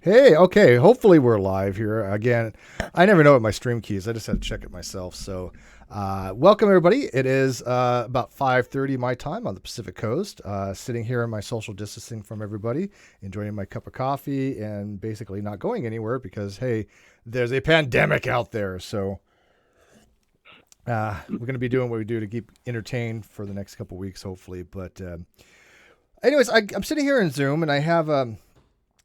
Hey, okay. Hopefully we're live here again. I never know what my stream key is. I just had to check it myself. So, welcome everybody. It is about 5:30 my time on the Pacific Coast. Sitting here in my social distancing from everybody, enjoying my cup of coffee, and basically not going anywhere because hey, there's a pandemic out there. So, we're going to be doing what we do to keep entertained for the next couple weeks, hopefully. But, anyways, I'm sitting here in Zoom and I have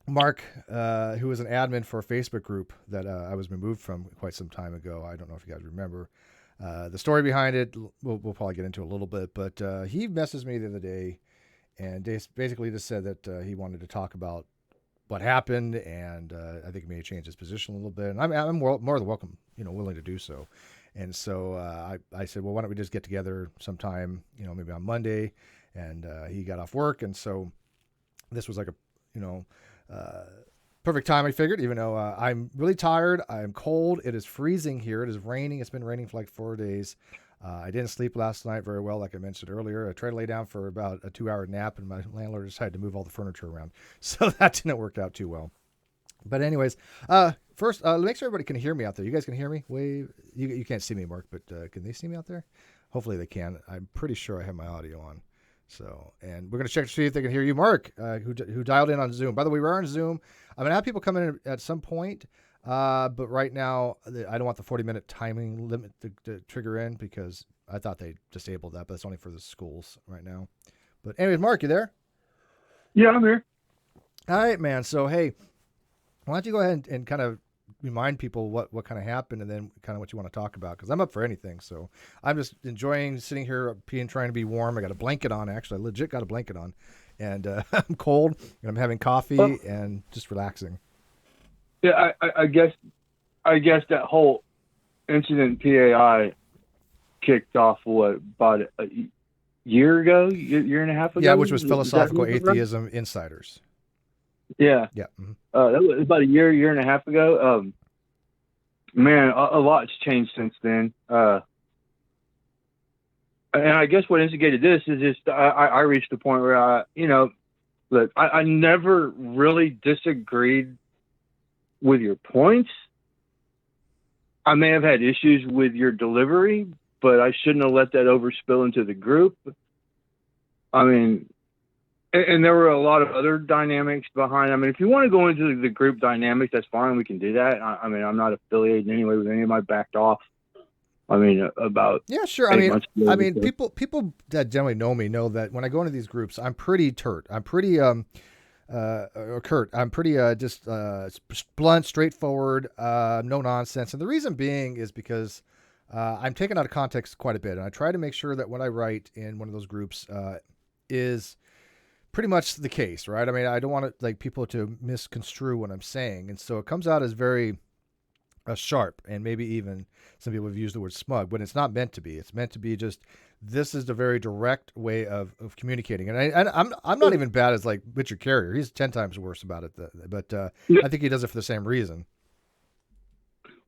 Mark, who was an admin for a Facebook group that I was removed from quite some time ago. I don't know if you guys remember. The story behind it, we'll probably get into a little bit, but he messaged me the other day and basically just said that he wanted to talk about what happened, and I think he may change his position a little bit. And I'm more than welcome, willing to do so. And so I said, well, why don't we just get together sometime, maybe on Monday. And he got off work, and so this was like a, perfect time, I figured, even though I'm really tired. I'm cold. It is freezing here. It is raining. It's been raining for like 4 days. I didn't sleep last night very well, like I mentioned earlier. I tried to lay down for about a 2-hour nap, and my landlord decided to move all the furniture around. So that didn't work out too well. But anyways, first, make sure everybody can hear me out there. You guys can hear me? You can't see me, Mark, but can they see me out there? Hopefully they can. I'm pretty sure I have my audio on. So, and we're going to check to see if they can hear you, Mark, who dialed in on Zoom. By the way, we're on Zoom. I'm going to have people come in at some point, but right now, I don't want the 40-minute timing limit to trigger in because I thought they disabled that, but it's only for the schools right now. But anyways, Mark, you there? Yeah, I'm here. All right, man. So, hey, why don't you go ahead and kind of remind people what kind of happened and then kind of what you want to talk about, because I'm up for anything. So I'm just enjoying sitting here and trying to be warm. I got a blanket on, actually. I legit got a blanket on, and I'm cold, and I'm having coffee and just relaxing. Yeah, I guess that whole incident PAI kicked off about a year ago, year and a half ago. Yeah, which was Philosophical Atheism Insiders. Yeah. Yeah. Mm-hmm. That was about a year and a half ago. Man, a lot's changed since then. And I guess what instigated this is just I reached the point where look, I never really disagreed with your points. I may have had issues with your delivery, but I shouldn't have let that overspill into the group. I mean, and there were a lot of other dynamics behind. I mean, if you want to go into the group dynamics, that's fine. We can do that. I mean, I'm not affiliated in any way with any of my backed off. I mean, about yeah, sure. I mean, people that generally know me know that when I go into these groups, I'm pretty curt. I'm pretty I'm pretty just blunt, straightforward, no nonsense. And the reason being is because I'm taken out of context quite a bit, and I try to make sure that what I write in one of those groups is pretty much the case, right? I mean, I don't want people to misconstrue what I'm saying, and so it comes out as very sharp, and maybe even some people have used the word smug, but it's not meant to be. It's meant to be just this is the very direct way of communicating, and I'm not even bad as like Richard Carrier. He's 10 times worse about it, but I think he does it for the same reason.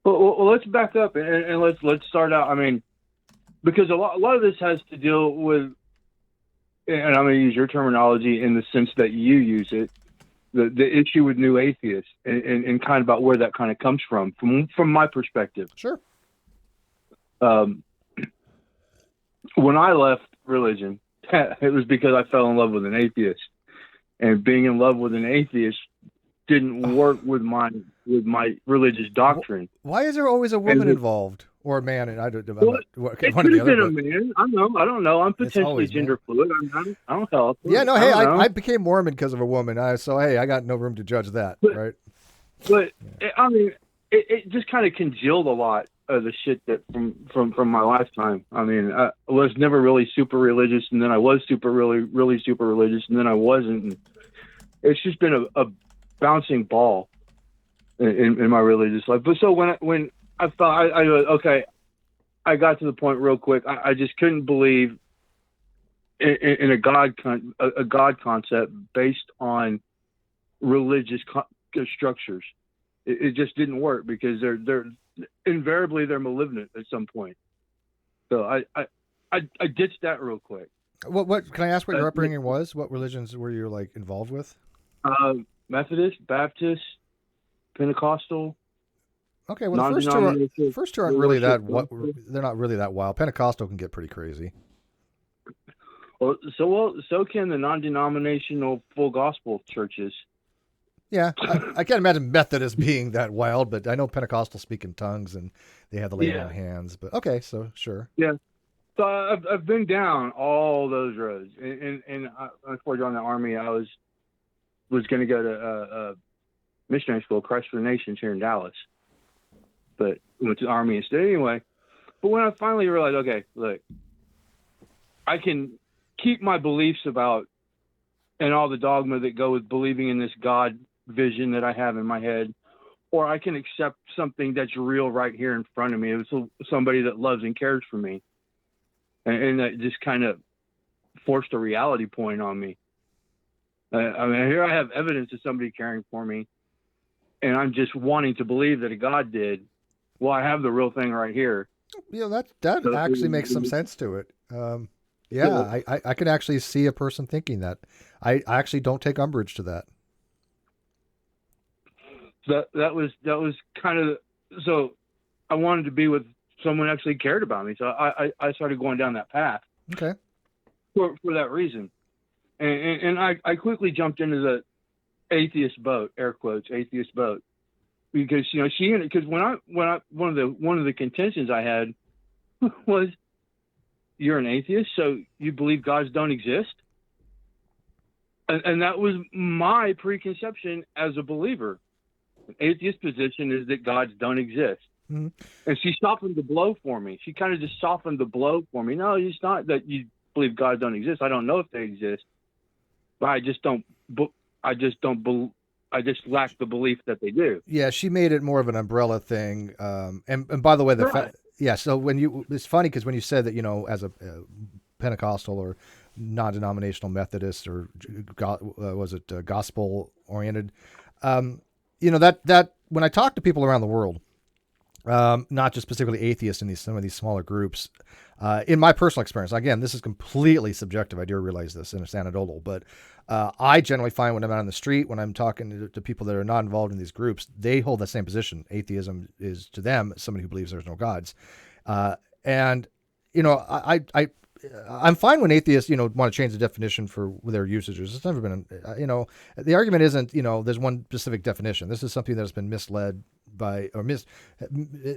Well, let's back up and let's start out. I mean, because a lot of this has to deal with, and I'm going to use your terminology in the sense that you use it, the issue with new atheists and kind of about where that kind of comes from my perspective. Sure. When I left religion, it was because I fell in love with an atheist, and being in love with an atheist didn't work with my religious doctrine. Why is there always a woman involved or a man? And I don't. It could have been a man. I don't know. I'm potentially gender fluid. I don't know. Yeah, no. Hey, I became Mormon because of a woman. So hey, I got no room to judge that, right? But yeah. I mean, it just kind of congealed a lot of the shit that from my lifetime. I mean, I was never really super religious, and then I was really super religious, and then I wasn't. And it's just been a bouncing ball in my religious life. But so when I thought I okay, I got to the point real quick. I just couldn't believe in a God concept based on religious structures. It just didn't work because they're invariably they're malignant at some point. So I ditched that real quick. What can I ask what your upbringing was? What religions were you like involved with? Methodist, Baptist, Pentecostal, Okay, well, non-denominational. the first two aren't really that. They're not really that wild. Pentecostal can get pretty crazy. Well, so can the non-denominational full gospel churches. Yeah, I can't imagine Methodist being that wild, but I know Pentecostal speak in tongues and they have the laying on hands. But okay, so sure. Yeah. So I've been down all those roads, and before joining the Army, I was going to go to missionary school, Christ for the Nations here in Dallas, but went to the Army instead anyway. But when I finally realized, okay, look, I can keep my beliefs about and all the dogma that go with believing in this God vision that I have in my head, or I can accept something that's real right here in front of me. It's somebody that loves and cares for me. And that just kind of forced a reality point on me. I mean, here I have evidence of somebody caring for me, and I'm just wanting to believe that a God did. Well, I have the real thing right here. You know, that actually makes some sense to it. Yeah, I can actually see a person thinking that. I actually don't take umbrage to that. That was kind of, so I wanted to be with someone who actually cared about me. So I started going down that path. Okay. For that reason. And I quickly jumped into the atheist boat, air quotes, atheist boat. Because, you know, because when I one of the contentions I had was, you're an atheist, so you believe gods don't exist? And that was my preconception as a believer. An atheist position is that gods don't exist. Mm-hmm. And she softened the blow for me. She kind of just softened the blow for me. No, it's not that you believe gods don't exist. I don't know if they exist, but I just lack the belief that they do. Yeah, she made it more of an umbrella thing. And by the way, yeah. So it's funny because when you said that, you know, as a Pentecostal or non-denominational Methodist or was it gospel oriented, you know, that when I talk to people around the world, not just specifically atheists in some of these smaller groups, in my personal experience, again, this is completely subjective. I do realize this, and it's anecdotal, but I generally find when I'm out on the street, when I'm talking to people that are not involved in these groups, they hold that same position. Atheism is to them somebody who believes there's no gods, and you know, I'm fine when atheists, you know, want to change the definition for their usages. It's never been, you know, the argument isn't, you know, there's one specific definition. This is something that's been misled by,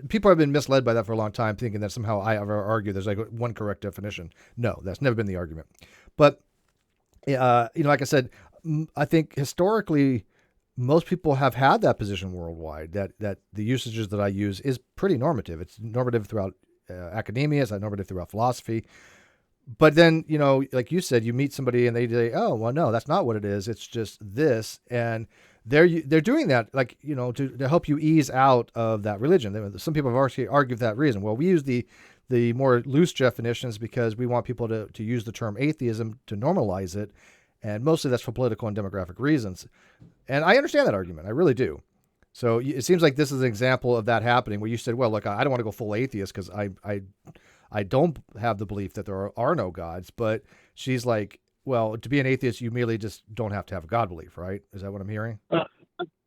people have been misled by that for a long time, thinking that somehow I ever argue there's like one correct definition. No, that's never been the argument. But, you know, like I said, I think historically, most people have had that position worldwide, that the usages that I use is pretty normative. It's normative throughout academia, it's normative throughout philosophy. But then, you know, like you said, you meet somebody and they say, oh, well, no, that's not what it is. It's just this. And they're doing that, like, you know, to help you ease out of that religion. Some people have actually argued that reason. Well, we use the more loose definitions because we want people to use the term atheism to normalize it. And mostly that's for political and demographic reasons. And I understand that argument. I really do. So it seems like this is an example of that happening where you said, well, look, I don't want to go full atheist because I don't have the belief that there are no gods. But she's like, well, to be an atheist, you merely just don't have to have a God belief, right? Is that what I'm hearing?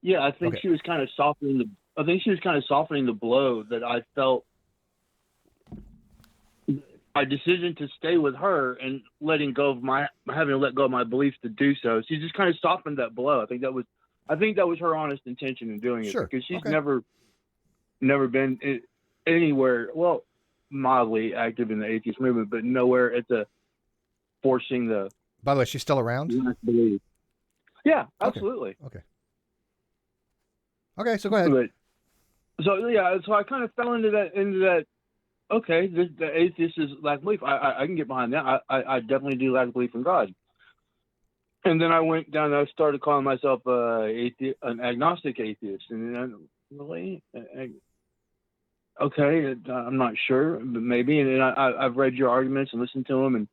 Yeah, I think she was kind of softening the blow that I felt. My decision to stay with her and having to let go of my beliefs to do so. She just kind of softened that blow. I think that was her honest intention in doing it. Sure. Because she's never been anywhere, well, mildly active in the atheist movement, but nowhere at the forcing the. By the way, she's still around? Yeah, absolutely. Okay, so go ahead. So I kind of fell into that. Okay, the atheist is lack of belief. I can get behind that. I definitely do lack belief in God. And then I went down. I started calling myself an agnostic atheist, and then really, okay, I'm not sure, but maybe. And then I've read your arguments and listened to them,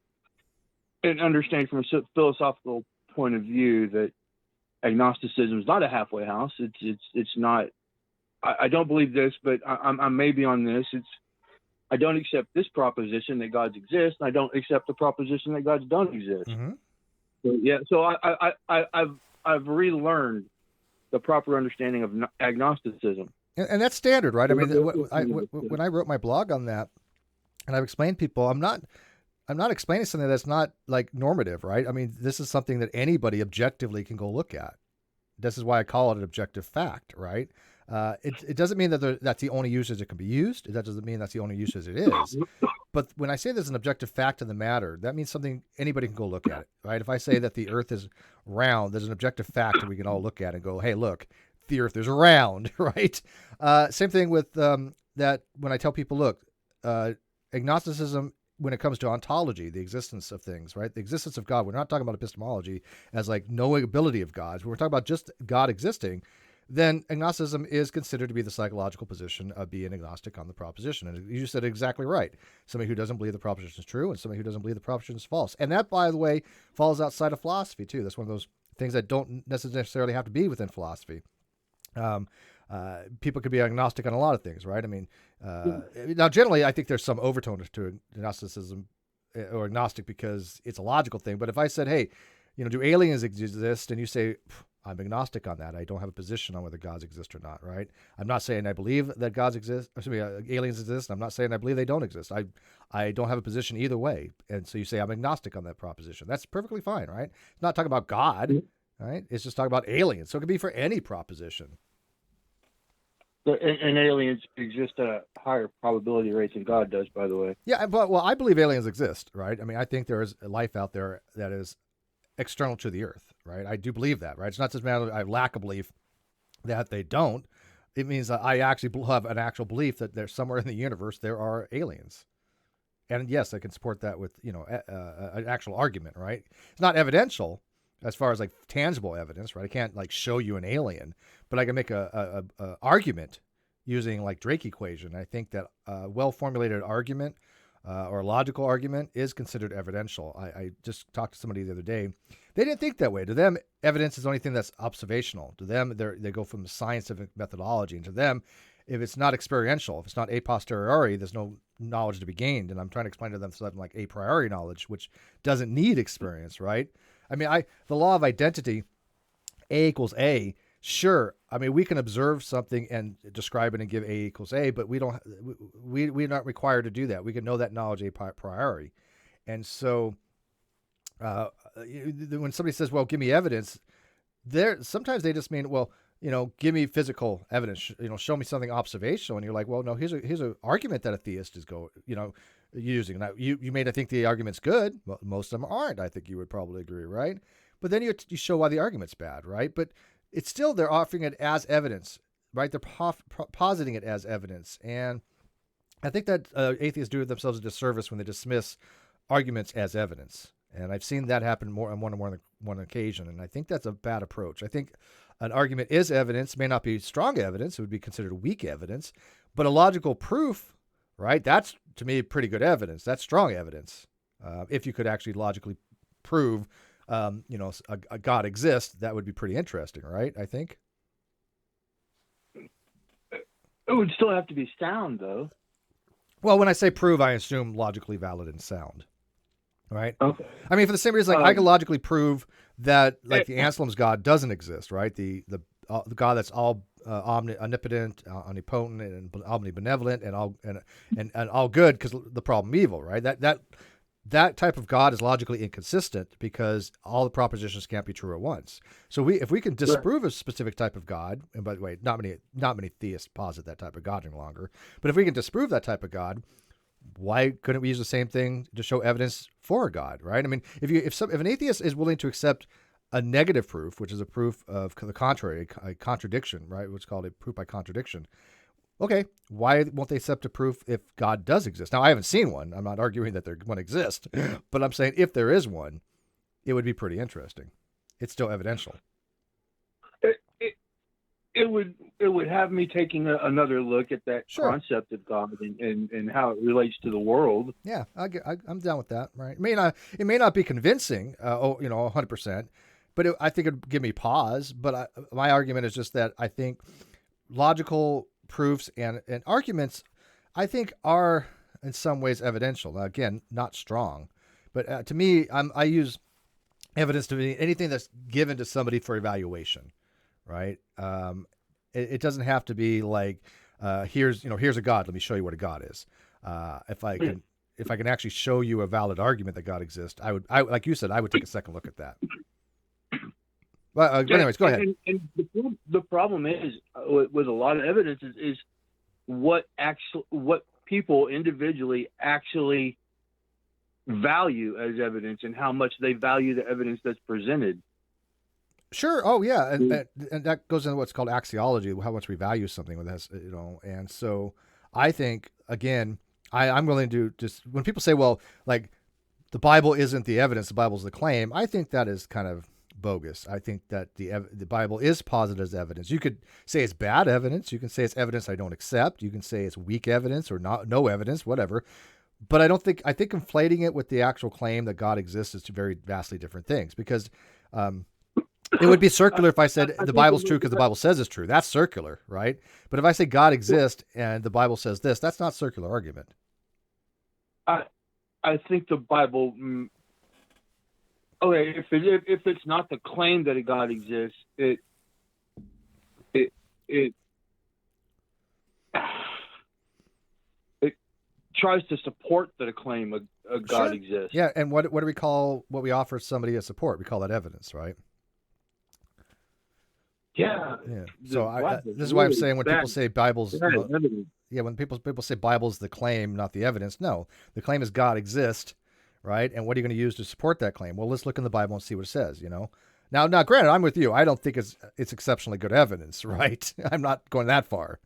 and understand from a philosophical point of view that agnosticism is not a halfway house. It's not. I don't believe this, but I'm maybe on this. I don't accept this proposition that gods exist. I don't accept the proposition that gods don't exist. Mm-hmm. So I've relearned the proper understanding of agnosticism. And that's standard, right? I mean, when I wrote my blog on that, and I've explained to people, I'm not explaining something that's not like normative, right? I mean, this is something that anybody objectively can go look at. This is why I call it an objective fact, right? It doesn't mean that that's the only usage it can be used. That doesn't mean that's the only usage it is. But when I say there's an objective fact of the matter, that means something anybody can go look at it, right? If I say that the Earth is round, there's an objective fact that we can all look at and go, hey, look, the Earth is round, right? Same thing with that when I tell people, look, agnosticism, when it comes to ontology, the existence of things, right? The existence of God. We're not talking about epistemology as like knowability of God. We're talking about just God existing. Then agnosticism is considered to be the psychological position of being agnostic on the proposition. And you said exactly right. Somebody who doesn't believe the proposition is true and somebody who doesn't believe the proposition is false. And that, by the way, falls outside of philosophy too. That's one of those things that don't necessarily have to be within philosophy. People could be agnostic on a lot of things, right? I mean, now generally I think there's some overtone to agnosticism or agnostic because it's a logical thing. But if I said, hey, do aliens exist? And you say, I'm agnostic on that. I don't have a position on whether gods exist or not, right? I'm not saying I believe that gods exist, aliens exist. I'm not saying I believe they don't exist. I don't have a position either way. And so you say I'm agnostic on that proposition. That's perfectly fine, right? It's not talking about God, right? It's just talking about aliens. So it could be for any proposition. And aliens exist at a higher probability rate than God does, by the way. Yeah, but I believe aliens exist, right? I mean, I think there is life out there that is external to the Earth, right? I do believe that, right? It's not just a matter of I lack a belief that they don't. It means that I actually have an actual belief that there's somewhere in the universe there are aliens. And yes, I can support that with, an actual argument, right? It's not evidential as far as like tangible evidence, right? I can't like show you an alien, but I can make a argument using like Drake equation. I think that a well-formulated argument or a logical argument is considered evidential. I just talked to somebody the other day. They didn't think that way. To them, evidence is the only thing that's observational. To them, they go from scientific methodology. And to them, if it's not experiential, if it's not a posteriori, there's no knowledge to be gained. And I'm trying to explain to them something like a priori knowledge, which doesn't need experience, right? I mean, the law of identity, A equals A. Sure. I mean, we can observe something and describe it and give A equals A, but we're not required to do that. We can know that knowledge a priori. And so when somebody says, well, give me evidence, sometimes they just mean, well, give me physical evidence, show me something observational. And you're like, well, no, here's an argument that a theist is using. Now, you may think the argument's good. Well, most of them aren't. I think you would probably agree, right? But then you show why the argument's bad, right? But it's still, they're offering it as evidence, right? They're positing it as evidence. And I think that atheists do themselves a disservice when they dismiss arguments as evidence. And I've seen that happen more on more than one occasion. And I think that's a bad approach. I think an argument is evidence, may not be strong evidence. It would be considered weak evidence. But a logical proof, right? That's, to me, pretty good evidence. That's strong evidence. If you could actually logically prove a God exists, that would be pretty interesting, right? I think. It would still have to be sound, though. Well, when I say prove, I assume logically valid and sound, right? Okay. I mean, for the same reason, I can logically prove that, like, the Anselm's God doesn't exist, right? The God that's all omnipotent, omnipotent, and omnibenevolent, and all good, because the problem evil, right? That type of God is logically inconsistent because all the propositions can't be true at once. So if we can disprove a specific type of God, and by the way, not many theists posit that type of God any longer, but if we can disprove that type of God, why couldn't we use the same thing to show evidence for a God, right? I mean, if an atheist is willing to accept a negative proof, which is a proof of the contrary, a contradiction, right? What's called a proof by contradiction. Okay, why won't they accept a proof if God does exist? Now, I haven't seen one. I'm not arguing that there one exists, but I'm saying if there is one, it would be pretty interesting. It's still evidential. It would have me taking another look at that concept of God and how it relates to the world. Yeah, I'm down with that. Right? It may not be convincing, 100%, but I think it'd give me pause. But my argument is just that I think logical proofs and arguments, I think, are in some ways evidential. Now, again, not strong, but to me, I use evidence to be anything that's given to somebody for evaluation, right? It doesn't have to be like, here's a God. Let me show you what a God is. If I can actually show you a valid argument that God exists, like you said, I would take a second look at that. But anyways, go ahead. And the problem is with a lot of evidence is what people individually actually value as evidence and how much they value the evidence that's presented. Sure. Oh, yeah, and that goes into what's called axiology, how much we value something with this, And so, I think again, I'm willing to just when people say, well, like the Bible isn't the evidence, the Bible's the claim. I think that is kind of bogus. I think that the Bible is posited as evidence. You could say it's bad evidence. You can say it's evidence I don't accept. You can say it's weak evidence or no evidence, whatever. But I think conflating it with the actual claim that God exists is two very vastly different things, because it would be circular if I said the Bible's true because the Bible says it's true. That's circular, right? But if I say God exists and the Bible says this, that's not circular argument. I think the Bible. Okay, if it's not the claim that a God exists, it tries to support that a claim a God exists. Yeah, and what do we call what we offer somebody as support? We call that evidence, right? Yeah. So this is why I'm saying when people say Bible's, when people say Bible's the claim, not the evidence. No, the claim is God exists, right? And what are you going to use to support that claim? Well, let's look in the Bible and see what it says. Now, granted, I'm with you. I don't think it's exceptionally good evidence, right? I'm not going that far,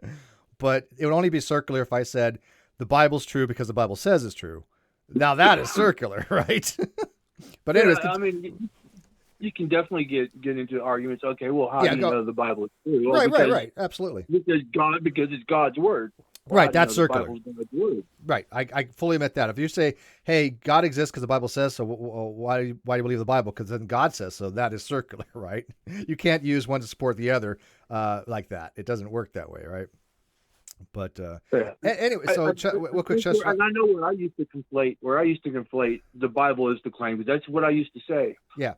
but it would only be circular if I said the Bible's true because the Bible says it's true. Now that is circular, right? But anyways, I mean, you can definitely get into arguments. Okay, well, how do you know the Bible is true? Well, right, absolutely. Because it's God's word. Well, right, that's circular. God's word. Right, I fully admit that. If you say, "Hey, God exists because the Bible says so," why do you believe the Bible? Because then God says so. That is circular, right? You can't use one to support the other like that. It doesn't work that way, right? But anyway, so real quick, and I know where I used to conflate the Bible is the claim, because that's what I used to say. Yeah.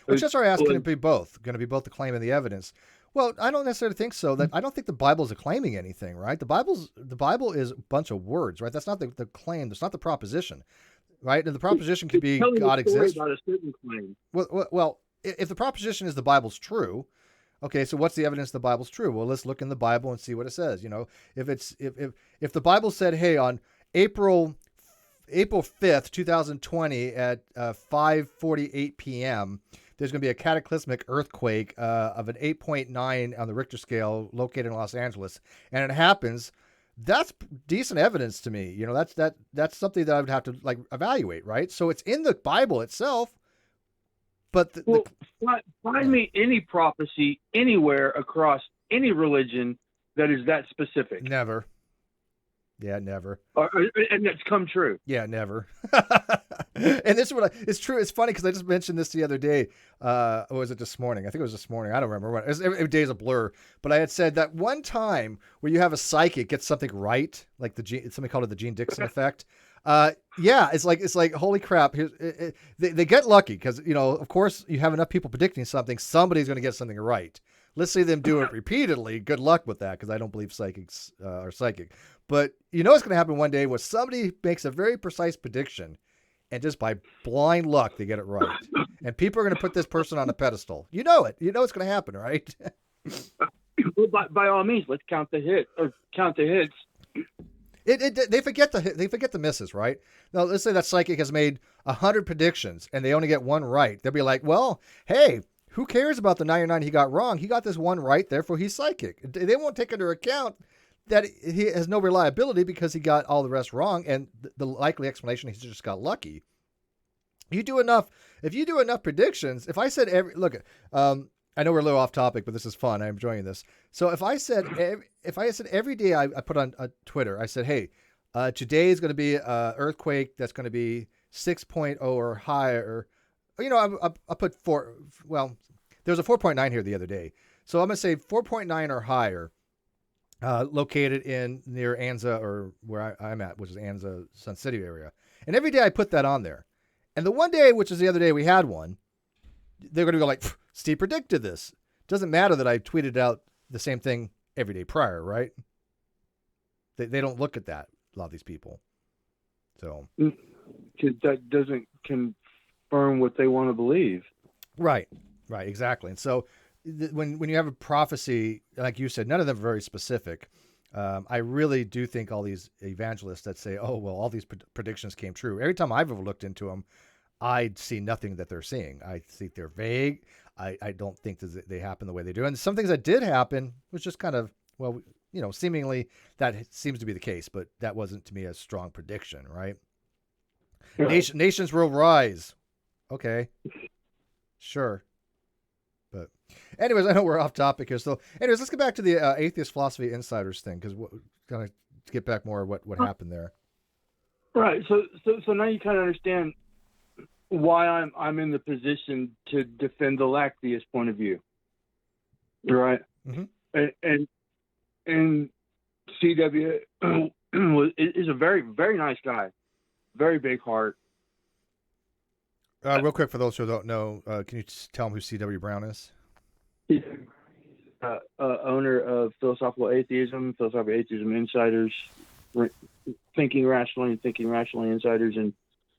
Well, just are asking to be both. Going to be both the claim and the evidence. Well, I don't necessarily think so. I don't think the Bible is claiming anything, right? The Bible is a bunch of words, right? That's not the claim. That's not the proposition, right? And the proposition could be God exists. About a certain claim. Well, if the proposition is the Bible's true, okay, so what's the evidence the Bible's true? Well, let's look in the Bible and see what it says. If the Bible said, hey, on April 5th, 2020 at 5:48 p.m., there's going to be a cataclysmic earthquake of an 8.9 on the Richter scale located in Los Angeles, and it happens, that's decent evidence to me. That's something that I would have to evaluate, right? So it's in the Bible itself, but find me any prophecy anywhere across any religion that is that specific. Never. Yeah, never. And that's come true. Yeah, never. And this is it's true. It's funny because I just mentioned this the other day. Or was it this morning? I think it was this morning. I don't remember when. Every day is a blur. But I had said that one time where you have a psychic get something right, like somebody called it the Gene Dixon effect. Yeah, it's like holy crap. They get lucky because of course you have enough people predicting something. Somebody's going to get something right. Let's see them do it repeatedly. Good luck with that, because I don't believe psychics are psychic. But it's going to happen one day where somebody makes a very precise prediction, and just by blind luck, they get it right. And people are going to put this person on a pedestal. You know it. You know it's going to happen, right? Well, by all means, let's count the hits. They forget the misses, right? Now, let's say that psychic has made 100 predictions, and they only get one right. They'll be like, well, hey, who cares about the 99 he got wrong? He got this one right, therefore he's psychic. They won't take into account that he has no reliability because he got all the rest wrong, and the likely explanation he just got lucky. If you do enough predictions, if I said I know we're a little off topic, but this is fun. I'm enjoying this. So if I said every day I put on Twitter, I said, hey, today is going to be an earthquake that's going to be 6.0 or higher. I put 4. Well, there was a 4.9 here the other day. So I'm going to say 4.9 or higher, located near Anza, or where I'm at, which is Anza, Sun City area. And every day I put that on there. And the one day, which is the other day we had one, they're going to go like, Steve predicted this. doesn't matter that I tweeted out the same thing every day prior, right? They don't look at that, a lot of these people. So because that doesn't confirm what they want to believe. Right, exactly. And so when you have a prophecy, like you said, none of them are very specific. I really do think all these evangelists that say, oh, well, all these predictions came true. Every time I've ever looked into them, I see nothing that they're seeing. I think they're vague. I don't think that they happen the way they do. And some things that did happen was just kind of, well, seemingly that seems to be the case, but that wasn't to me a strong prediction, right? Nations will rise. Okay. Sure. But anyways, I know we're off topic here. So anyways, let's get back to the Atheist Philosophy Insiders thing, because kind of get back more what happened there. Right. So now you kind of understand why I'm in the position to defend the Atheist point of view. Right. Mm-hmm. And CW is a very, very nice guy, very big heart. Real quick, for those who don't know, can you just tell them who C.W. Brown is? He's owner of Philosophical Atheism Insiders, Thinking Rationally Insiders, and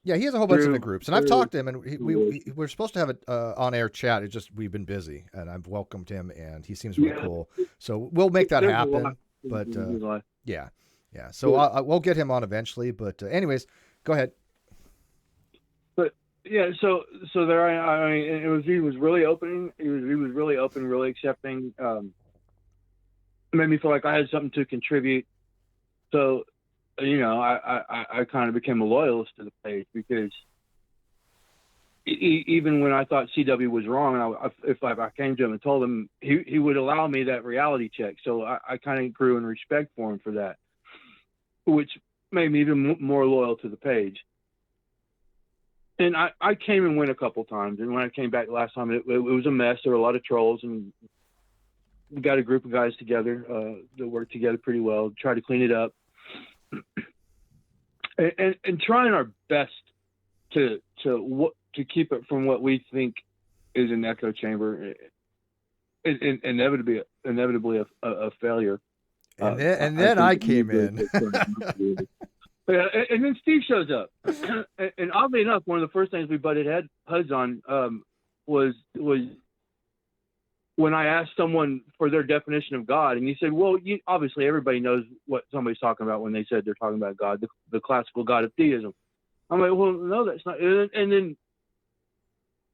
yeah, he has a whole bunch of groups, and I've talked to him, and we're supposed to have an on-air chat. It's just we've been busy, and I've welcomed him, and he seems really cool. So we'll make that happen. But yeah. So we'll get him on eventually. But anyways, go ahead. But yeah, so there I mean, he was really open. He was really open, really accepting. It made me feel like I had something to contribute. So, I kind of became a loyalist to the page, because even when I thought CW was wrong, if I came to him and told him, he would allow me that reality check. So I kind of grew in respect for him for that, which made me even more loyal to the page. And I came and went a couple times, and when I came back last time, it was a mess. There were a lot of trolls, and we got a group of guys together that worked together pretty well, tried to clean it up, and trying our best to keep it from what we think is an echo chamber, inevitably a failure. And then I came in. Yeah, and then Steve shows up, and oddly enough, one of the first things we butted heads on was when I asked someone for their definition of God, and he said, "Well, obviously everybody knows what somebody's talking about when they said they're talking about God, the classical God of theism." I'm like, "Well, no, that's not." And then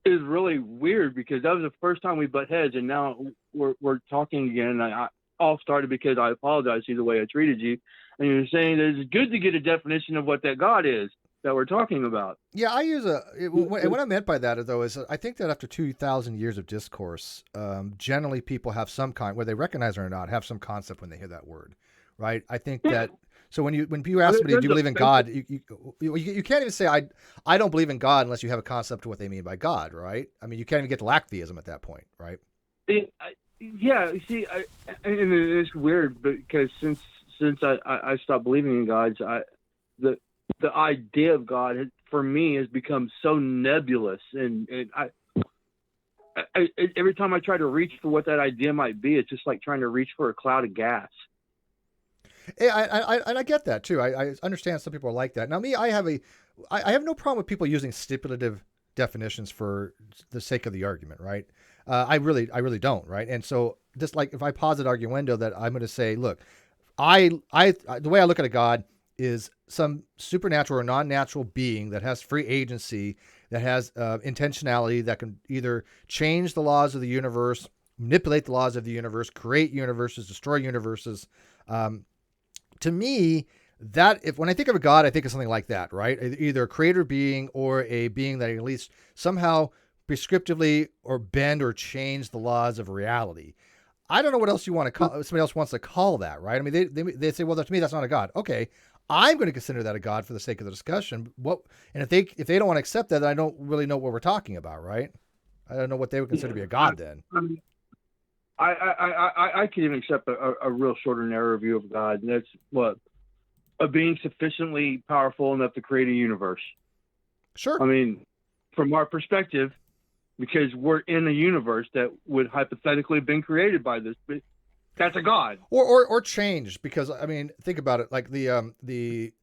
it was really weird, because that was the first time we butt heads, and now we're talking again. And I all started because I apologized to you the way I treated you. And you're saying that it's good to get a definition of what that God is that we're talking about. Yeah, I use what I meant by that, though, is I think that after 2,000 years of discourse, generally people have some kind, whether they recognize it or not, have some concept when they hear that word, right? I think that, so when you ask somebody, do you believe in God, you can't even say, I don't believe in God unless you have a concept of what they mean by God, right? I mean, you can't even get to atheism at that point, right? Yeah, see, and it's weird, because since I stopped believing in God, the idea of God for me has become so nebulous, and I every time I try to reach for what that idea might be, it's just like trying to reach for a cloud of gas. Yeah, I get that too. I understand some people are like that. Now, me, I have no problem with people using stipulative definitions for the sake of the argument, right? I really don't, right? And so, just like if I posit arguendo that I'm going to say, look, the way I look at a God is some supernatural or non-natural being that has free agency, that has intentionality, that can either change the laws of the universe, manipulate the laws of the universe, create universes, destroy universes. To me, when I think of a God, I think of something like that, right? Either a creator being or a being that at least somehow prescriptively or bend or change the laws of reality. I don't know what else you want to call. Somebody else wants to call that, right? I mean, they say, well, to me, that's not a God. Okay, I'm going to consider that a God for the sake of the discussion. And if they don't want to accept that, then I don't really know what we're talking about, right? I don't know what they would consider to be a God then. I can even accept a real short or narrow view of God, and that's a being sufficiently powerful enough to create a universe. Sure. I mean, from our perspective, because we're in a universe that would hypothetically have been created by this. But that's a God. Or changed, because I mean, think about it, like the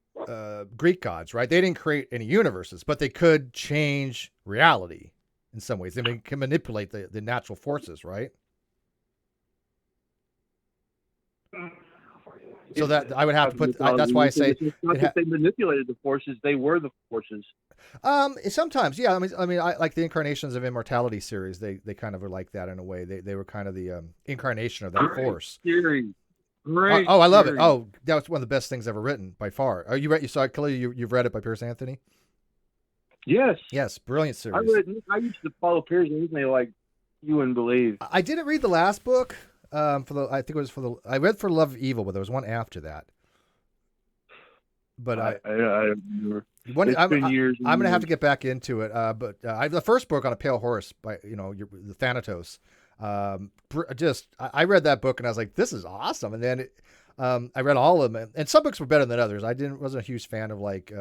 Greek gods, right? They didn't create any universes, but they could change reality in some ways. They can manipulate the natural forces, right? So that I would have to put. That's why I say it's not that they manipulated the forces; they were the forces. Sometimes, yeah. I like the Incarnations of Immortality series. They kind of were like that in a way. They were kind of the incarnation of that force. Series. Great. I love it. Oh, that was one of the best things ever written by far. Oh, you saw it, Kelly? You've read it by Pierce Anthony? Yes. Yes, brilliant series. I used to follow Pierce Anthony like you wouldn't believe. I didn't read the last book. I think it was I read For Love of Evil, but there was one after that. But I don't remember. It's been years. I'm gonna have to get back into it. But the first book on A Pale Horse by the Thanatos. I read that book and I was like, this is awesome. And then I read all of them, and some books were better than others. Wasn't a huge fan of like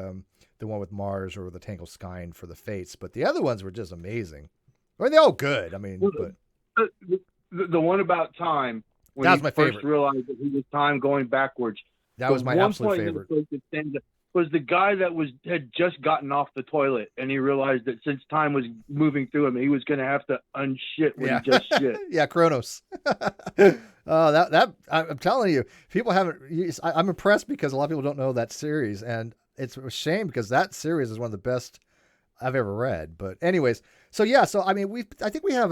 the one with Mars or the Tangled Skein for the Fates, but the other ones were just amazing. I mean, they're all good. I mean, but the one about time, when that was he my first favorite. realized that he was time going backwards. That was my absolute favorite. Was the guy that had just gotten off the toilet, and he realized that since time was moving through him, he was going to have to unshit what he just shit. Yeah, Kronos. That I'm telling you, people haven't. I'm impressed because a lot of people don't know that series, and it's a shame because that series is one of the best I've ever read. But anyways, so I mean, I think we have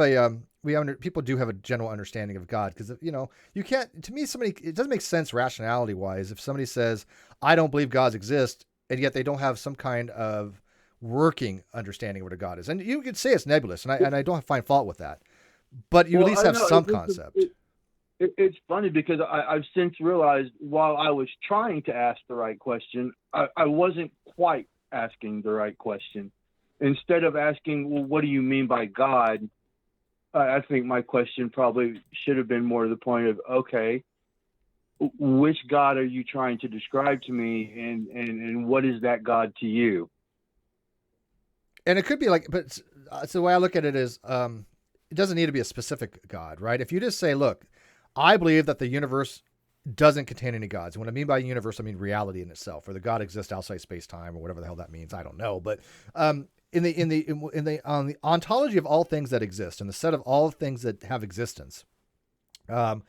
people do have a general understanding of God, because you can't, to me, it doesn't make sense rationality wise if somebody says I don't believe gods exist, and yet they don't have some kind of working understanding of what a God is. And you could say it's nebulous, and I don't find fault with that, but you at least have some concept. It's funny because I've since realized, while I was trying to ask the right question, I wasn't quite asking the right question. Instead of asking, well, what do you mean by God? I think my question probably should have been more to the point of, okay, which God are you trying to describe to me, and what is that God to you? And it could be like, but so the way I look at it is, it doesn't need to be a specific God, right? If you just say, look, I believe that the universe doesn't contain any gods. And what I mean by universe, I mean reality in itself, or the God exists outside space time, or whatever the hell that means. I don't know, but on the ontology of all things that exist, and the set of all things that have existence, a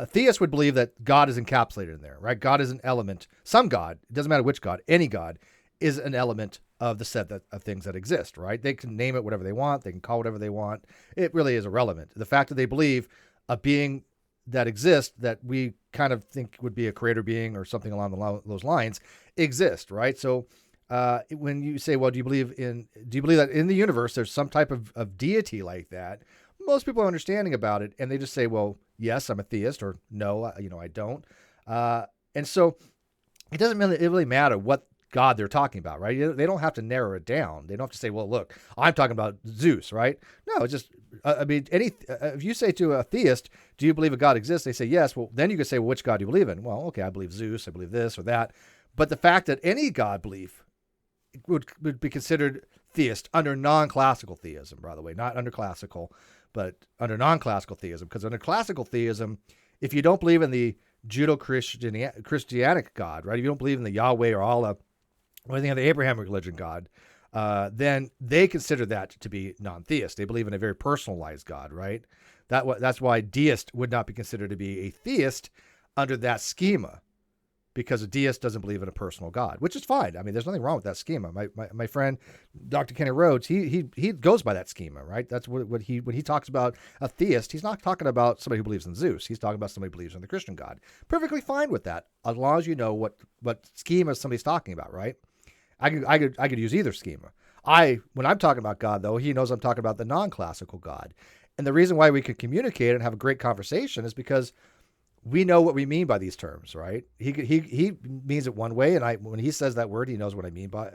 theist would believe that God is encapsulated in there, right? God is an element. Some God, it doesn't matter which God, any God is an element of the set of things that exist, right? They can name it whatever they want. They can call it whatever they want. It really is irrelevant. The fact that they believe a being that exists, that we kind of think would be a creator being or something along those lines, exist, right? So when you say, well, do you believe that in the universe there's some type of deity like that? Most people are understanding about it, and they just say, well, yes, I'm a theist, or no, I don't. And so it doesn't really matter what God they're talking about, right? They don't have to narrow it down. They don't have to say, well, look, I'm talking about Zeus, right? No, it's just, if you say to a theist, do you believe a God exists? They say yes. Well, then you could say, well, which God do you believe in? Well, okay, I believe Zeus. I believe this or that. But the fact that any God belief would be considered theist under non-classical theism, by the way, not under classical, but under non-classical theism. Because under classical theism, if you don't believe in the Judeo-Christianic God, right? If you don't believe in the Yahweh or Allah, or anything of the Abrahamic religion God, then they consider that to be non-theist. They believe in a very personalized God, right? That's why deist would not be considered to be a theist under that schema, because a deist doesn't believe in a personal God, which is fine. I mean, there's nothing wrong with that schema. My friend, Dr. Kenny Rhodes, he goes by that schema, right? That's when he talks about a theist, he's not talking about somebody who believes in Zeus. He's talking about somebody who believes in the Christian God. Perfectly fine with that, as long as you know what schema somebody's talking about, right? I could use either schema. When I'm talking about God, though, he knows I'm talking about the non-classical God. And the reason why we could communicate and have a great conversation is because we know what we mean by these terms, right? He means it one way, and when he says that word, he knows what I mean by.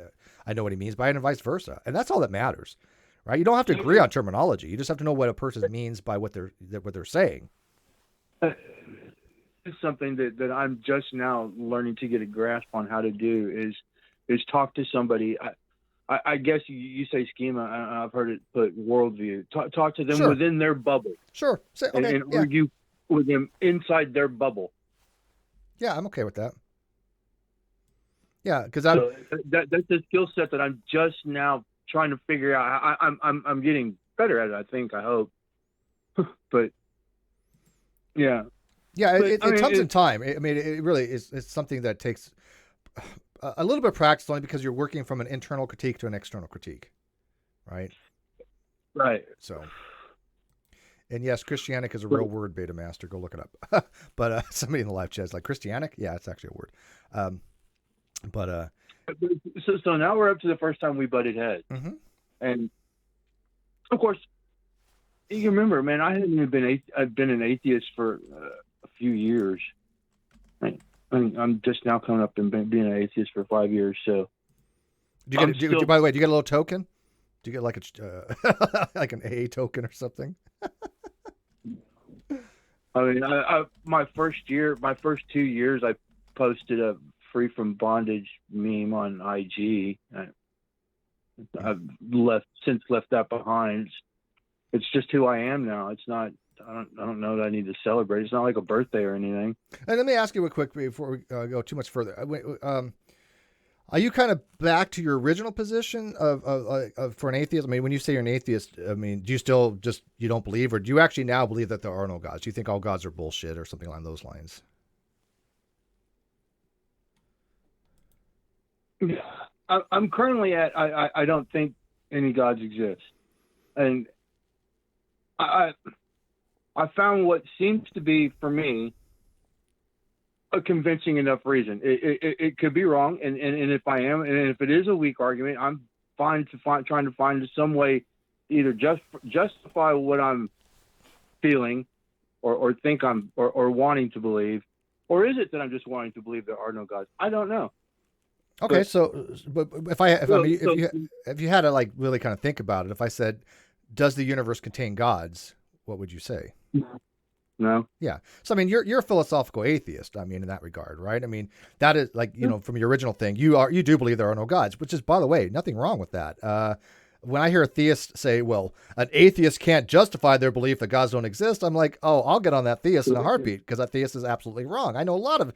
I know what he means by it, and vice versa. And that's all that matters, right? You don't have to agree on terminology. You just have to know what a person means by what they're saying. It's something that I'm just now learning to get a grasp on how to do is talk to somebody. I guess you say schema. I've heard it put worldview. Talk to them Sure. within their bubble. Sure. Okay. And argue with them inside their bubble. Yeah, I'm okay with that. Yeah, because that's a skill set that I'm just now trying to figure out. I'm getting better at it. I think. I hope. But yeah. Yeah, it comes in time. I mean, it really is. It's something that takes a little bit of practice, only because you're working from an internal critique to an external critique, right? Right. So, and yes, Christianic is a real word, Beta Master. Go look it up. But somebody in the live chat is like, Christianic? Yeah, it's actually a word. So now we're up to the first time we butted heads, and of course, you remember, man, I hadn't even I've been an atheist for a few years. I'm just now coming up and being an atheist for 5 years. So, by the way, do you get a little token? Do you get like a like an AA token or something? I mean, my first 2 years, I posted a free from bondage meme on IG. I've since left that behind. It's just who I am now. It's not. I don't know that I need to celebrate. It's not like a birthday or anything. And let me ask you a quick before we go too much further. Are you kind of back to your original position of for an atheist? I mean, when you say you're an atheist, I mean, do you still you don't believe, or do you actually now believe that there are no gods? Do you think all gods are bullshit or something along those lines? I'm currently at I don't think any gods exist, and I found what seems to be, for me, a convincing enough reason. It could be wrong, and if I am, and if it is a weak argument, I'm fine trying to find some way to either justify what I'm feeling, or think or wanting to believe, or is it that I'm just wanting to believe there are no gods? I don't know. Okay, but if you had to like really kind of think about it, if I said, does the universe contain gods? What would you say? No. Yeah. So, I mean, you're a philosophical atheist. I mean, in that regard, right? I mean, that is like, from your original thing, you do believe there are no gods, which is, by the way, nothing wrong with that. When I hear a theist say, well, an atheist can't justify their belief that gods don't exist, I'm like, oh, I'll get on that theist in a heartbeat, because that theist is absolutely wrong. I know a lot of,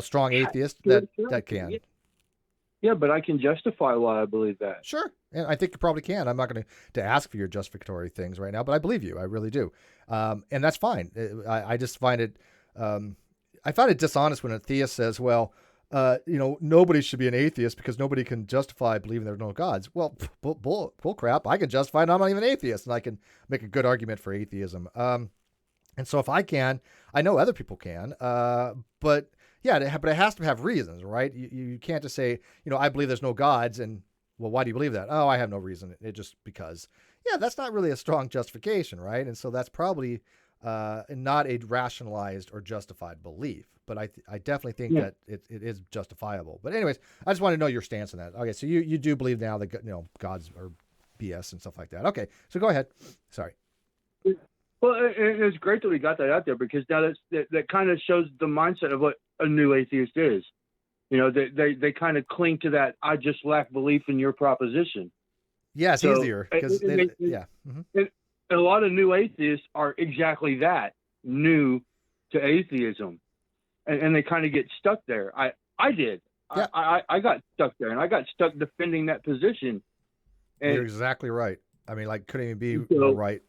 strong atheists that can. Yeah, but I can justify why I believe that. Sure. And I think you probably can. I'm not going to ask for your justificatory things right now, but I believe you. I really do. And that's fine. I just find it, I find it dishonest when a theist says, well, nobody should be an atheist because nobody can justify believing there are no gods. Well, bull crap. I can justify I'm not even an atheist, and I can make a good argument for atheism. And so if I can, I know other people can, but yeah, but it has to have reasons, right? You can't just say, I believe there's no gods, and, well, why do you believe that? Oh, I have no reason. It just because. Yeah, that's not really a strong justification, right? And so that's probably not a rationalized or justified belief. But I definitely think that it is justifiable. But anyways, I just want to know your stance on that. Okay, so you do believe now that gods are BS and stuff like that. Okay, so go ahead. Sorry. Well, it's great that we got that out there, because now that kind of shows the mindset of what a new atheist is. They kind of cling to that. I just lack belief in your proposition. Yeah, it's easier because and a lot of new atheists are exactly that, new to atheism, and they kind of get stuck there. I did. Yeah. I got stuck there, and I got stuck defending that position. And you're exactly right. I mean, like, couldn't even be more right.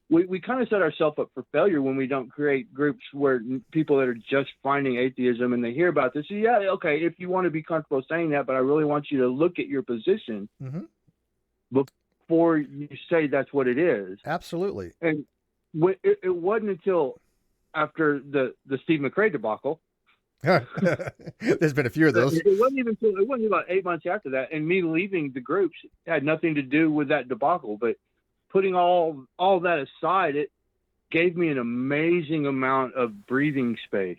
We kind of set ourselves up for failure when we don't create groups where people that are just finding atheism and they hear about this. Yeah, okay, if you want to be comfortable saying that, but I really want you to look at your position before you say that's what it is. Absolutely. And it wasn't until after the Steve McRae debacle. There's been a few of those. It wasn't about 8 months after that, and me leaving the groups had nothing to do with that debacle, but putting all that aside, it gave me an amazing amount of breathing space.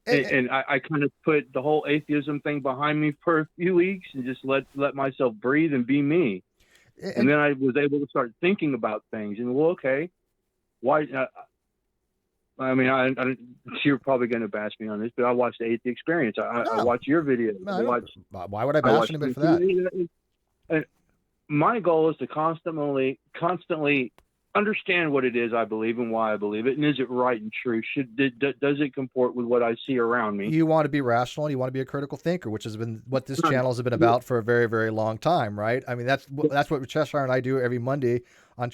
And I kind of put the whole atheism thing behind me for a few weeks and just let myself breathe and be me. And then I was able to start thinking about things. And, well, okay, why? I mean, you're probably going to bash me on this, but I watched the Atheist Experience. I No, watch your videos. no, why would I I bash watch. anybody for that? And my goal is to constantly understand what it is I believe and why I believe it, and is it right and true? Does it comport with what I see around me? You want to be rational and you want to be a critical thinker, which has been what this channel has been about for a very, very long time, right? I mean, that's what Cheshire and I do every Monday on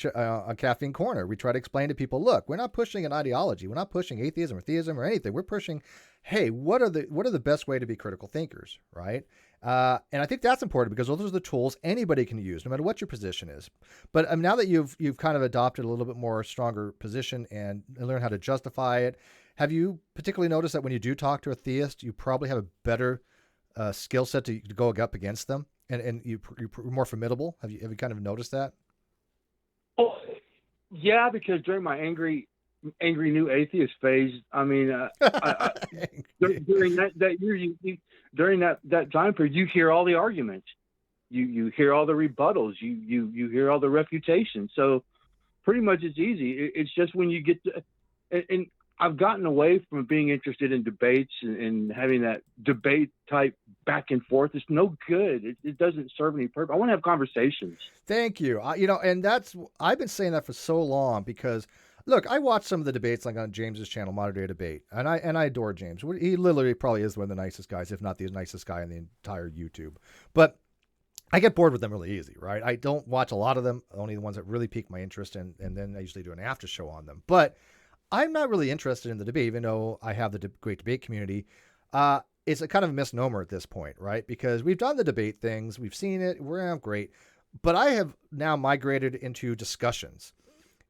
Caffeine Corner. We try to explain to people, look, we're not pushing an ideology, we're not pushing atheism or theism or anything. We're pushing, hey, what are the best way to be critical thinkers, right? And I think that's important because those are the tools anybody can use, no matter what your position is. But now that you've kind of adopted a little bit more stronger position and learn how to justify it, have you particularly noticed that when you do talk to a theist, you probably have a better skill set to go up against them, and you're more formidable? Have you kind of noticed that? Oh, yeah, because during my angry new atheist phase, I mean, during that year, during that time period, you hear all the arguments, you hear all the rebuttals, you hear all the refutations. So pretty much it's easy. It's just when you get to, and I've gotten away from being interested in debates and having that debate type back and forth. It's no good. It doesn't serve any purpose. I want to have conversations. Thank you. And I've been saying that for so long because, look, I watch some of the debates like on James's channel, Modern Day Debate, and I adore James. He literally probably is one of the nicest guys, if not the nicest guy in the entire YouTube. But I get bored with them really easy, right? I don't watch a lot of them, only the ones that really pique my interest, and then I usually do an after show on them. But I'm not really interested in the debate, even though I have the great debate community. It's a kind of a misnomer at this point, right? Because we've done the debate things, we've seen it, we're great. But I have now migrated into discussions.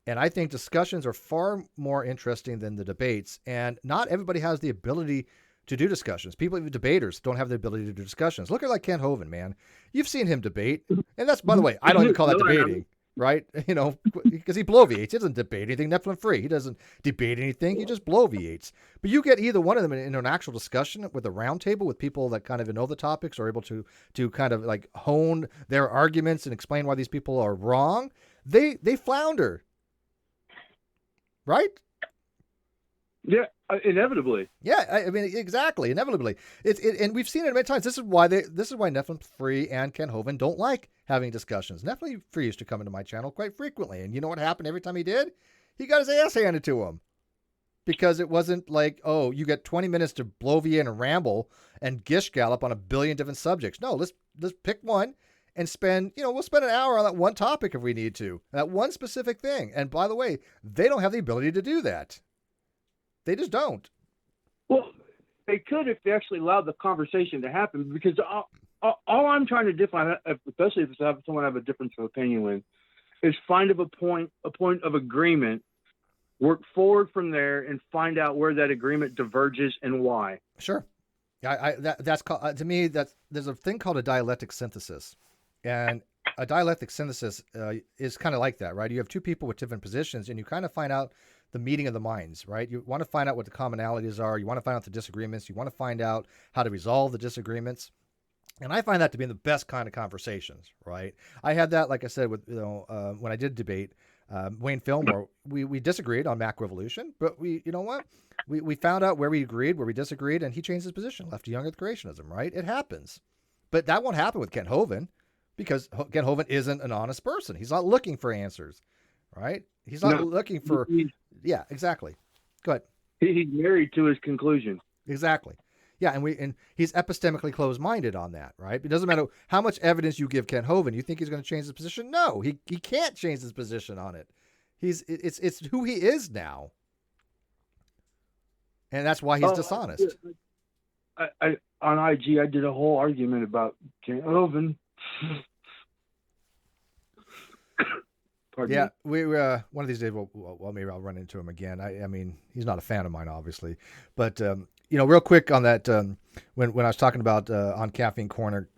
And I think discussions are far more interesting than the debates. And not everybody has the ability to do discussions. People, even debaters, don't have the ability to do discussions. Look at like Ken Hovind, man. You've seen him debate. And that's, by the way, I don't even call that debating. Right? Because he bloviates. He doesn't debate anything. Nephilim free. He doesn't debate anything. He just bloviates. But you get either one of them in an actual discussion with a round table with people that kind of know the topics, or able to kind of like hone their arguments and explain why these people are wrong. They flounder. Right? Yeah, inevitably. Yeah, I mean, exactly, inevitably. And we've seen it many times. This is why Nephilim Free and Ken Hovind don't like having discussions. Nephilim Free used to come into my channel quite frequently, and you know what happened every time he did? He got his ass handed to him. Because it wasn't like, oh, you get 20 minutes to bloviate and ramble and gish gallop on a billion different subjects. No, let's pick one and we'll spend an hour on that one topic if we need to, that one specific thing. And by the way, they don't have the ability to do that. They just don't. Well, they could if they actually allowed the conversation to happen. Because all I'm trying to define, especially if someone I have a difference of opinion with, is find a point of agreement, work forward from there, and find out where that agreement diverges and why. Sure. That's called, to me, there's a thing called a dialectic synthesis, and a dialectic synthesis is kind of like that, right? You have two people with different positions, and you kind of find out the meeting of the minds, right? You want to find out what the commonalities are. You want to find out the disagreements. You want to find out how to resolve the disagreements. And I find that to be the best kind of conversations, right? I had that, like I said, with when I did debate Wayne Fillmore. We disagreed on macroevolution, but we found out where we agreed, where we disagreed, and he changed his position, left Young Earth creationism, right? It happens. But that won't happen with Ken Hovind, because Ken Hovind isn't an honest person. He's not looking for answers, right? He's not looking for... Yeah, exactly. Go ahead. He's married to his conclusion. Exactly. Yeah, and he's epistemically closed-minded on that, right? It doesn't matter how much evidence you give Ken Hovind. You think he's going to change his position? No, he can't change his position on it. It's who he is now, and that's why he's dishonest. I on IG, I did a whole argument about Ken Hovind. Yeah, we one of these days, well, maybe I'll run into him again. I mean, he's not a fan of mine, obviously, but real quick on that, when I was talking about on Caffeine Corner,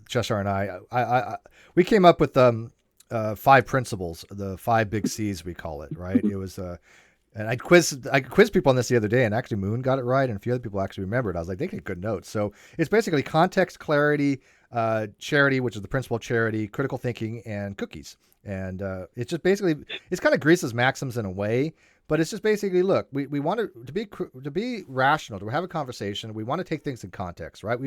Cheshire and I we came up with 5 principles, the 5 big C's we call it, right? It was and I quizzed people on this the other day, and actually Moon got it right, and a few other people actually remembered. I was like, they get good notes. So it's basically context, clarity, charity, which is the principle of charity, critical thinking, and cookies. And it's just basically, it's kind of Greece's maxims in a way, But it's just basically, look, we want to be rational, to have a conversation. We want to take things in context, right?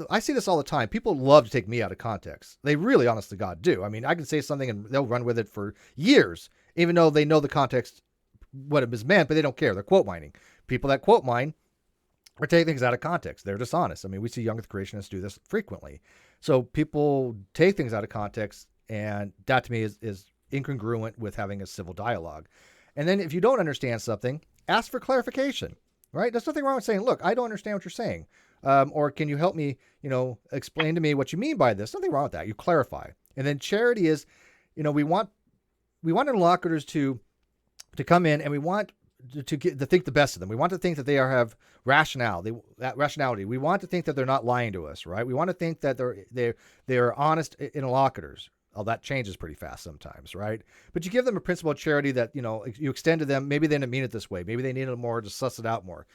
I see this all the time. People love to take me out of context. They really, honest to God, do. I mean, I can say something and they'll run with it for years, even though they know the context, what it was meant, but they don't care. They're quote mining. People that quote mine or take things out of context. They're dishonest. I mean, we see young Earth creationists do this frequently. So people take things out of context, and that to me is incongruent with having a civil dialogue. And then if you don't understand something, ask for clarification, right? There's nothing wrong with saying, look, I don't understand what you're saying. Or can you help me, explain to me what you mean by this? Nothing wrong with that. You clarify. And then charity is, we want interlocutors to come in, and we want to think the best of them. We want to think that they have rationality. We want to think that they're not lying to us, right? We want to think that they're honest interlocutors. Oh, that changes pretty fast sometimes, right? But you give them a principle of charity that, you extend to them. Maybe they didn't mean it this way. Maybe they need it more to suss it out more.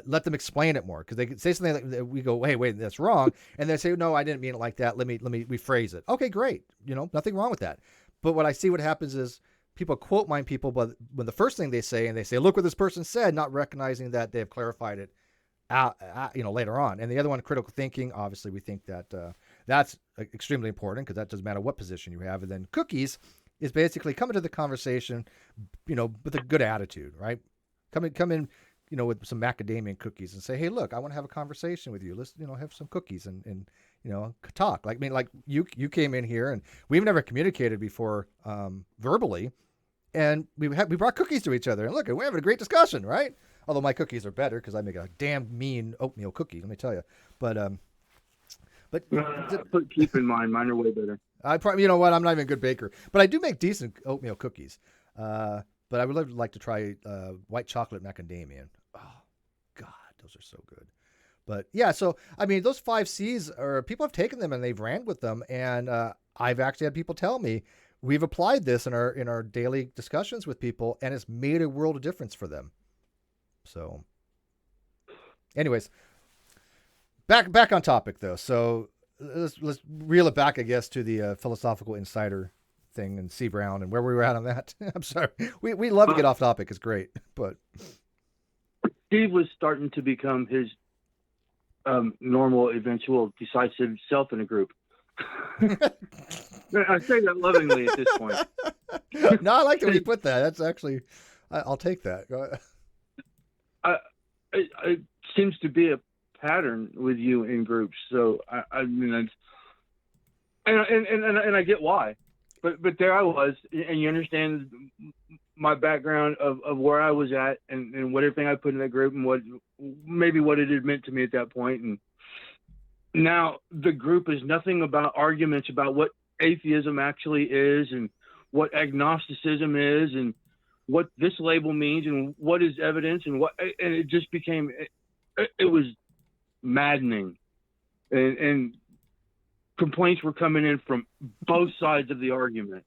Let them explain it more, because they can say something that we go, hey, wait, that's wrong. And they say, no, I didn't mean it like that. Let me rephrase it. Okay, great. Nothing wrong with that. But what I see what happens is people quote mine people, but when the first thing they say, and they say, look what this person said, not recognizing that they've clarified it later on. And the other one, critical thinking, obviously we think that that's extremely important, because that doesn't matter what position you have. And then cookies is basically coming to the conversation, with a good attitude, right? Come in, with some macadamia cookies and say, hey, look, I want to have a conversation with you. Let's, have some cookies and talk. Like you came in here and we've never communicated before verbally, and we brought cookies to each other, and look, we're having a great discussion, right? Although my cookies are better because I make a damn mean oatmeal cookie, let me tell you. But keep in mind, mine are way better. I probably, you know what, I'm not even a good baker, but I do make decent oatmeal cookies. But I would like to try white chocolate macadamia. Oh God, those are so good. But yeah, so I mean, those 5 C's are, people have taken them and they've ran with them, and I've actually had people tell me we've applied this in our daily discussions with people, and it's made a world of difference for them. So, anyways, back on topic though. So let's reel it back, I guess, to the philosophical insider thing and C. Brown and where we were at on that. I'm sorry, we love to get off topic. It's great, but Steve was starting to become his normal, eventual, decisive self in a group. I say that lovingly at this point. No, I like the way you put that. That's actually, I'll take that. It seems to be a pattern with you in groups. So I mean, and I get why, but there I was, and you understand my background of where I was at and what everything I put in that group and what it had meant to me at that point. And now the group is nothing about arguments about what atheism actually is and what agnosticism is and what this label means and what is evidence and it just became, it was maddening, and complaints were coming in from both sides of the argument.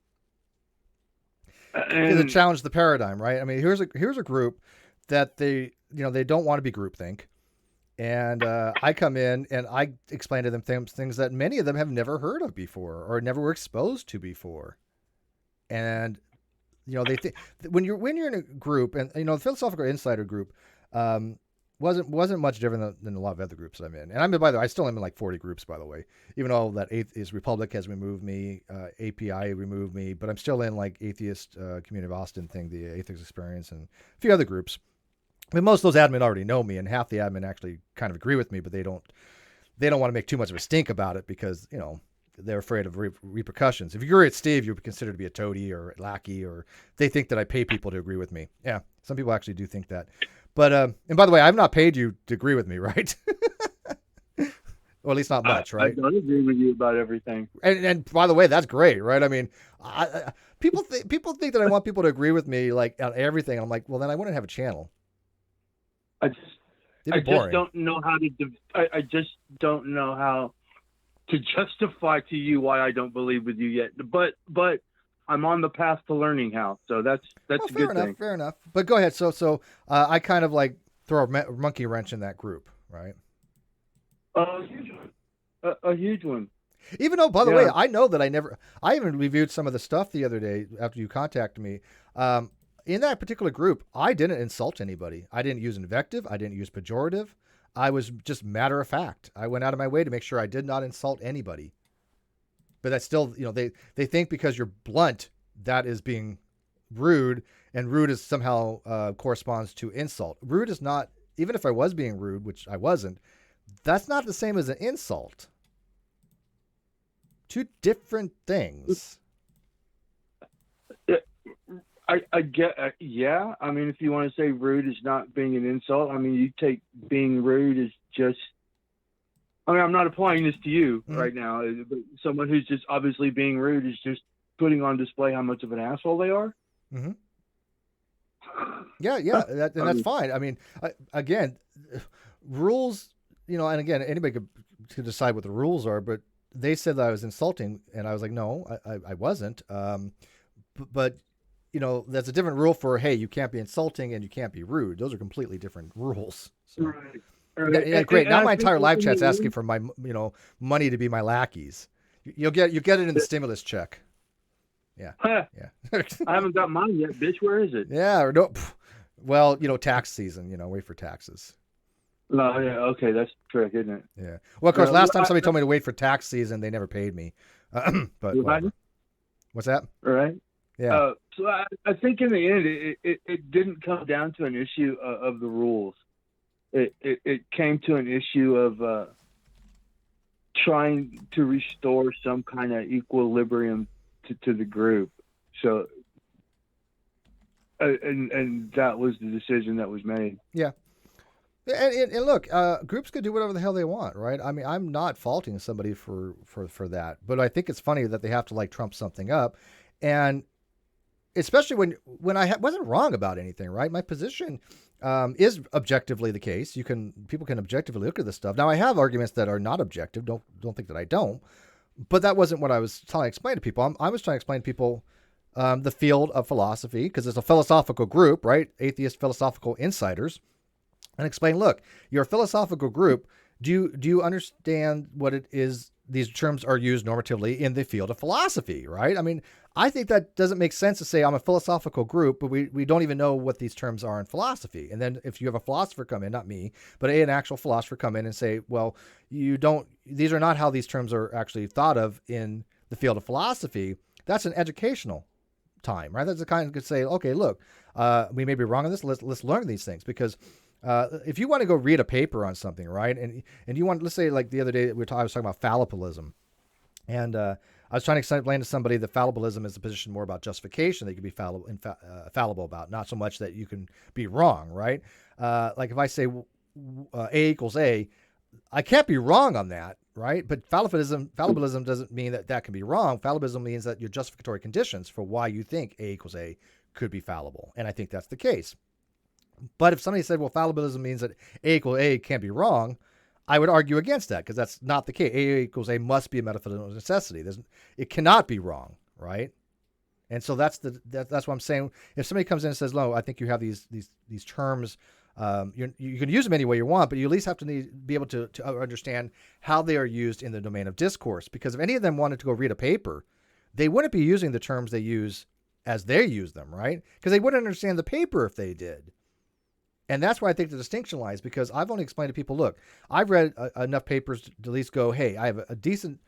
Because it challenged the paradigm, right? I mean, here's a group that they don't want to be groupthink, and I come in and I explain to them things that many of them have never heard of before or never were exposed to before, and they think when you're in a group, and the philosophical insider group wasn't much different than a lot of other groups that I'm in. And by the way, I still am in like 40 groups, by the way, even though that Atheist Republic has removed me, API removed me, but I'm still in like Atheist Community of Austin thing, the Atheist Experience, and a few other groups. I mean, most of those admin already know me, and half the admin actually kind of agree with me, but they don't want to make too much of a stink about it because, they're afraid of repercussions. If you agree with Steve, you're considered to be a toady or a lackey, or they think that I pay people to agree with me. Yeah, some people actually do think that. But, and by the way, I've not paid you to agree with me, right? Or at least not much, right? I don't agree with you about everything. And by the way, that's great, right? I mean, people think that I want people to agree with me like on everything. I'm like, well, then I wouldn't have a channel. I just don't know how to. I just don't know how to justify to you why I don't believe with you yet. But I'm on the path to learning how. So that's a good thing. Fair enough. But go ahead. So I kind of like throw a monkey wrench in that group, right? A huge one. Even though, by the way, I know that I even reviewed some of the stuff the other day after you contacted me. in that particular group, I didn't insult anybody. I didn't use invective. I didn't use pejorative. I was just matter of fact. I went out of my way to make sure I did not insult anybody. But that's still, they think because you're blunt, that is being rude, and rude is somehow corresponds to insult. Rude is not, even if I was being rude, which I wasn't, that's not the same as an insult. Two different things. I get, yeah. I mean, if you want to say rude is not being an insult, I mean, you take being rude as just, I mean, I'm not applying this to you right now, but someone who's just obviously being rude is just putting on display how much of an asshole they are. Mm-hmm. Yeah, that's fine. I mean, again, rules, and again, anybody could decide what the rules are, but they said that I was insulting, and I was like, no, I wasn't. But that's a different rule for, hey, you can't be insulting and you can't be rude. Those are completely different rules. So. Right. Right. Yeah, great. Now my entire live chat's asking for my, money to be my lackeys. You'll get it in the stimulus check. Yeah. Yeah. I haven't got mine yet, bitch. Where is it? Yeah. Or no. Well, tax season. Wait for taxes. No. Yeah. Okay. That's the trick, isn't it? Yeah. Well, of course, last time somebody told me to wait for tax season, they never paid me. But what's that? All right. Yeah. So I think in the end, it didn't come down to an issue of the rules. It came to an issue of trying to restore some kind of equilibrium to the group. So, and that was the decision that was made. Yeah. And look, groups could do whatever the hell they want, right? I mean, I'm not faulting somebody for that, but I think it's funny that they have to trump something up, and especially when I wasn't wrong about anything, right? My position is objectively the case. People can objectively look at this stuff. Now, I have arguments that are not objective. Don't think that I don't, but that wasn't what I was trying to explain to people. I was trying to explain to people the field of philosophy, because it's a philosophical group, right? Atheist philosophical insiders. And explain, look, you're a philosophical group. Do you understand what it is? These terms are used normatively in the field of philosophy, right? I mean, I think that doesn't make sense to say I'm a philosophical group, but we don't even know what these terms are in philosophy. And then if you have a philosopher come in, not me, but an actual philosopher come in and say, well, these are not how these terms are actually thought of in the field of philosophy. That's an educational time, right? That's the kind of could say, okay, look, we may be wrong on this. Let's learn these things, because if you want to go read a paper on something, right, and you want, let's say, like the other day I was talking about fallibilism, and I was trying to explain to somebody that fallibilism is a position more about justification that you can be fallible about, not so much that you can be wrong, right? Like if I say A equals A, I can't be wrong on that, right? But fallibilism doesn't mean that can be wrong. Fallibilism means that your justificatory conditions for why you think A equals A could be fallible, and I think that's the case. But if somebody said, well, fallibilism means that A equals A can't be wrong, I would argue against that, because that's not the case. A equals A must be a metaphysical necessity. It cannot be wrong, right? And so that's what I'm saying. If somebody comes in and says, no, I think you have these terms, you can use them any way you want, but you at least have to be able to understand how they are used in the domain of discourse. Because if any of them wanted to go read a paper, they wouldn't be using the terms they use as they use them, right? Because they wouldn't understand the paper if they did. And that's where I think the distinction lies, because I've only explained to people, look, I've read enough papers to at least go, hey, I have a decent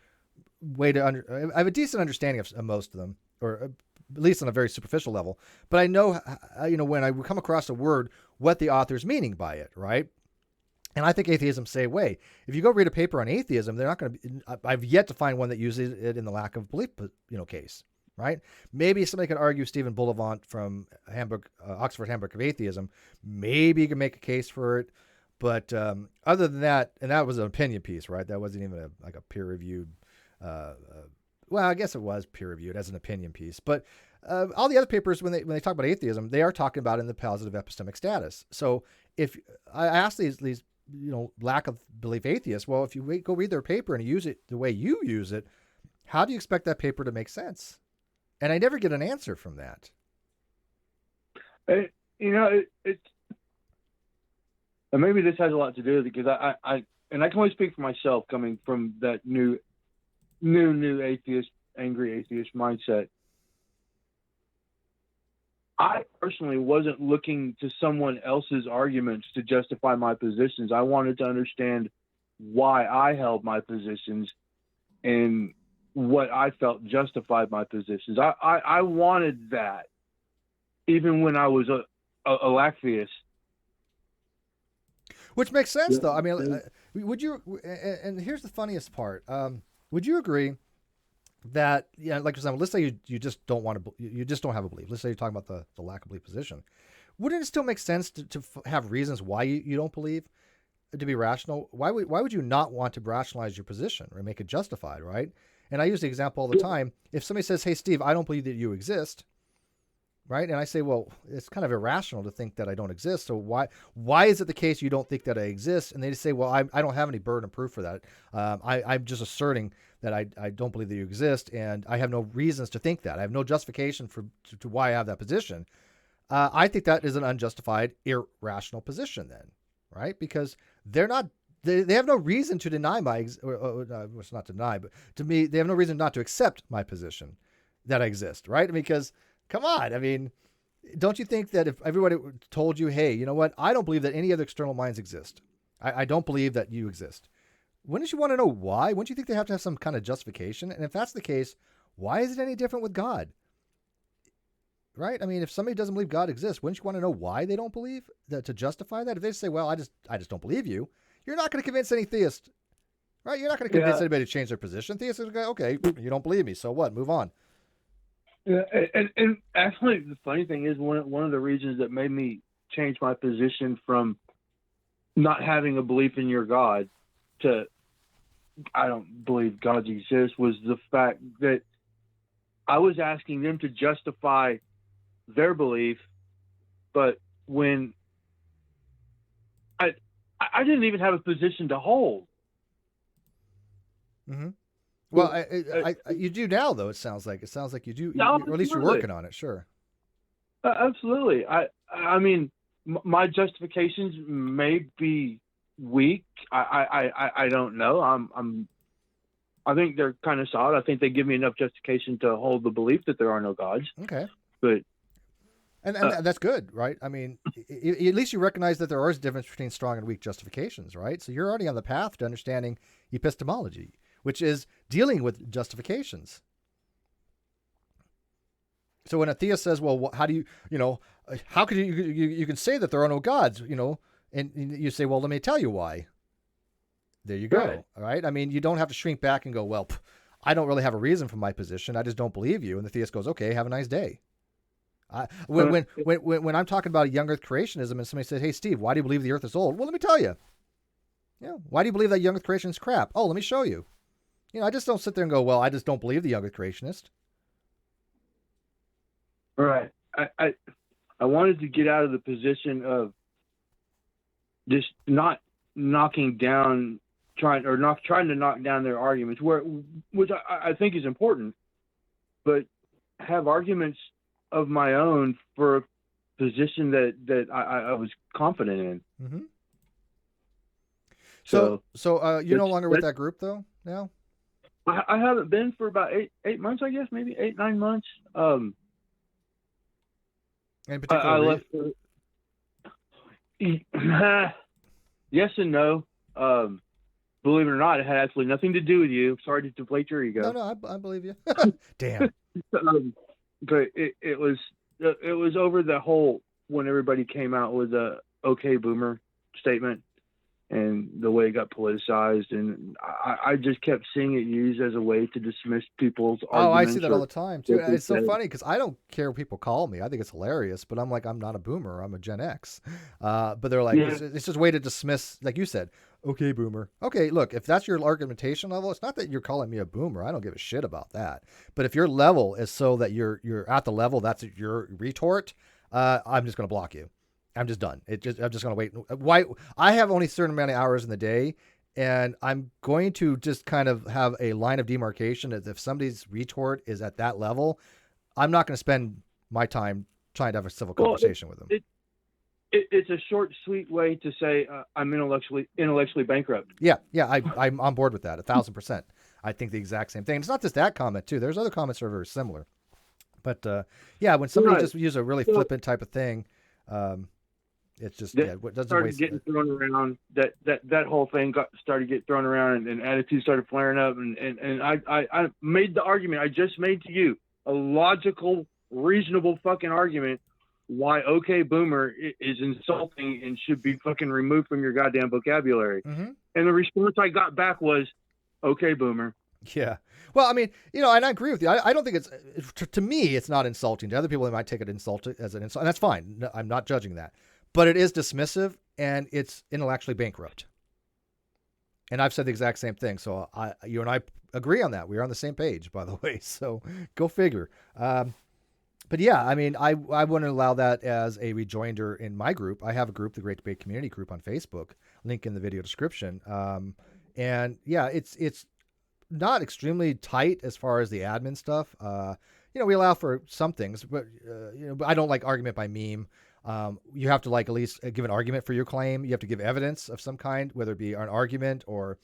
way I have a decent understanding of most of them, or at least on a very superficial level. But I know, when I come across a word, what the author's meaning by it, right? And I think atheism say, way. If you go read a paper on atheism, they're not going to. I've yet to find one that uses it in the lack of belief, case. Right? Maybe somebody could argue Stephen Bullivant from Oxford Handbook of Atheism. Maybe you can make a case for it. But other than that, and that was an opinion piece, right? That wasn't even a peer-reviewed. Well, I guess it was peer-reviewed as an opinion piece. But all the other papers, when they talk about atheism, they are talking about it in the positive epistemic status. So if I ask these lack of belief atheists, well, if you go read their paper and use it the way you use it, how do you expect that paper to make sense? And I never get an answer from that. And maybe this has a lot to do with it, because I can only speak for myself, coming from that new atheist, angry atheist mindset. I personally wasn't looking to someone else's arguments to justify my positions. I wanted to understand why I held my positions and what I felt justified my positions. I wanted that, even when I was a atheist. Which makes sense, though. I mean, would you? And here's the funniest part. Would you agree that, like for example, let's say you just don't want to, you just don't have a belief. Let's say you're talking about the lack of belief position. Wouldn't it still make sense to have reasons why you don't believe, to be rational? Why would you not want to rationalize your position or make it justified, right? And I use the example all the time. If somebody says, "Hey, Steve, I don't believe that you exist," right? And I say, well, it's kind of irrational to think that I don't exist. So why is it the case you don't think that I exist? And they just say, well, I don't have any burden of proof for that. I'm just asserting that I don't believe that you exist, and I have no reasons to think that. I have no justification to why I have that position. I think that is an unjustified, irrational position then, right? Because they're not. They have no reason to deny it's not deny, but to me, they have no reason not to accept my position that I exist, right? Because, come on, I mean, don't you think that if everybody told you, hey, you know what, I don't believe that any other external minds exist. I don't believe that you exist. Wouldn't you want to know why? Wouldn't you think they have to have some kind of justification? And if that's the case, why is it any different with God? Right? I mean, if somebody doesn't believe God exists, wouldn't you want to know why they don't believe, that to justify that? If they say, well, I just don't believe you, you're not going to convince any theist, right? You're not going to convince anybody to change their position. Theists are going, okay, you don't believe me, so what? Move on. Yeah, and actually, the funny thing is, one of the reasons that made me change my position from not having a belief in your God to I don't believe God exists was the fact that I was asking them to justify their belief, but when I didn't even have a position to hold. Mm-hmm. Well, you do now, though. It sounds like you do, No, or at least you're working on it. Sure. Absolutely. I mean, my justifications may be weak. I don't know. I think they're kind of solid. I think they give me enough justification to hold the belief that there are no gods. Okay. But and that's good, right? I mean, at least you recognize that there is a difference between strong and weak justifications, right? So you're already on the path to understanding epistemology, which is dealing with justifications. So when a theist says, well, how do how could you can say that there are no gods, and you say, well, let me tell you why. There you go. Right. All right. I mean, you don't have to shrink back and go, well, I don't really have a reason for my position. I just don't believe you. And the theist goes, okay, have a nice day. When I'm talking about young earth creationism and somebody says, hey, Steve, why do you believe the earth is old? Well, let me tell you. Why do you believe that young earth creation is crap? Oh, let me show you. I just don't sit there and go, well, I just don't believe the young earth creationist. Right. I wanted to get out of the position of just not knocking down, trying to knock down their arguments, which I think is important, but have arguments of my own for a position that I was confident in. Mm-hmm. So you're no longer with that group though now? I haven't been for about 8 months, I guess, maybe 8-9 months. In particular, I left. Yes and no. Believe it or not, it had absolutely nothing to do with you. Sorry to deflate your ego. No, I believe you. Damn. But it was over the whole when everybody came out with the "Okay, Boomer" statement, and the way it got politicized, and I just kept seeing it used as a way to dismiss people's arguments. I see that all the time too. It's so funny because I don't care what people call me. I think it's hilarious, but I'm not a boomer. I'm a Gen X. But they're like, it's just a way to dismiss, like you said, okay, boomer. Okay, look, if that's your argumentation level, it's not that you're calling me a boomer. I don't give a shit about that. But if your level is so that you're at the level that's your retort, I'm just going to block you. I'm just done. I'm just going to wait. Why? I have only a certain amount of hours in the day, and I'm going to just kind of have a line of demarcation that if somebody's retort is at that level, I'm not going to spend my time trying to have a civil conversation with them. It's a short, sweet way to say I'm intellectually bankrupt. Yeah, I'm on board with that 1,000%. I think the exact same thing. It's not just that comment too. There's other comments that are very similar. But yeah, when somebody Right. just uses a really So flippant type of thing, um, it's just that what doesn't started waste getting it. thrown around. That whole thing started getting thrown around, and attitudes started flaring up. And I made the argument I just made to you, a logical, reasonable fucking argument why okay boomer is insulting and should be fucking removed from your goddamn vocabulary. Hmm. And the response I got back was, okay boomer. Yeah. Well, I mean, and I agree with you. I don't think to me, it's not insulting. To other people, they might take it as an insult, and that's fine. No, I'm not judging that, but it is dismissive and it's intellectually bankrupt. And I've said the exact same thing. So you and I agree on that. We are on the same page, by the way. So go figure. But yeah, I mean, I wouldn't allow that as a rejoinder in my group. I have a group, the Great Debate Community Group on Facebook, link in the video description. And yeah, it's not extremely tight as far as the admin stuff. We allow for some things, but but I don't like argument by meme. You have to like at least give an argument for your claim. You have to give evidence of some kind, whether it be an argument or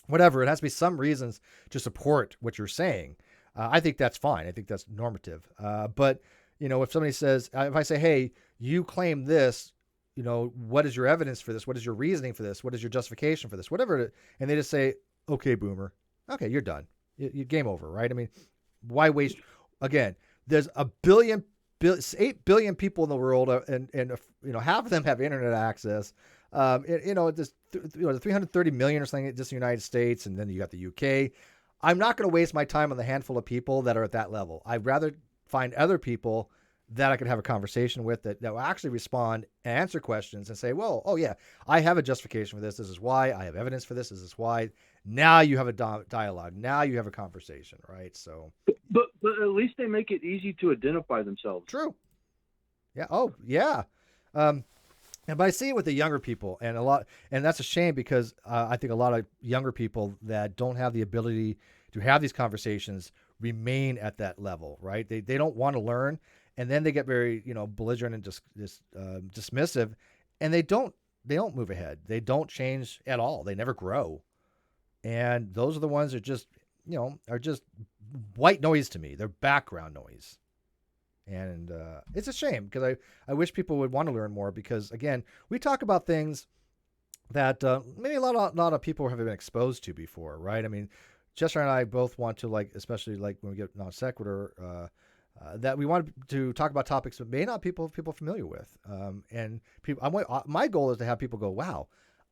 whatever. It has to be some reasons to support what you're saying. I think that's fine. I think that's normative. But if somebody says, if I say, hey, you claim this, what is your evidence for this? What is your reasoning for this? What is your justification for this? Whatever. And they just say, okay, boomer. Okay, you're done. You game over, right? I mean, why waste? Again, there's 8 billion people in the world, and half of them have internet access. This the 330 million or something just in the United States, and then you got the UK. I'm not going to waste my time on the handful of people that are at that level. I'd rather find other people that I could have a conversation with that will actually respond and answer questions and say, well, oh yeah, I have a justification for this. This is why. I have evidence for this. This is why. Now you have a dialogue. Now you have a conversation, right? So, but at least they make it easy to identify themselves. True. Yeah. Oh, yeah. But I see it with the younger people, and that's a shame because I think a lot of younger people that don't have the ability to have these conversations remain at that level, right? They don't want to learn, and then they get very belligerent and just dismissive, and they don't move ahead. They don't change at all. They never grow, and those are the ones that just are just white noise to me. They're background noise. And it's a shame because I wish people would want to learn more because, again, we talk about things that maybe a lot of people have been exposed to before, right? I mean, Chester and I both want to, especially when we get non sequitur, that we want to talk about topics that may not people familiar with. And my goal is to have people go, wow,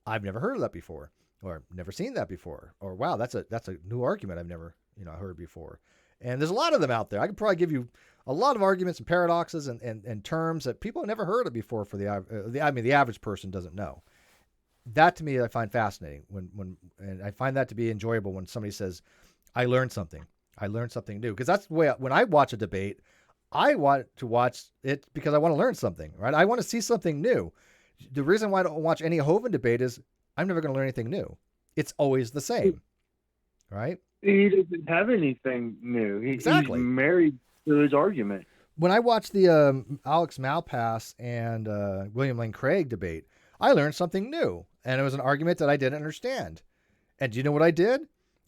I've never heard of that before, or never seen that before, or wow, that's a new argument I've never heard before. And there's a lot of them out there. I could probably give you a lot of arguments and paradoxes and terms that people have never heard of before for the average person doesn't know. That to me I find fascinating and I find that to be enjoyable when somebody says, I learned something new. Because that's the way when I watch a debate, I want to watch it because I want to learn something, right? I want to see something new. The reason why I don't watch any Hovind debate is I'm never going to learn anything new. It's always the same, right? He doesn't have anything new. Exactly. He's married to his argument. When I watched the Alex Malpass and William Lane Craig debate, I learned something new. And it was an argument that I didn't understand. And do you know what I did?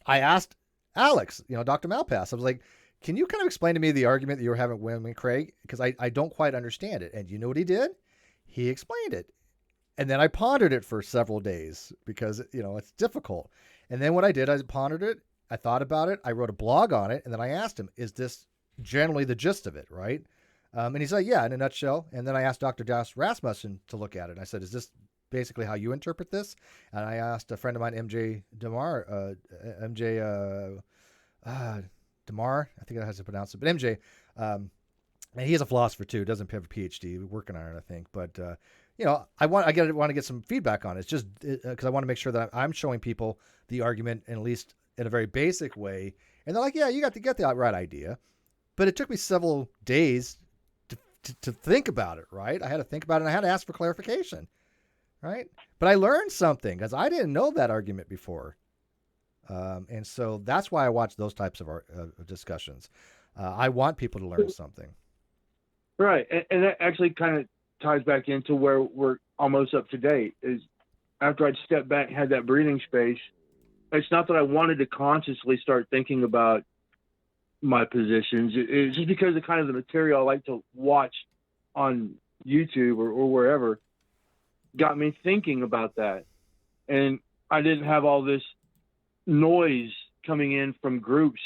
I asked Alex, Dr. Malpass. I was like, can you kind of explain to me the argument that you were having with William Lane Craig? Because I don't quite understand it. And you know what he did? He explained it. And then I pondered it for several days because, it's difficult. And then what I did, I pondered it. I thought about it. I wrote a blog on it. And then I asked him, is this generally the gist of it, right? And he said, yeah, in a nutshell. And then I asked Dr. Das Rasmussen to look at it. I said, is this basically how you interpret this? And I asked a friend of mine, MJ Damar, Damar, I think that's how to pronounce it, but MJ, and he's a philosopher too, doesn't have a PhD, we're working on it, I think. But, I want to get some feedback on it. It's just because I want to make sure that I'm showing people the argument, and at least in a very basic way. And they're like, yeah, you got to get the right idea. But it took me several days to think about it, right? I had to think about it, and I had to ask for clarification, right? But I learned something because I didn't know that argument before. And so that's why I watch those types of discussions. I want people to learn something. Right. And that actually kind of ties back into where we're almost up to date is after I'd stepped back and had that breathing space, it's not that I wanted to consciously start thinking about my positions. It's just because of kind of the material I like to watch on YouTube or wherever got me thinking about that. And I didn't have all this noise coming in from groups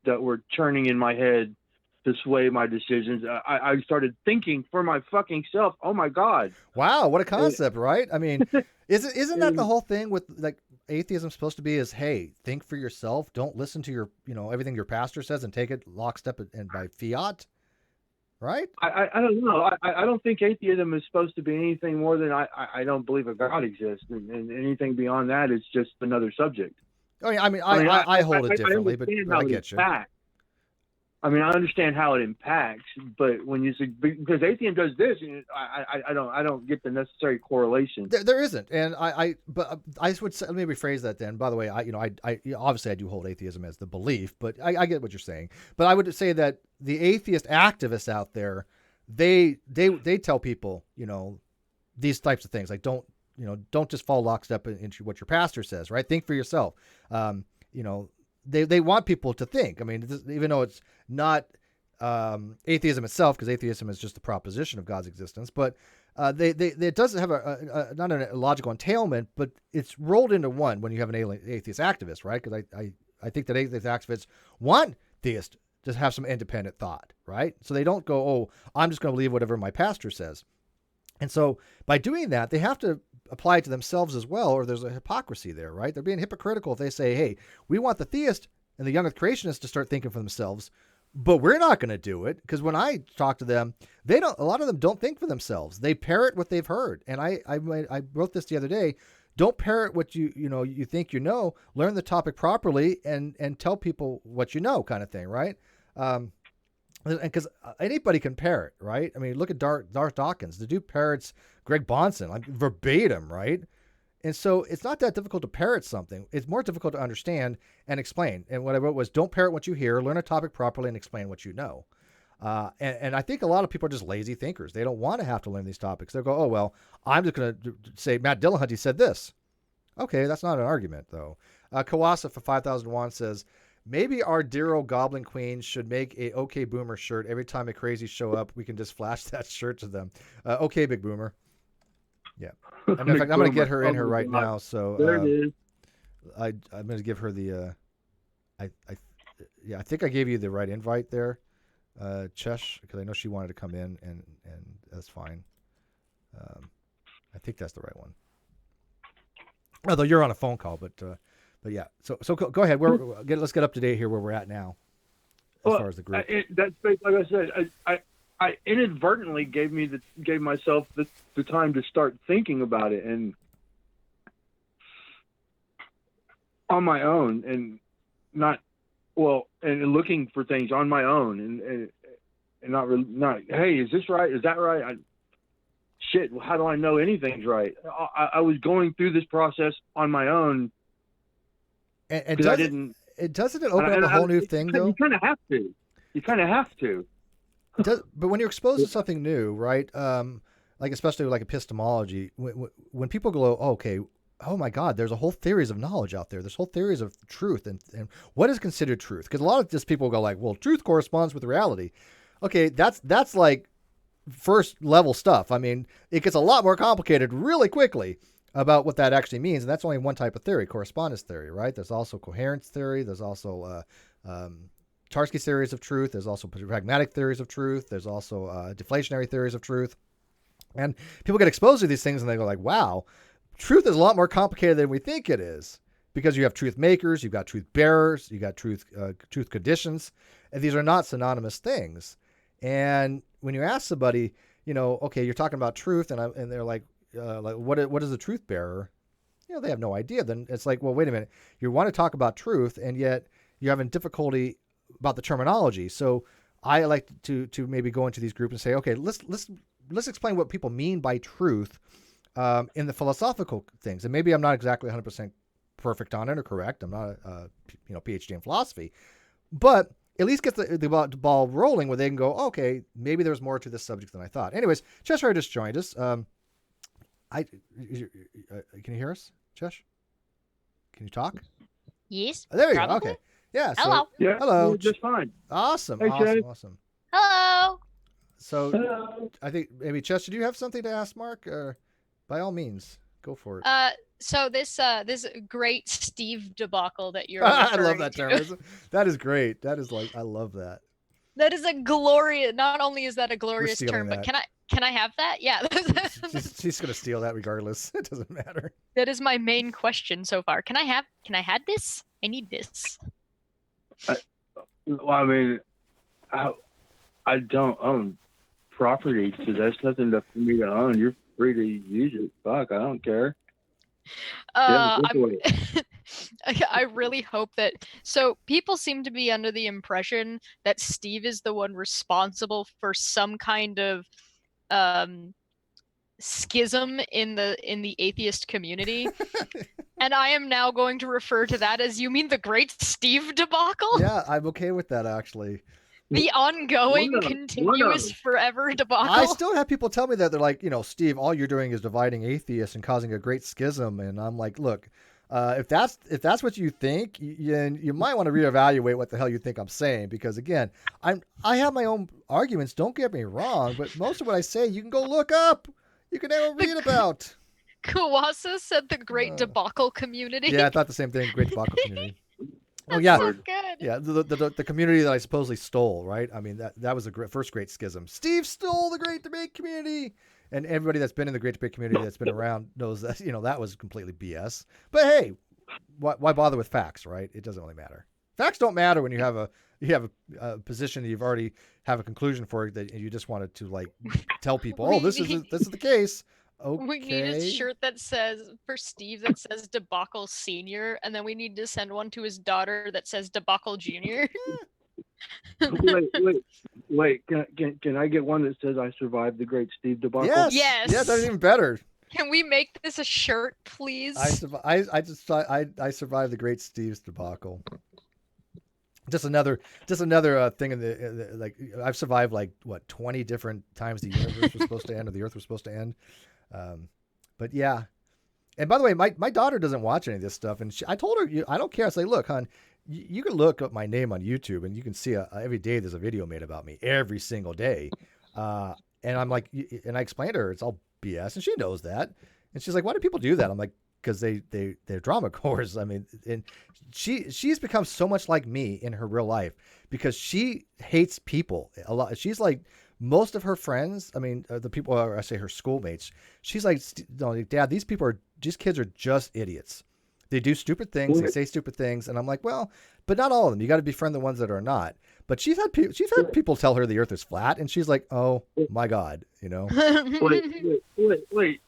that were churning in my head to sway my decisions. I started thinking for my fucking self. Oh my God. Wow, what a concept, right? I mean, isn't that the whole thing with like atheism supposed to be is, hey, think for yourself. Don't listen to your, everything your pastor says and take it lockstep and by fiat, right? I don't know. I don't think atheism is supposed to be anything more than I don't believe a God exists, and anything beyond that is just another subject. Oh, yeah, I hold it differently, but I get you. I mean, I understand how it impacts, but when you say, because atheism does this, I don't get the necessary correlation. There isn't, and but I would say, let me rephrase that then. By the way, I obviously I do hold atheism as the belief, but I get what you're saying. But I would say that the atheist activists out there, they tell people, these types of things, like don't just fall lockstep into what your pastor says, right? Think for yourself. They want people to think. I mean, even though it's not atheism itself, because atheism is just the proposition of God's existence, but it doesn't have a not a logical entailment, but it's rolled into one when you have an atheist activist, right? Because I think that atheist activists want theists to have some independent thought, right? So they don't go, oh, I'm just going to believe whatever my pastor says. And so by doing that, they have to apply it to themselves as well, or there's a hypocrisy there, right? They're being hypocritical if they say, hey, we want the theist and the young earth creationists to start thinking for themselves, but we're not going to do it. Because when I talk to them, a lot of them don't think for themselves. They parrot what they've heard. And I wrote this the other day. Don't parrot what you think you know. Learn the topic properly and tell people what you know, kind of thing, right? Because anybody can parrot, right? I mean, look at Darth Dawkins. The dude parrots Greg Bonson, like verbatim, right? And so it's not that difficult to parrot something. It's more difficult to understand and explain. And what I wrote was, don't parrot what you hear, learn a topic properly, and explain what you know. And I think a lot of people are just lazy thinkers. They don't want to have to learn these topics. They'll go, oh, well, I'm just going to say Matt Dillahunty said this. Okay, that's not an argument, though. Kawasa for 5,001 says, maybe our dear old Goblin Queen should make a OK Boomer shirt. Every time a crazy show up, we can just flash that shirt to them. Okay, Big Boomer. Yeah. And in fact, I'm going to get her in here right now. So there it is. I'm going to give her the. I think I gave you the right invite there, Chesh, because I know she wanted to come in, and that's fine. I think that's the right one. Although you're on a phone call, but yeah. So go ahead. Let's get up to date here where we're at now, as far as the group. That's like I said. I inadvertently gave myself the time to start thinking about it, and on my own, and and looking for things on my own, and not hey, is this right? Is that right? Shit, how do I know anything's right? I was going through this process on my own, and doesn't it open up a whole new thing, though? You kind of have to. But when you're exposed to something new, right? Like especially like epistemology, when people go, oh, okay, oh my God, there's a whole theories of knowledge out there. There's whole theories of truth, and what is considered truth? Because a lot of just people go like, well, truth corresponds with reality. Okay, that's like first level stuff. I mean, it gets a lot more complicated really quickly about what that actually means, and that's only one type of theory, correspondence theory, right? There's also coherence theory. There's also Tarski's theories of truth. There's also pragmatic theories of truth. There's also deflationary theories of truth. And people get exposed to these things and they go like, wow, truth is a lot more complicated than we think it is, because you have truth makers, you've got truth bearers, you got truth conditions, and these are not synonymous things. And when you ask somebody, okay, you're talking about truth, and they're like what is a truth bearer? They have no idea. Then it's like, well, wait a minute, you want to talk about truth, and yet you're having difficulty about the terminology. So I like to maybe go into these groups and say, okay, let's explain what people mean by truth in the philosophical things. And maybe I'm not exactly 100% perfect on it or correct. I'm not a PhD in philosophy, but at least get the ball rolling where they can go, okay, maybe there's more to this subject than I thought. Anyways, Cheshire just joined us. Can you hear us, Chesh? Can you talk? Yes. There you probably. go. Okay. Yeah. So Hello. Yeah, hello. just fine. Awesome. Hey, Jay. Awesome. Hello. So Hello. I think maybe Chester, do you have something to ask Mark? By all means, go for it. So this great Steve debacle that you're I love referring that term. to. That is great. That is like I love that. That is a glorious. Not only is that a We're glorious stealing term, but that. can I have that? Yeah. She's gonna steal that regardless. It doesn't matter. That is my main question so far. Can I have this? I need this. Well, I mean, I don't own property, so that's nothing for me to own. You're free to use it. Fuck, I don't care. Yeah, go for it. I really hope that. So people seem to be under the impression that Steve is the one responsible for some kind of um schism in the atheist community. And I am now going to refer to that as, you mean the great Steve debacle? Yeah, I'm okay with that actually. The ongoing, One continuous, of forever debacle. I still have people tell me that they're like, Steve, all you're doing is dividing atheists and causing a great schism, and I'm like, look, if that's what you think, you might want to reevaluate what the hell you think I'm saying, because again, I have my own arguments. Don't get me wrong, but most of what I say, you can go look up. You can never read about. Kawasa said the great debacle community. Yeah, I thought the same thing. Great debacle community. Oh That's yeah, so good. yeah. The community that I supposedly stole, right? I mean that was the first great schism. Steve stole the great debate community, and everybody that's been in the great debate community that's been around knows that that was completely BS. But hey, why bother with facts, right? It doesn't really matter. Facts don't matter when you have a position that you've already have a conclusion for that you just wanted to like tell people, oh, this is the case. Okay. We need a shirt that says, for Steve, that says Debacle Senior, and then we need to send one to his daughter that says Debacle Junior. Wait. Can I get one that says I survived the great Steve debacle? Yes. That's even better. Can we make this a shirt, please? I survived the great Steve's debacle. Just another thing in the like I've survived like what 20 different times the universe was supposed to end or the earth was supposed to end. But yeah, and by the way, my daughter doesn't watch any of this stuff, and I told her I don't care. I say, look, hon, you can look up my name on YouTube, and you can see every day there's a video made about me every single day. And I'm like, and I explained to her it's all BS, and she knows that, and she's like, why do people do that? I'm like, because they're drama cores. I mean, and she's become so much like me in her real life because she hates people a lot. She's like. Most of her friends, I mean, the people, or I say her schoolmates, she's like, Dad, these kids are just idiots. They do stupid things, they say stupid things, and I'm like, well, but not all of them. You got to befriend the ones that are not. But she's had people tell her the Earth is flat, and she's like, oh my God, Wait.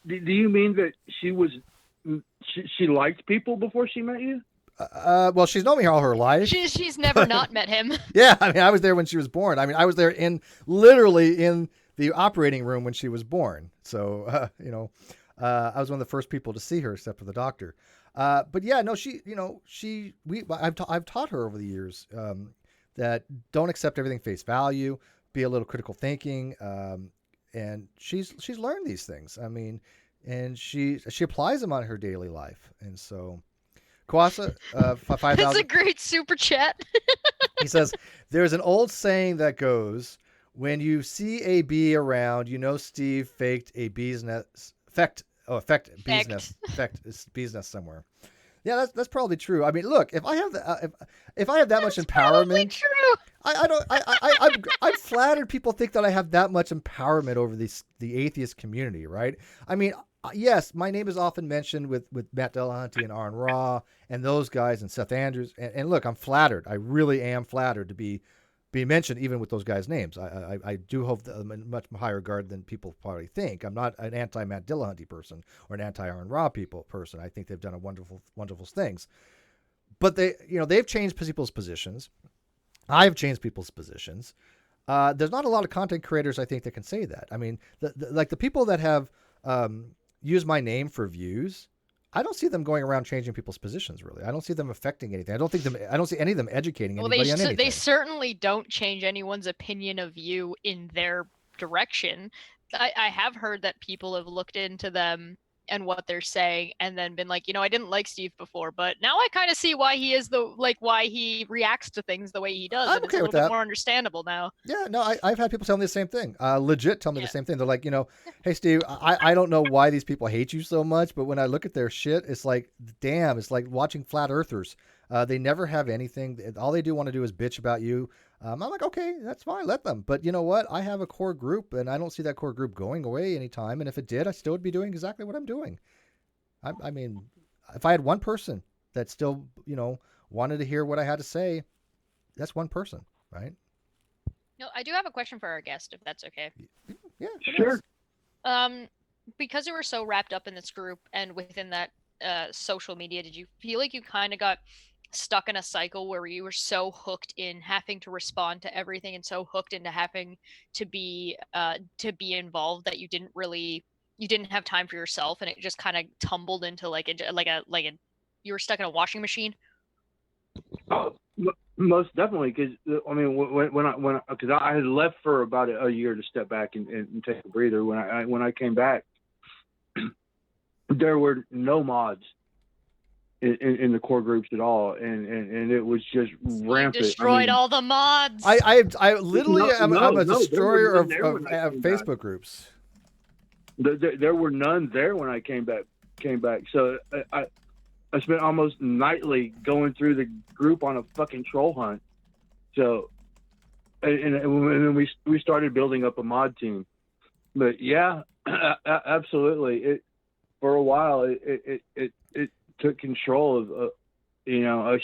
Do you mean that she liked people before she met you? Well, she's known me all her life. She's never not met him. Yeah, I mean, I was there when she was born. I mean, I was there literally in the operating room when she was born. So, I was one of the first people to see her, except for the doctor. But yeah, no, I've taught her over the years that don't accept everything face value, be a little critical thinking, and she's learned these things. I mean, and she applies them on her daily life, and so. Kwasa, 5,000. That's a great super chat. He says, there's an old saying that goes, when you see a bee around, you know Steve faked a bee's nest, bee's nest somewhere. Yeah, that's probably true. I mean, look, if I have that much empowerment, true. I'm flattered people think that I have that much empowerment over the atheist community, right? I mean, yes, my name is often mentioned with Matt Dillahunty and Aaron Ra and those guys and Seth Andrews. And look, I'm flattered. I really am flattered to be mentioned even with those guys' names. I do hope that I'm in much higher regard than people probably think. I'm not an anti-Matt Dillahunty person or an anti-Aaron Ra person. I think they've done wonderful things. But they've changed people's positions. I've changed people's positions. There's not a lot of content creators, I think, that can say that. I mean, the people that have use my name for views, I don't see them going around changing people's positions. Really, I don't see them affecting anything. I don't see any of them educating anybody on anything. They certainly don't change anyone's opinion of you in their direction. I have heard that people have looked into them and what they're saying, and then been like, I didn't like Steve before, but now I kind of see why he is why he reacts to things the way he does, I'm and it's okay a with little bit that. more understandable now. Yeah, no, I've had people tell me the same thing. Legit tell me the Yeah. same thing. They're like, hey, Steve, I don't know why these people hate you so much, but when I look at their shit, it's like, damn, it's like watching flat earthers. They never have anything. All they do want to do is bitch about you. I'm like, okay, that's fine, let them. But you know what? I have a core group, and I don't see that core group going away anytime. And if it did, I still would be doing exactly what I'm doing. I mean, if I had one person that still, wanted to hear what I had to say, that's one person, right? No, I do have a question for our guest, if that's okay. Yeah, Sure. Because you were so wrapped up in this group and within that social media, did you feel like you kind of got stuck in a cycle where you were so hooked in having to respond to everything and so hooked into having to be involved that you didn't have time for yourself, and it just kind of tumbled into you were stuck in a washing machine? Oh, most definitely, because I mean, because I had left for about a year to step back and take a breather. When I came back, there were no mods in the core groups at all, and it was just rampant. You destroyed all the mods. I literally I'm a no, destroyer of Facebook back. Groups. There were none there when I came back. So I spent almost nightly going through the group on a fucking troll hunt. So, and then we started building up a mod team. But yeah, absolutely. For a while, it took control of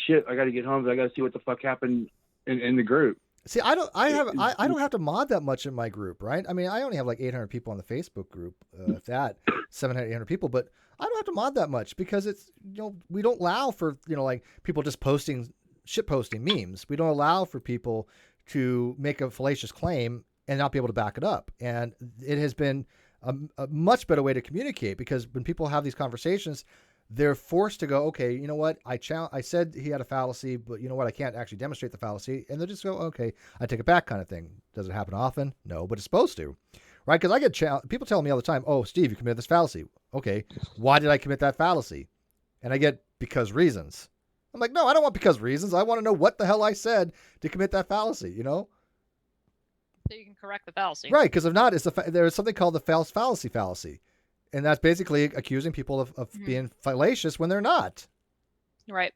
shit. I got to get home. I got to see what the fuck happened in the group. See, I don't have to mod that much in my group, right? I mean, I only have like 800 people on the Facebook group, if that, 700, 800 people, but I don't have to mod that much because it's, we don't allow for, like people just posting memes. We don't allow for people to make a fallacious claim and not be able to back it up. And it has been a much better way to communicate, because when people have these conversations, they're forced to go, okay, you know what? I said he had a fallacy, but you know what? I can't actually demonstrate the fallacy. And they'll just go, okay, I take it back, kind of thing. Does it happen often? No, but it's supposed to, right? Because I get people telling me all the time, oh, Steve, you committed this fallacy. Okay, why did I commit that fallacy? And I get because reasons. I'm like, no, I don't want because reasons. I want to know what the hell I said to commit that fallacy, So you can correct the fallacy. Right, because if not, there's something called the false fallacy. And that's basically accusing people of being fallacious when they're not. Right.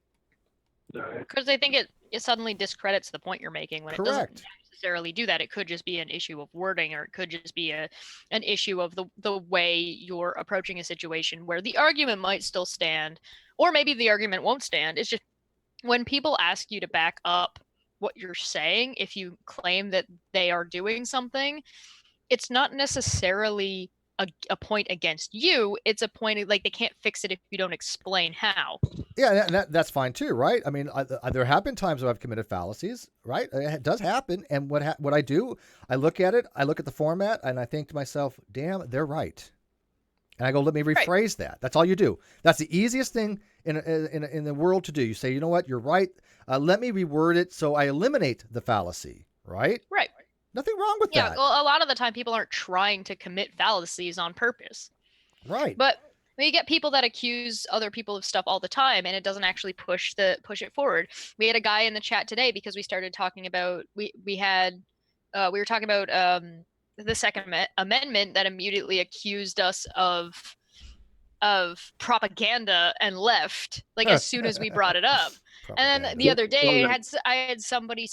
Because they think it suddenly discredits the point you're making when Correct. It doesn't necessarily do that. It could just be an issue of wording, or it could just be an issue of the way you're approaching a situation where the argument might still stand, or maybe the argument won't stand. It's just when people ask you to back up what you're saying, if you claim that they are doing something, it's not necessarily a point against you. It's a point of, like, they can't fix it if you don't explain how. Yeah, that's fine too, right? I mean, there have been times where I've committed fallacies, right? It does happen. And what I do, I look at it, I look at the format, and I think to myself, damn, they're right. And I go, let me rephrase that. That's all you do. That's the easiest thing in the world to do. You say, you know what, you're right. Let me reword it so I eliminate the fallacy, right? Right. Nothing wrong with that. Yeah, well, a lot of the time people aren't trying to commit fallacies on purpose. Right. But you get people that accuse other people of stuff all the time, and it doesn't actually push it forward. We had a guy in the chat today because we started talking about we were talking about the Second Amendment that immediately accused us of propaganda and left, like, as soon as we brought it up. And then the other day, I had somebody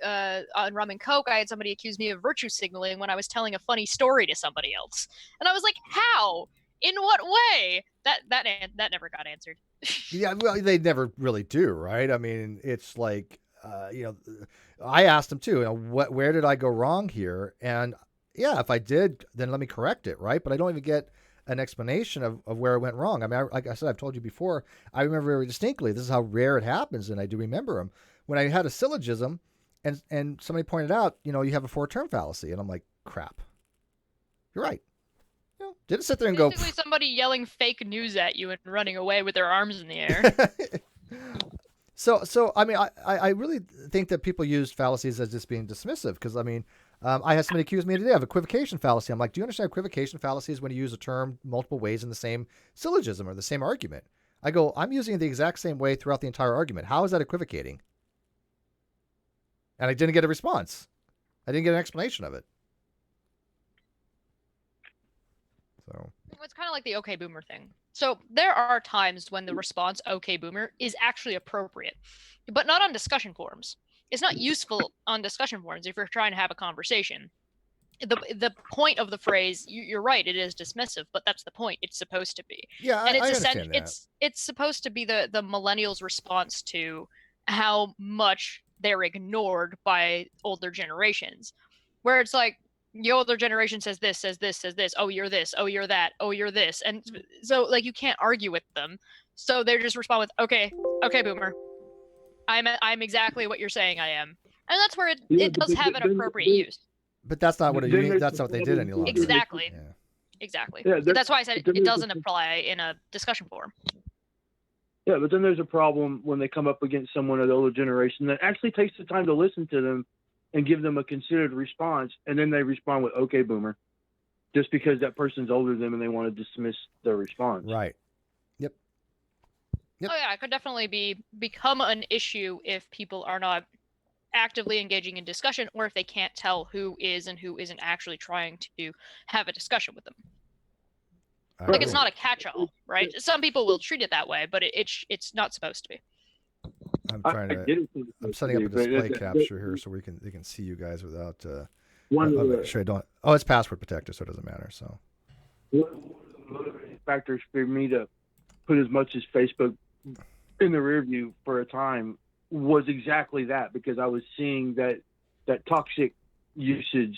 on Rum and Coke. I had somebody accuse me of virtue signaling when I was telling a funny story to somebody else, and I was like, "How? In what way?" That never got answered. Yeah, well, they never really do, right? I mean, it's like, I asked them too. Where did I go wrong here? And yeah, if I did, then let me correct it, right? But I don't even get an explanation of where it went wrong. I mean, like I said, I've told you before, I remember very distinctly, this is how rare it happens, and I do remember them, when I had a syllogism and somebody pointed out, you have a 4-term fallacy, and I'm like, crap. You're right. Didn't sit there and Basically go... somebody yelling fake news at you and running away with their arms in the air. So I mean, I really think that people use fallacies as just being dismissive because I mean, I had somebody accuse me today of equivocation fallacy. I'm like, do you understand equivocation fallacy is when you use a term multiple ways in the same syllogism or the same argument? I go, I'm using it the exact same way throughout the entire argument. How is that equivocating? And I didn't get a response. I didn't get an explanation of it. So It's kind of like the okay boomer thing. So there are times when the response okay boomer is actually appropriate, but not on discussion forums. It's not useful on discussion forums if you're trying to have a conversation. The point of the phrase, you're right, it is dismissive, but that's the point. It's supposed to be. yeah, And I it's understand that. it's supposed to be the millennials' response to how much they're ignored by older generations, where it's like, the older generation says this, says this, says this. Oh, you're this. Oh, you're that. Oh, you're this. And so, like, you can't argue with them. So they just respond with, okay, boomer. I'm exactly what you're saying I am. And that's where it does have an appropriate use. But that's not what it means. That's not what they did any longer. Exactly. Yeah. Exactly. Yeah, That's why I said it doesn't apply in a discussion forum. Yeah, but then there's a problem when they come up against someone of the older generation that actually takes the time to listen to them and give them a considered response, and then they respond with "Okay, boomer," just because that person's older than them and they want to dismiss their response. Right. Yep. Oh yeah, it could definitely become an issue if people are not actively engaging in discussion, or if they can't tell who is and who isn't actually trying to have a discussion with them. Like, it's not a catch-all, right? Some people will treat it that way, but it's not supposed to be. I'm trying to. I'm setting up a display capture here so they can see you guys without. Sure, I don't. Oh, it's password protected, so it doesn't matter. So. One of the motivating factors for me to put as much as Facebook in the rear view for a time was exactly that, because I was seeing that toxic usage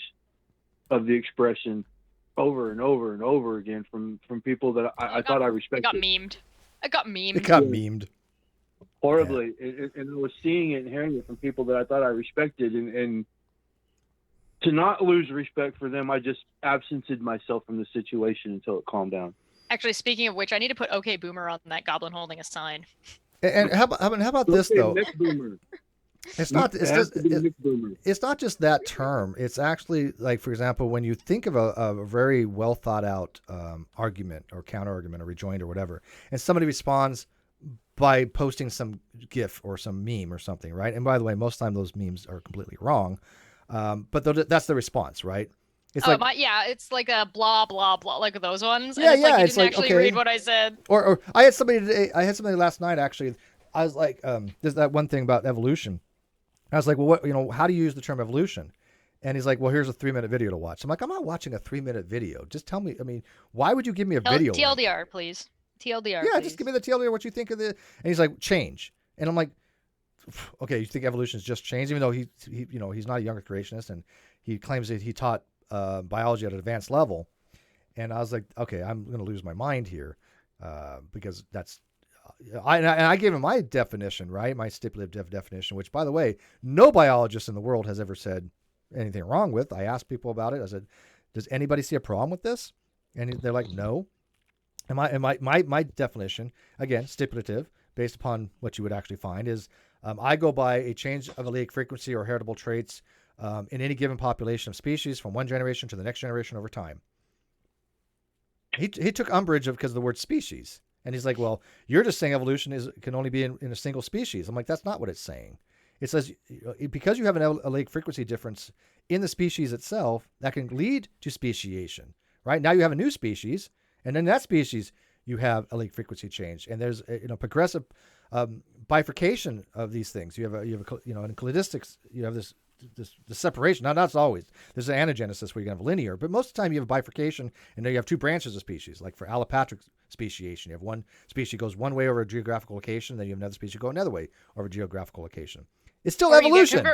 of the expression over and over and over again from people that I thought I respected. I got memed. It got memed. Horribly. Yeah. And I was seeing it and hearing it from people that I thought I respected. And to not lose respect for them, I just absented myself from the situation until it calmed down. Actually, speaking of which, I need to put OK Boomer on that goblin holding a sign. And how about this, though? It's not just that term. It's actually, like, for example, when you think of a very well thought out argument or counter argument or rejoinder or whatever, and somebody responds by posting some GIF or some meme or something, right? And by the way, most of the time those memes are completely wrong, but that's the response, right? It's it's like a blah blah blah, like those ones. Yeah, and it's yeah. Like you it's didn't like actually okay. read what I said. Or I had somebody today. I had somebody last night actually. I was like, there's that one thing about evolution. I was like, well, how do you use the term evolution? And he's like, well, here's a 3-minute video to watch. I'm like, I'm not watching a 3-minute video. Just tell me. I mean, why would you give me a video? TLDR, please. TLDR. Yeah, please. just give me the TLDR. What you think of the? And he's like, change. And I'm like, okay, you think evolution is just change? Even though he's not a younger creationist and he claims that he taught biology at an advanced level. And I was like, okay, I'm going to lose my mind here because that's. I gave him my definition, right? My stipulative definition, which, by the way, no biologist in the world has ever said anything wrong with. I asked people about it. I said, does anybody see a problem with this? And they're like, no. And my definition, again, stipulative, based upon what you would actually find, is I go by a change of allelic frequency or heritable traits in any given population of species from one generation to the next generation over time. He took umbrage because of the word species. And he's like, well, you're just saying evolution can only be in a single species. I'm like, that's not what it's saying. It says because you have an allelic frequency difference in the species itself, that can lead to speciation, right? Now you have a new species, and in that species, you have allelic frequency change. And there's progressive bifurcation of these things. You have in cladistics, you have this separation. Now, that's always. There's an anagenesis where you can have linear, but most of the time you have bifurcation, and then you have two branches of species. Like for allopatric speciation, you have one species goes one way over a geographical location, then you have another species go another way over a geographical location. It's still evolution.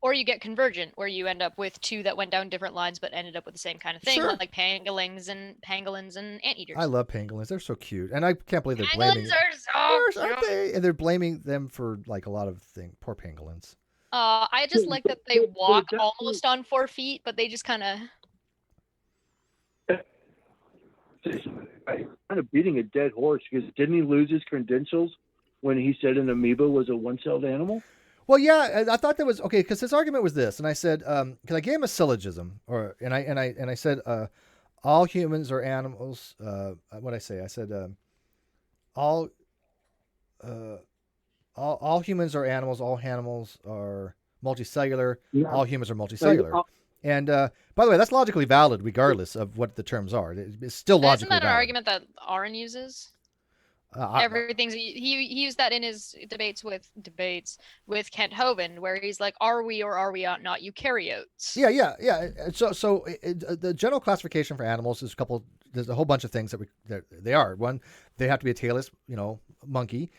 Or you get convergent, where you end up with two that went down different lines but ended up with the same kind of thing, Sure. like pangolins and anteaters. I love pangolins. They're so cute. And I can't believe they're blaming... Pangolins are so cute. Aren't they? And they're blaming them for like a lot of things. Poor pangolins. I just like that they walk almost on 4 feet, but they just kind of... I'm kind of beating a dead horse, because didn't he lose his credentials when he said an amoeba was a one-celled animal? Well, yeah, I thought that was okay because his argument was this, and I said, because I gave him a syllogism, and I said, all humans are animals. What I say? I said, all, uh, all humans are animals. All animals are multicellular. Yeah. All humans are multicellular. And by the way, that's logically valid regardless of what the terms are. It's still Isn't logically that an valid. argument that Aaron uses? Everything's he used that in his debates with Kent Hovind, where he's like, "Are we or are we not eukaryotes?" Yeah. So the general classification for animals is a couple. There's a whole bunch of things that they are. One, they have to be a tailless, monkey,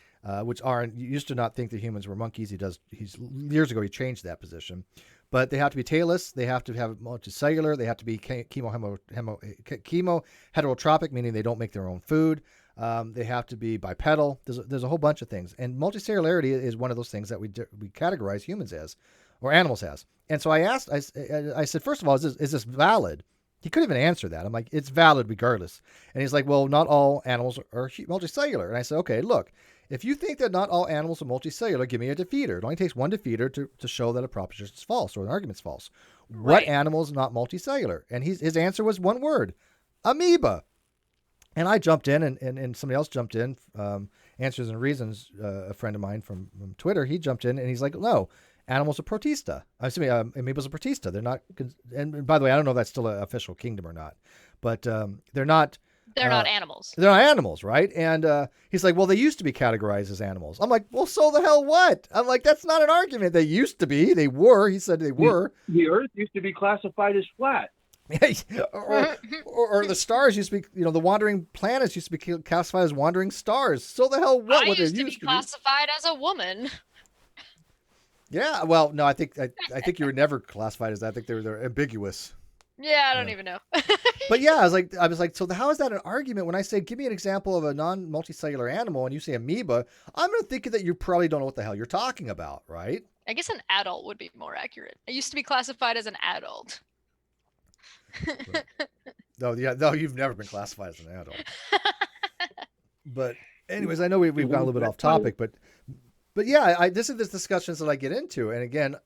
which Aaron used to not think that humans were monkeys. He's years ago he changed that position, but they have to be tailless. They have to have multicellular. They have to be chemo heterotropic, meaning they don't make their own food. They have to be bipedal. There's a whole bunch of things, and multicellularity is one of those things that we categorize humans as, or animals as. And so I said, first of all, is this valid? He couldn't even answer that. I'm like, it's valid regardless. And he's like, well, not all animals are multicellular. And I said, okay, look, if you think that not all animals are multicellular, give me a defeater. It only takes one defeater to show that a proposition is false or an argument's false. Right. What animal is not multicellular? And his answer was one word: amoeba. And I jumped in, and somebody else jumped in. Answers and Reasons, a friend of mine from Twitter, he jumped in, and he's like, no, animals are protista. Amoebas are protista. They're not, and by the way, I don't know if that's still an official kingdom or not, but they're not. They're not animals. They're not animals, right? And he's like, well, they used to be categorized as animals. I'm like, well, so the hell what? I'm like, that's not an argument. They used to be. They were. He said they were. The Earth used to be classified as flat. or the stars used to be, the wandering planets used to be classified as wandering stars. So the hell what? I used to be classified as a woman. Yeah, well, no, I think you were never classified as that. I think they're ambiguous. Yeah, I don't even know. But yeah, I was like, so how is that an argument? When I say, give me an example of a non-multicellular animal, and you say amoeba, I'm going to think that you probably don't know what the hell you're talking about, right? I guess an adult would be more accurate. I used to be classified as an adult. No, you've never been classified as an adult. But anyways, I know we've gone a little bit off topic, but yeah, this is the discussions that I get into, and again,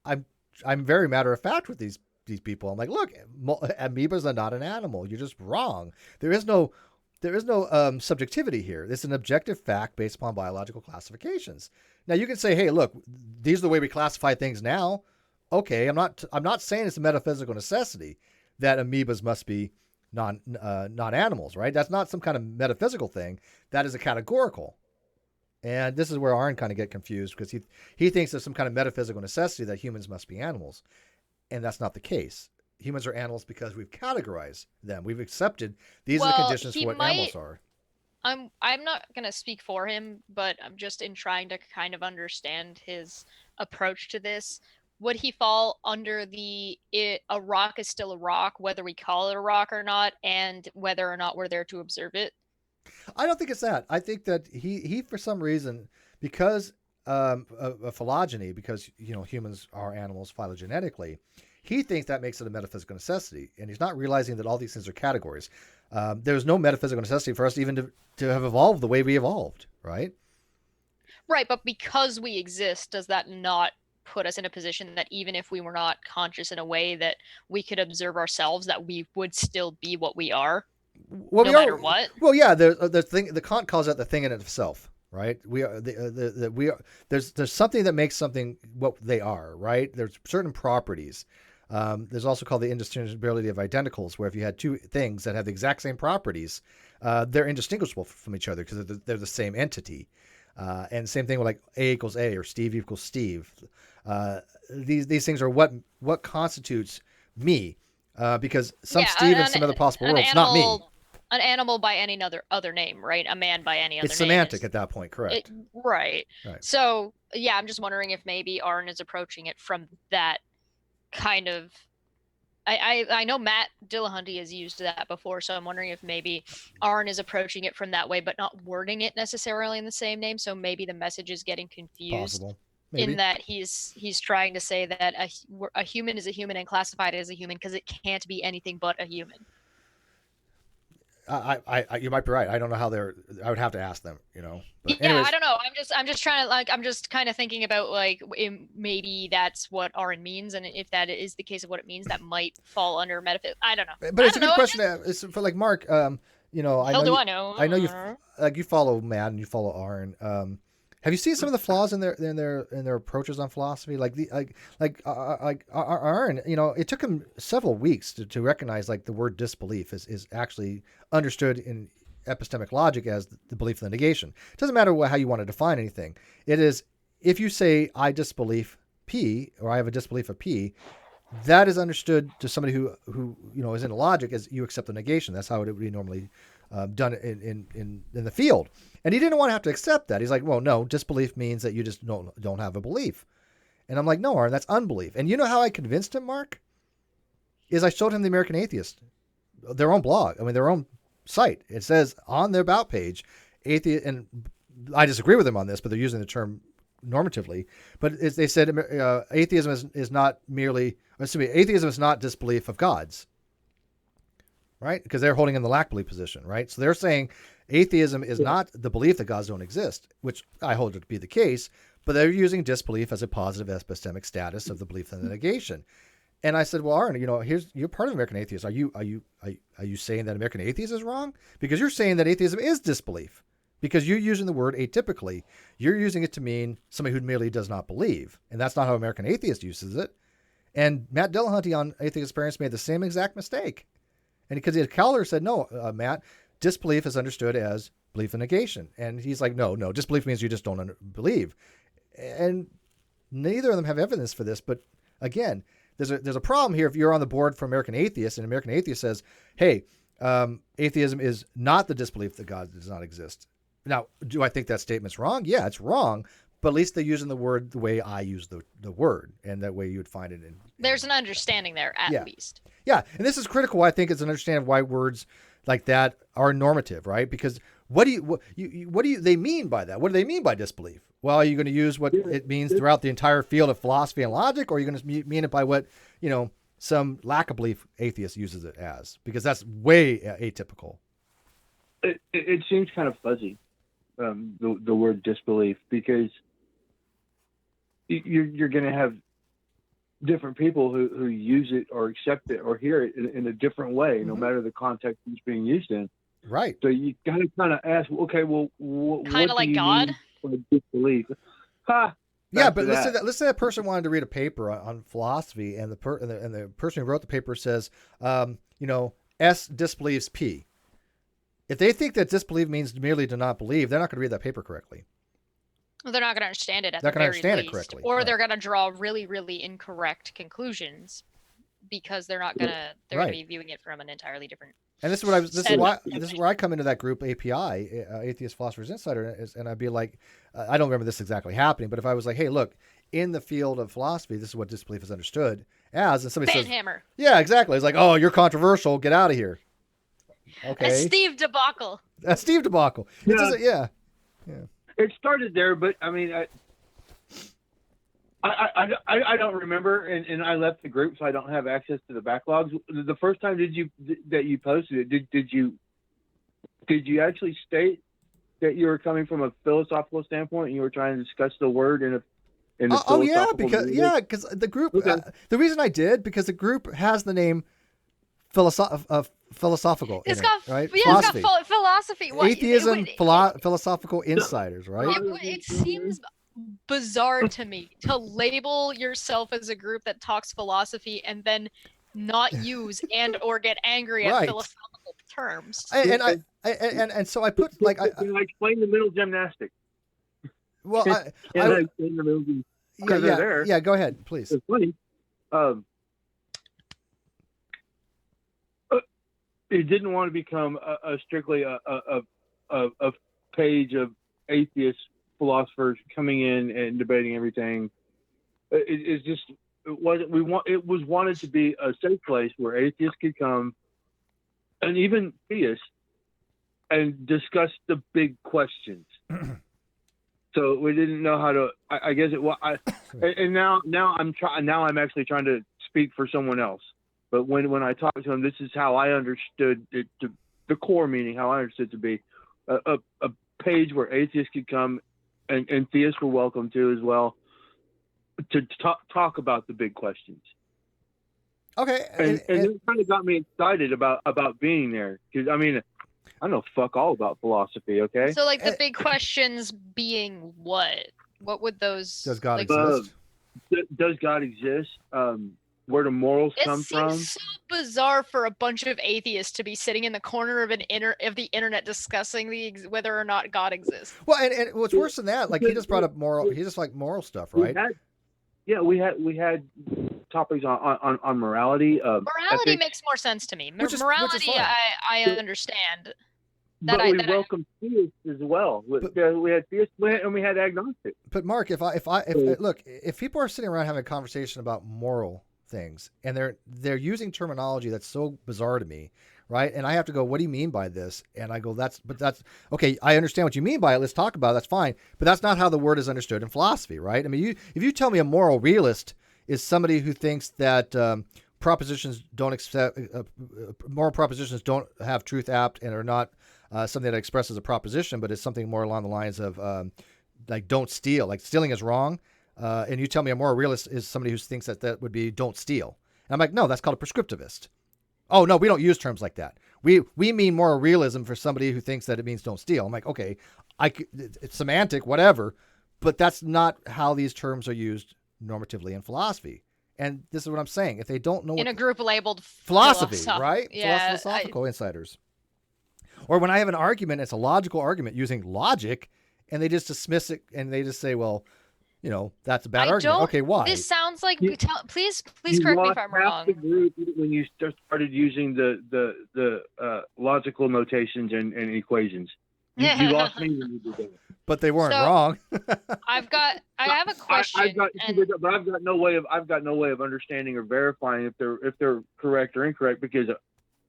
I'm very matter of fact with these people. I'm like, look, amoebas are not an animal. You're just wrong. There is no subjectivity here. It's an objective fact based upon biological classifications. Now you can say, hey, look, these are the way we classify things now. Okay, I'm not saying it's a metaphysical necessity that amoebas must be not animals, right? That's not some kind of metaphysical thing. That is a categorical. And this is where Arn kind of get confused because he thinks there's some kind of metaphysical necessity that humans must be animals. And that's not the case. Humans are animals because we've categorized them. We've accepted these are the conditions for what animals are. I'm not going to speak for him, but I'm just in trying to kind of understand his approach to this. Would he fall under a rock is still a rock, whether we call it a rock or not, and whether or not we're there to observe it? I don't think it's that. I think that he for some reason, because of phylogeny, because humans are animals phylogenetically, he thinks that makes it a metaphysical necessity, and he's not realizing that all these things are categories. There's no metaphysical necessity for us even to have evolved the way we evolved, right? Right, but because we exist, does that not put us in a position that even if we were not conscious in a way that we could observe ourselves, that we would still be what we are, no matter what? Well, yeah, the Kant calls that the thing in itself, right? We are there's something that makes something what they are, right? There's certain properties. There's also called the indistinguishability of identicals, where if you had two things that have the exact same properties, they're indistinguishable from each other because they're the same entity. And same thing with like A equals A or Steve equals Steve. These things are what constitutes me, because Steve in some other possible worlds, not me. An animal by any other name, right? A man by any other name. It's semantic at that point, correct? Right. So yeah, I'm just wondering if maybe Arn is approaching it from that kind of. I know Matt Dillahunty has used that before, so I'm wondering if maybe Arn is approaching it from that way, but not wording it necessarily in the same name. So maybe the message is getting confused. Possible. Maybe. In that he's trying to say that a human is a human and classified as a human because it can't be anything but a human. You might be right. I don't know how I would have to ask them, But Yeah, anyways, I don't know. I'm just trying to I'm just kind of thinking about maybe that's what Aaron means, and if that is the case of what it means, that might fall under metaphysics. I don't know. but I it's a don't good know. question. It's for like Mark. I Hell know do you, I know? I know you follow Matt and you follow Aaron. Have you seen some of the flaws in their approaches on philosophy? Aaron, it took him several weeks to recognize like the word disbelief is actually understood in epistemic logic as the belief in the negation. It doesn't matter how you want to define anything. It is, if you say I disbelieve P, or I have a disbelief of P, that is understood to somebody who is in logic as you accept the negation. That's how it would be normally done in the field. And he didn't want to have to accept that. He's like, well, no, disbelief means that you just don't have a belief. And I'm like, no, Aaron, that's unbelief. And you know how I convinced him, Mark? Is I showed him the American Atheist, their own blog. I mean, their own site. It says on their about page, atheist, and I disagree with them on this, but they're using the term normatively. But they said atheism is not merely, atheism is not disbelief of gods, right? Because they're holding in the lack belief position, right? So they're saying atheism is not the belief that gods don't exist, which I hold it to be the case, but they're using disbelief as a positive epistemic status of the belief in the negation. And I said, well, Aaron, you're part of American Atheist. Are you saying that American Atheist is wrong? Because you're saying that atheism is disbelief. Because you're using the word atypically. You're using it to mean somebody who merely does not believe. And that's not how American Atheist uses it. And Matt Dillahunty on Atheist Experience made the same exact mistake. And because Keller said, no, Matt, disbelief is understood as belief in negation. And he's like, no, disbelief means you just don't believe. And neither of them have evidence for this. But again, there's a problem here if you're on the board for American Atheist and American Atheist says, hey, atheism is not the disbelief that God does not exist. Now, do I think that statement's wrong? Yeah, it's wrong, but at least they're using the word the way I use the word, and that way you would find it in. There's an understanding there, at least. Yeah, and this is critical. I think it's an understanding of why words like that are normative, right? Because what do they mean by that? What do they mean by disbelief? Well, are you going to use what it means throughout the entire field of philosophy and logic, or are you going to mean it by what some lack of belief atheist uses it as? Because that's way atypical. It seems kind of fuzzy, the word disbelief, because you're going to have different people who use it or accept it or hear it in a different way, no matter the context it's being used in. Right. So you got to kind of ask, okay, well, kind of like God. Disbelief. Yeah, but let's say that person wanted to read a paper on philosophy, and the person who wrote the paper says, S disbelieves P. If they think that disbelief means merely to not believe, they're not going to read that paper correctly. Well, they're not going to understand it at they're the very understand least, it correctly, or right. they're going to draw really, really incorrect conclusions because they're not going to. They're going to be viewing it from an entirely different. And this is where I come into that group API, Atheist Philosophers Insider, and I'd be like, I don't remember this exactly happening, but if I was like, hey, look, in the field of philosophy, this is what disbelief is understood as, and somebody says, hammer. Yeah, exactly. It's like, oh, you're controversial, get out of here. Okay. A Steve debacle. A Steve debacle. Yeah. It started there, but I mean, I don't remember, and I left the group, so I don't have access to the backlogs. The first time that you posted it, did you actually state that you were coming from a philosophical standpoint and you were trying to discuss the word in a because the group the reason I did, because the group has the name philosophical. It's in got it, right? Yeah, Philosophy. it's got philosophy. Atheism, philosophical insiders, right? It seems bizarre to me to label yourself as a group that talks philosophy and then not use and or get angry at philosophical terms. And so I put like I explain the mental gymnastics. Well, I explain the mental yeah. Go ahead, please. It's funny. It didn't want to become strictly a page of atheist philosophers coming in and debating everything. It was wanted to be a safe place where atheists could come, and even theists, and discuss the big questions. So we didn't know how to. I guess it was. And now I'm actually trying to speak for someone else. But when I talked to him, this is how I understood it the core meaning, how I understood it to be a page where atheists could come and theists were welcome to as well to talk about the big questions. Okay. And it kind of got me excited about being there, because I mean, I know fuck all about philosophy. Okay. So like the big questions being what? What would those? Does God like, exist? Does God exist? Where do morals come from? It seems so bizarre for a bunch of atheists to be sitting in the corner of the internet discussing whether or not God exists. Well, and what's worse than that, like he just brought up moral. He just like moral stuff, right? We had topics on morality. Morality makes more sense to me. Morality, I understand. But we welcome theists as well. We had theists and we had agnostics. But Mark, if look, if people are sitting around having a conversation about moral things and they're using terminology that's so bizarre to me, right? And I have to go, what do you mean by this? And I go, that's okay. I understand what you mean by it. Let's talk about it. That's fine. But that's not how the word is understood in philosophy, right? I mean, if you tell me a moral realist is somebody who thinks that propositions don't accept moral propositions don't have truth apt and are not something that expresses a proposition, but it's something more along the lines of like don't steal, like stealing is wrong. And you tell me a moral realist is somebody who thinks that would be don't steal. And I'm like, no, that's called a prescriptivist. Oh, no, we don't use terms like that. We mean moral realism for somebody who thinks that it means don't steal. I'm like, okay, it's semantic, whatever, but that's not how these terms are used normatively in philosophy. And this is what I'm saying. If they don't know in a group labeled philosophy, right? Yeah, philosophical insiders. Or when I have an argument, it's a logical argument using logic, and they just dismiss it and they just say, well, you know, that's a bad argument. Okay, why? This sounds like please correct me if I'm wrong. The group when you started using the logical notations and equations. You lost me when you did that. But they weren't wrong. I have a question. I've got no way of understanding or verifying if they're correct or incorrect, because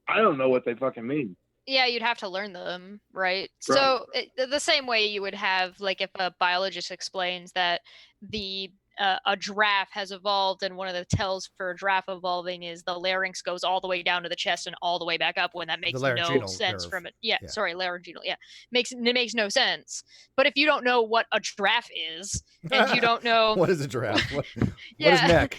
I don't know what they fucking mean. Yeah, you'd have to learn them, right? So the same way you would have, like, if a biologist explains that a giraffe has evolved, and one of the tells for a giraffe evolving is the larynx goes all the way down to the chest and all the way back up, when that makes no sense nerve. from it. Yeah, sorry, laryngeal. Yeah, it makes no sense. But if you don't know what a giraffe is, and you don't know what is a giraffe, what is neck?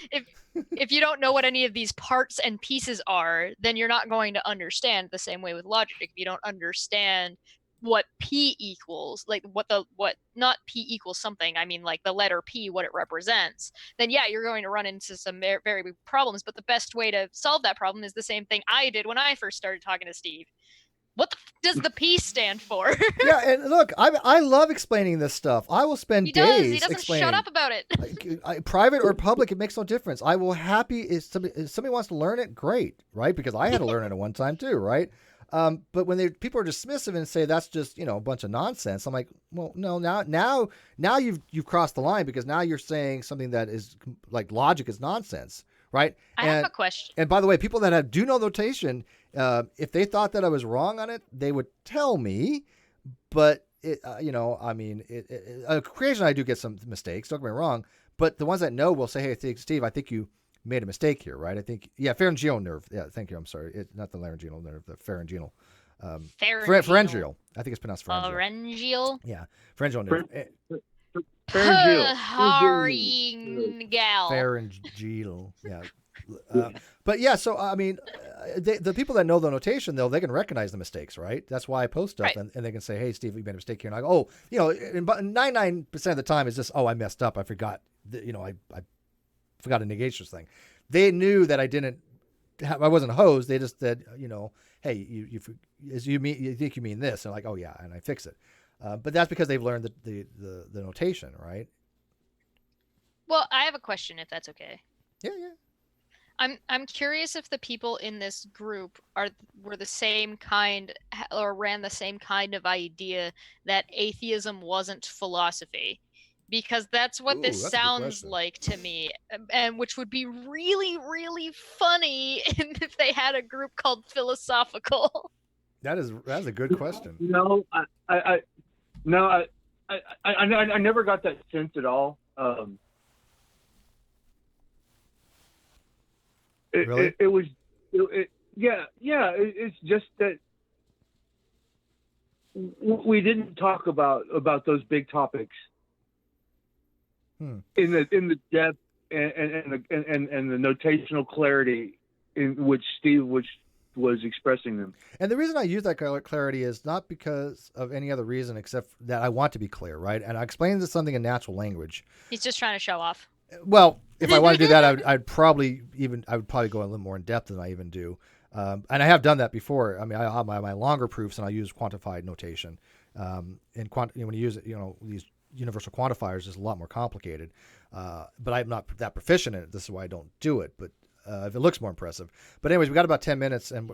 If you don't know what any of these parts and pieces are, then you're not going to understand. The same way with logic. If you don't understand what P equals, like what not P equals something, I mean like the letter P, what it represents, then yeah, you're going to run into some very big problems. But the best way to solve that problem is the same thing I did when I first started talking to Steve. What does the P stand for? Yeah, and look, I love explaining this stuff. I will spend days He doesn't explaining. Shut up about it. Private or public, it makes no difference. I will if somebody wants to learn it, great, right? Because I had to learn it at one time too, right? But when people are dismissive and say that's just a bunch of nonsense, I'm like, well, no, now you've crossed the line, because now you're saying something that is like logic is nonsense, right? I have a question. And by the way, people that do know notation, if they thought that I was wrong on it, they would tell me. But occasionally I do get some mistakes. Don't get me wrong. But the ones that know will say, "Hey, Steve, I think you made a mistake here, right? I think, pharyngeal nerve. Yeah, thank you. I'm sorry. Not the laryngeal nerve, the pharyngeal. Pharyngeal. I think it's pronounced pharyngeal. Pharyngeal? Yeah, pharyngeal nerve. Pharyngeal. Pharyngeal. Yeah. But yeah, so I mean, the people that know the notation, though, they can recognize the mistakes, right? That's why I post stuff, and they can say, "Hey, Steve, we made a mistake here." And I go, "Oh, and 99% of the time is just, oh, I messed up. I forgot. I forgot a negations thing." They knew that I wasn't hosed. They just said, "Hey, you think you mean this?" And I'm like, "Oh yeah," and I fix it. But that's because they've learned the notation, right? Well, I have a question, if that's okay. Yeah. I'm curious if the people in this group were the same kind, or ran the same kind of idea that atheism wasn't philosophy, because that's what this sounds like to me, and which would be really, really funny if they had a group called Philosophical. That's a good question. No, I never got that sense at all. Really? It's just that we didn't talk about those big topics in the depth and the notational clarity in which Steve was expressing them. And the reason I use that clarity is not because of any other reason except that I want to be clear, right? And I explain something in natural language. He's just trying to show off. Well, if I want to do that, I would probably go a little more in depth than I even do. And I have done that before. I mean, I have my longer proofs, and I use quantified notation. And when you use it, these universal quantifiers is a lot more complicated. But I'm not that proficient in it. This is why I don't do it. But if it looks more impressive. But anyways, we got about 10 minutes, and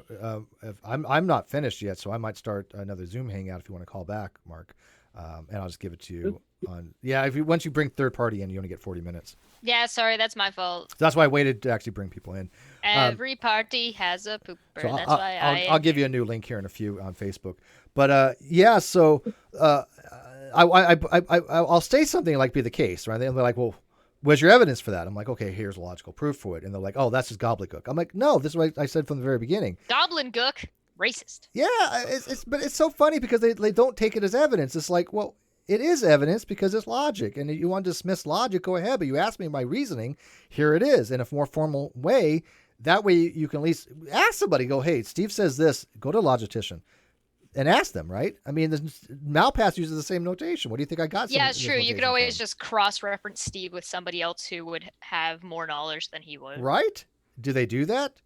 if I'm not finished yet, so I might start another Zoom hangout if you want to call back, Mark. And I'll just give it to you on. Yeah, once you bring third party in, you only get 40 minutes. Yeah, sorry, that's my fault. So that's why I waited to actually bring people in. Every party has a pooper. So that's why I'll give you a new link here in a few on Facebook. But yeah, so I'll say something like be the case, right? And they're like, well, where's your evidence for that? I'm like, okay, here's a logical proof for it. And they're like, oh, that's just gobbledygook. I'm like, no, this is what I said from the very beginning. Gobbledygook, racist. Yeah, but it's so funny because they don't take it as evidence. It's like, well, it is evidence because it's logic. And you want to dismiss logic, go ahead. But you asked me my reasoning. Here it is in a more formal way. That way you can at least ask somebody, go, hey, Steve says this. Go to a logistician and ask them, right? I mean, Malpass uses the same notation. What do you think I got? Yeah, it's true. You could always just cross-reference Steve with somebody else who would have more knowledge than he would. Right? Do they do that?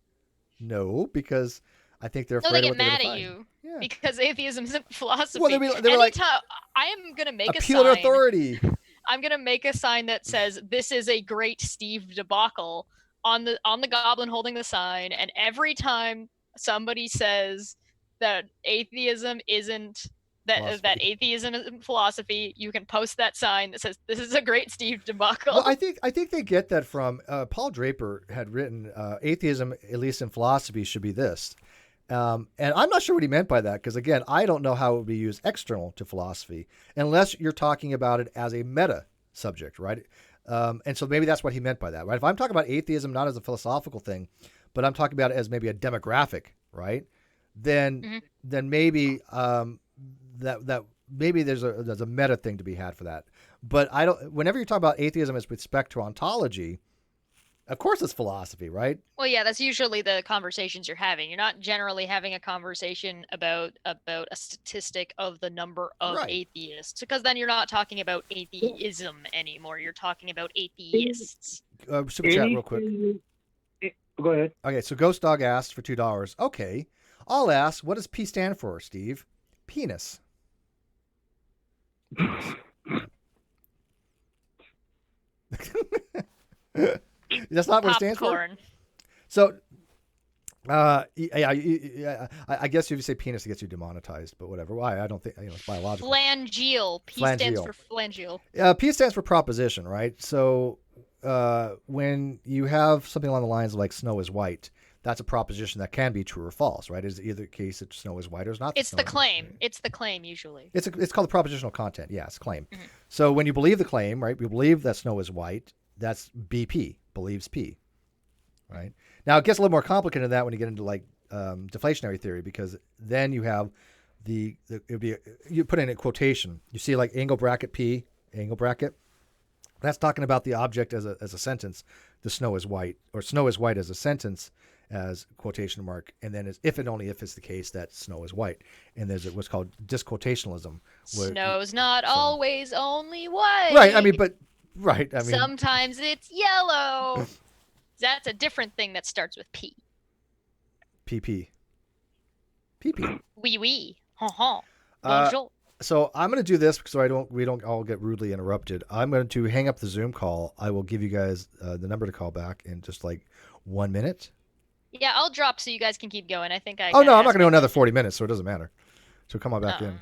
No, because I think they're afraid they of what get mad at you because atheism isn't philosophy. Well, they were like, I am going to make a appeal sign. to authority. I'm going to make a sign that says, this is a great Steve debacle on the goblin holding the sign. And every time somebody says that atheism isn't that atheism isn't philosophy, you can post that sign that says, this is a great Steve debacle. Well, I think they get that from Paul Draper had written atheism, at least in philosophy, should be this. And I'm not sure what he meant by that, because again, I don't know how it would be used external to philosophy unless you're talking about it as a meta subject, right? And so maybe that's what he meant by that, right? If I'm talking about atheism not as a philosophical thing, but I'm talking about it as maybe a demographic, right? Then maybe that maybe there's a meta thing to be had for that. But I don't. Whenever you talk about atheism as with respect to ontology, of course it's philosophy, right? Well, yeah, that's usually the conversations you're having. You're not generally having a conversation about a statistic of the number of atheists, because then you're not talking about atheism anymore. You're talking about atheists. Super chat real quick. Go ahead. Okay, so Ghost Dog asked for $2. Okay, I'll ask, what does P stand for, Steve? Penis. That's not what it stands for. So, I guess if you say penis, it gets you demonetized. But whatever. Why? I don't think it's biological. Phalangeal. P stands for phalangeal. P stands for proposition, right? So, when you have something along the lines of like snow is white, that's a proposition that can be true or false, right? Is either case that snow is white or is not. It's the claim. Right? It's the claim usually. It's called the propositional content. Yeah, it's claim. Mm-hmm. So when you believe the claim, right? You believe that snow is white. That's BP, believes P, right? Now it gets a little more complicated than that when you get into like deflationary theory, because then you have you put in a quotation. You see like angle bracket P, angle bracket. That's talking about the object as a sentence. The snow is white, or snow is white as a sentence, as quotation mark, and then as if and only if it's the case that snow is white. And there's what's called disquotationalism. Snow's not always only white. Right. I mean, sometimes it's yellow. That's a different thing that starts with P. PP. PP. Oui, oui. Ha Bonjour. So I'm going to do this so we don't all get rudely interrupted. I'm going to hang up the Zoom call. I will give you guys the number to call back in just like 1 minute. Yeah, I'll drop so you guys can keep going. I think I. Oh no, I'm not going to go another 40 minutes, so it doesn't matter. So come on back in.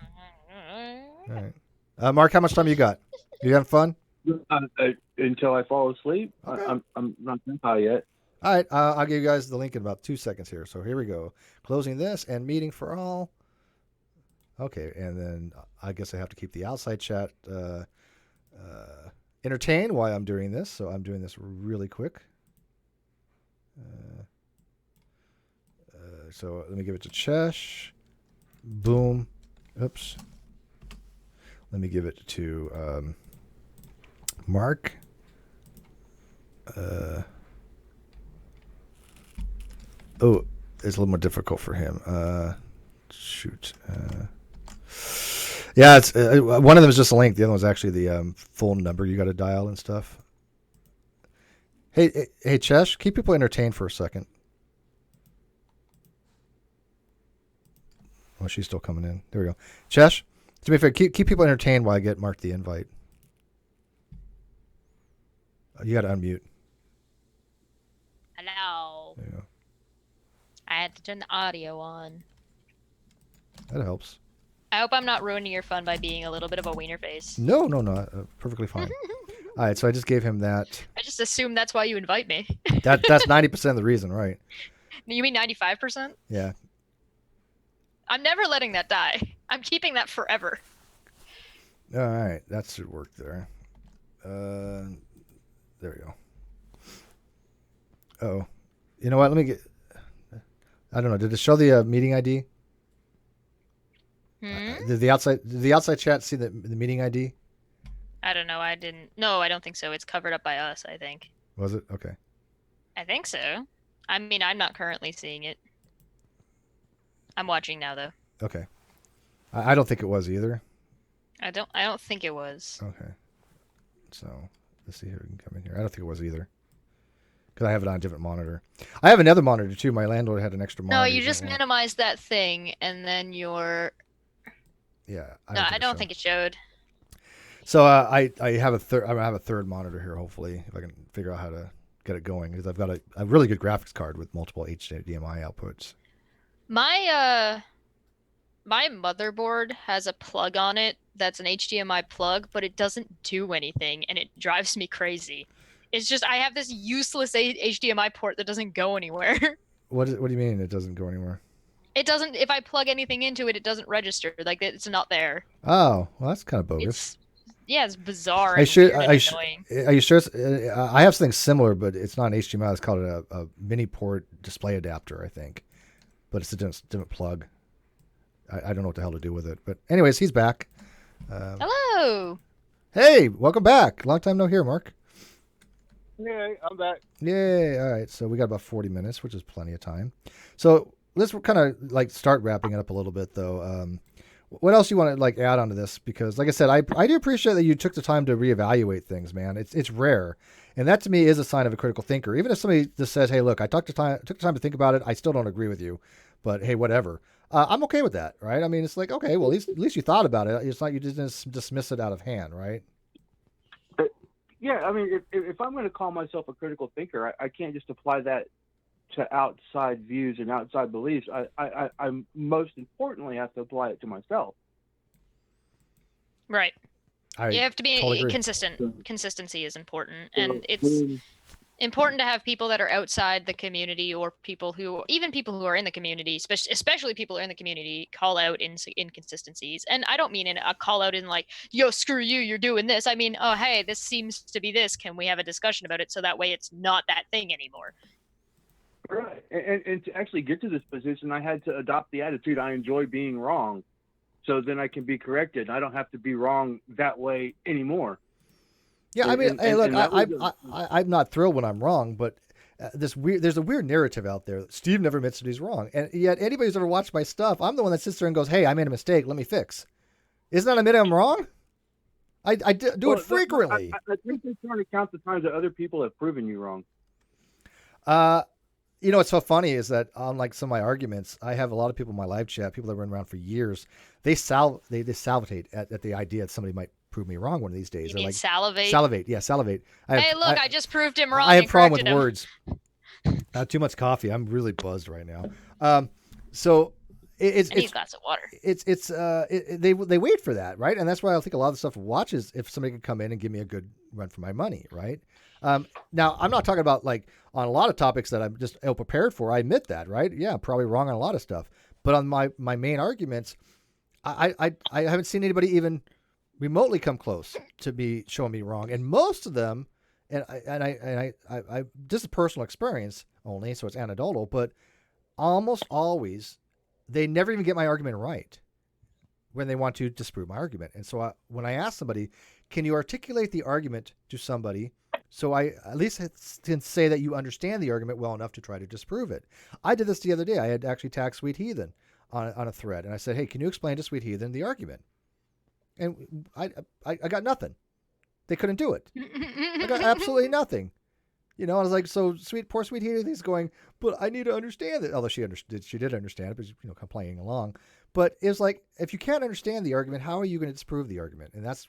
All right, Mark, how much time you got? You having fun? Until I fall asleep. Okay. I'm not high yet. All right, I'll give you guys the link in about 2 seconds here. So here we go. Closing this and meeting for all. Okay, and then I guess I have to keep the outside chat entertained while I'm doing this. So I'm doing this really quick. So let me give it to Chesh. Boom. Oops. Let me give it to Mark. Oh, it's a little more difficult for him. Shoot. Yeah, it's one of them is just a link. The other one's actually the phone number you got to dial and stuff. Hey, Chesh, keep people entertained for a second. Oh, she's still coming in. There we go. Chesh, do me a favor. Keep people entertained while I get Mark the invite. You got to unmute. Hello. There you go. I had to turn the audio on. That helps. I hope I'm not ruining your fun by being a little bit of a wiener face. No, perfectly fine. All right, so I just gave him that. I just assume that's why you invite me. That's 90% of the reason, right? You mean 95%? Yeah. I'm never letting that die. I'm keeping that forever. All right, that should work there. There we go. Oh, you know what? Let me get. I don't know. Did it show the meeting ID? Did the outside chat see the meeting ID? I don't know. I didn't. No, I don't think so. It's covered up by us, I think. Was it? Okay. I think so. I mean, I'm not currently seeing it. I'm watching now, though. Okay. I don't think it was either. I don't think it was. Okay. So let's see who can come in here. I don't think it was either. Because I have it on a different monitor. I have another monitor too. My landlord had an extra monitor. No, you just minimized that thing, and then you're. Yeah. I don't think it showed. So I have a third. I have a third monitor here. Hopefully, if I can figure out how to get it going, because I've got a really good graphics card with multiple HDMI outputs. My motherboard has a plug on it that's an HDMI plug, but it doesn't do anything, and it drives me crazy. It's just I have this useless HDMI port that doesn't go anywhere. What do you mean it doesn't go anywhere? It doesn't. If I plug anything into it, it doesn't register. Like it's not there. Oh, well, that's kind of bogus. It's bizarre. Are you sure? I have something similar, but it's not an HDMI. It's called a mini port display adapter, I think. But it's a different plug. I don't know what the hell to do with it. But anyways, he's back. Hello. Hey, welcome back. Long time no hear, Mark. Hey, I'm back. Yay. All right. So we got about 40 minutes, which is plenty of time. So let's kind of like start wrapping it up a little bit, though. What else you want to like add onto this? Because like I said, I do appreciate that you took the time to reevaluate things, man. It's rare. And that to me is a sign of a critical thinker. Even if somebody just says, hey, look, I took the time to think about it. I still don't agree with you, but hey, whatever. I'm okay with that, right? I mean, it's like, okay, well, at least you thought about it. It's not you didn't dismiss it out of hand, right? Yeah, I mean, if I'm going to call myself a critical thinker, I can't just apply that to outside views and outside beliefs. I most importantly have to apply it to myself. Right. You have to be totally consistent. Consistency is important, and it's important to have people that are outside the community, or people who are in the community, especially people who are in the community, call out inconsistencies. And I don't mean in a call out in like, yo, screw you, you're doing this. I mean, oh, hey, this seems to be this. Can we have a discussion about it so that way it's not that thing anymore? Right. And to actually get to this position, I had to adopt the attitude, I enjoy being wrong. So then I can be corrected. I don't have to be wrong that way anymore. Yeah, I mean, hey, look, I'm not thrilled when I'm wrong, but there's a weird narrative out there. Steve never admits that he's wrong, and yet anybody who's ever watched my stuff, I'm the one that sits there and goes, "Hey, I made a mistake. Let me fix." Isn't that admitting I'm wrong? I do it frequently. I think they're trying to count the times that other people have proven you wrong. You know what's so funny is that on like some of my arguments, I have a lot of people in my live chat, people that have been around for years. They salivate at the idea that somebody might prove me wrong one of these days. You mean like salivate? Salivate, yeah, salivate. I just proved him wrong. I have a problem with him. words. Too much coffee. I'm really buzzed right now. So it's I need a glass of water. They wait for that, right? And that's why I think a lot of the stuff I watch is if somebody could come in and give me a good run for my money, right? Now I'm not talking about like on a lot of topics that I'm just ill prepared for. I admit that, right? Yeah, I'm probably wrong on a lot of stuff. But on my main arguments, I haven't seen anybody even remotely come close to be showing me wrong. And most of them, and I this is personal experience only, so it's anecdotal, but almost always they never even get my argument right. when they want to disprove my argument. And so when I ask somebody, can you articulate the argument to somebody so I at least can say that you understand the argument well enough to try to disprove it? I did this the other day. I had actually tagged Sweet Heathen on a thread, and I said, hey, can you explain to Sweet Heathen the argument? And I got nothing. They couldn't do it. I got absolutely nothing. You know, I was like, so poor Sweet Heathen is going, but I need to understand it. Although she did understand it, but kind of playing along. But it's like, if you can't understand the argument, how are you going to disprove the argument? And that's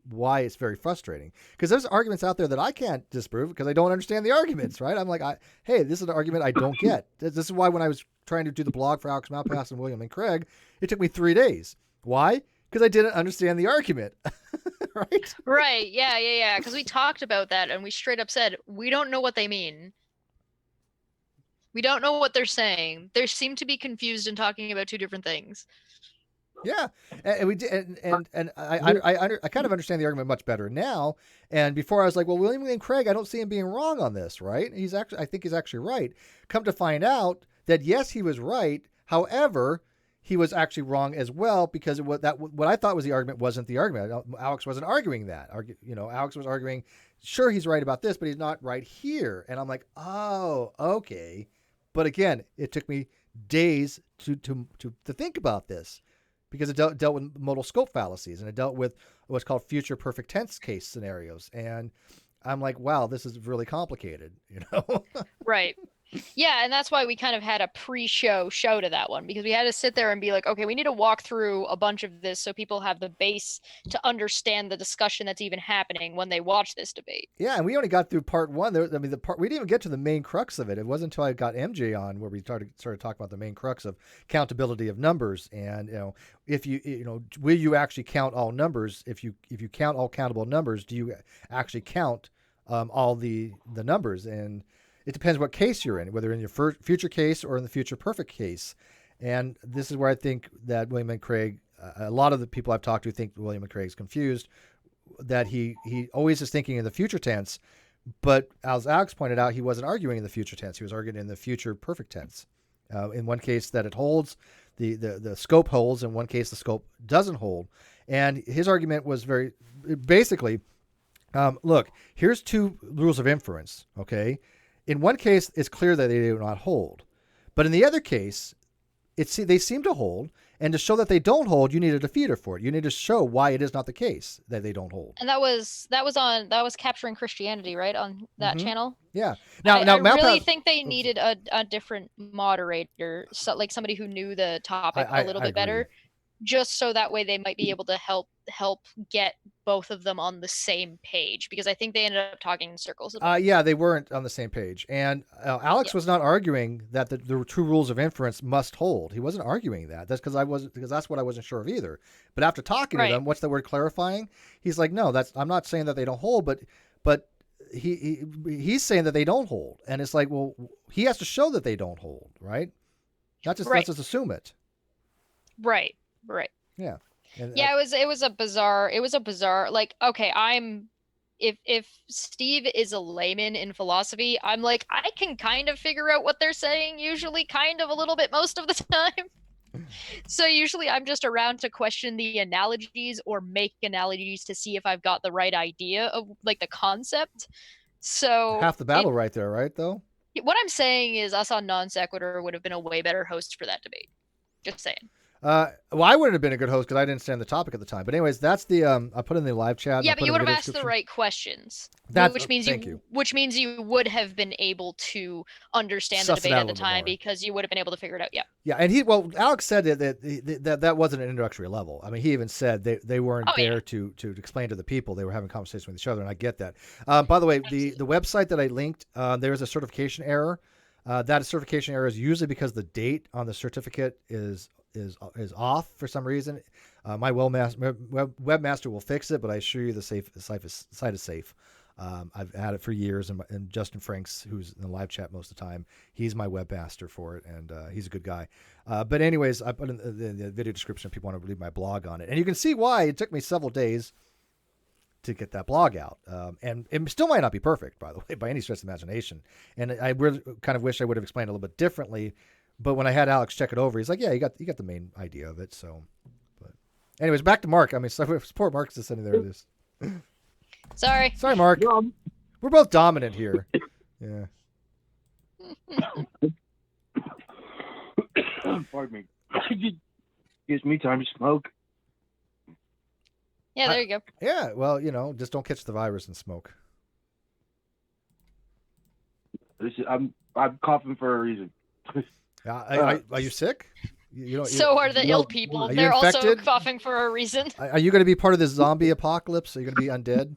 why it's very frustrating, because there's arguments out there that I can't disprove because I don't understand the arguments, right? I'm like, hey, this is an argument I don't get. This is why when I was trying to do the blog for Alex Malpass and William and Craig, it took me 3 days. Why? Because I didn't understand the argument. Right? Right. Yeah. Because we talked about that and we straight up said, we don't know what they mean. We don't know what they're saying. They seem to be confused and talking about two different things. Yeah, and we did, and I kind of understand the argument much better now. And before I was like, well, William and Craig, I don't see him being wrong on this, right? I think he's actually right. Come to find out that yes, he was right. However, he was actually wrong as well, because what I thought was the argument wasn't the argument. Alex wasn't arguing that. Alex was arguing, sure, he's right about this, but he's not right here. And I'm like, oh, okay. But again, it took me days to think about this, because it dealt with modal scope fallacies, and it dealt with what's called future perfect tense case scenarios. And I'm like, wow, this is really complicated, Right. Yeah, and that's why we kind of had a pre-show to that one, because we had to sit there and be like, okay, we need to walk through a bunch of this so people have the base to understand the discussion that's even happening when they watch this debate. Yeah, and we only got through part one. We didn't even get to the main crux of it. It wasn't until I got MJ on where we started talking about the main crux of countability of numbers. And if will you actually count all numbers? If you count all countable numbers, do you actually count all the numbers? And it depends what case you're in, whether in your future case or in the future perfect case. And this is where I think that William and Craig, a lot of the people I've talked to think William and Craig's confused, that he always is thinking in the future tense. But as Alex pointed out, he wasn't arguing in the future tense. He was arguing in the future perfect tense. In one case that it holds, the scope holds. In one case, the scope doesn't hold. And his argument was basically, look, here's two rules of inference, okay? In one case, it's clear that they do not hold. But in the other case, they seem to hold. And to show that they don't hold, you need a defeater for it. You need to show why it is not the case that they don't hold. And that was Capturing Christianity, right? On that channel? Yeah. I really think they needed a different moderator, so like somebody who knew the topic a little bit better, just so that way they might be able to help get both of them on the same page, because I think they ended up talking in circles. Yeah, they weren't on the same page. And Alex was not arguing that the two rules of inference must hold. He wasn't arguing that. That's because that's what I wasn't sure of either. But after talking to them, what's the word clarifying? He's like, no, I'm not saying that they don't hold, but he's saying that they don't hold. And it's like, well, he has to show that they don't hold, right? Not just assume it. Right. Yeah. And it was a bizarre, like, okay, if Steve is a layman in philosophy, I'm like, I can kind of figure out what they're saying, usually kind of a little bit most of the time. So usually I'm just around to question the analogies or make analogies to see if I've got the right idea of like the concept. So half the battle right there, right though? What I'm saying is us on Non Sequitur would have been a way better host for that debate. Just saying. Well, I wouldn't have been a good host because I didn't understand the topic at the time. But anyways, that's the I put in the live chat. Yeah, but you would have asked the right questions. Which means you would have been able to understand the debate at the time, because you would have been able to figure it out. Yeah. Yeah, and Alex said that wasn't an introductory level. I mean, he even said they weren't there to explain to the people. They were having conversations with each other, and I get that. By the way, the website that I linked, there is a certification error. That certification error is usually because the date on the certificate is off for some reason. My webmaster will fix it, but I assure you the site is safe. I've had it for years, and Justin Franks, who's in the live chat most of the time, he's my webmaster for it, and he's a good guy. But anyways, I put in the video description if people want to read my blog on it, and you can see why it took me several days to get that blog out. And it still might not be perfect, by the way, by any stretch of the imagination. And I really kind of wish I would have explained it a little bit differently. But when I had Alex check it over, he's like, "Yeah, you got the main idea of it." So, but Anyways, back to Mark. I mean, support Mark's just sitting there. Just Sorry. sorry, Mark. No, We're both dominant here. Yeah. pardon me. Gives me time to smoke. Yeah, there you go. Yeah. Well, just don't catch the virus and smoke. I'm coughing for a reason. Are you sick? So are the ill people. Are you They're also infected? coughing for a reason. Are you going to be part of this zombie apocalypse? Are you going to be undead?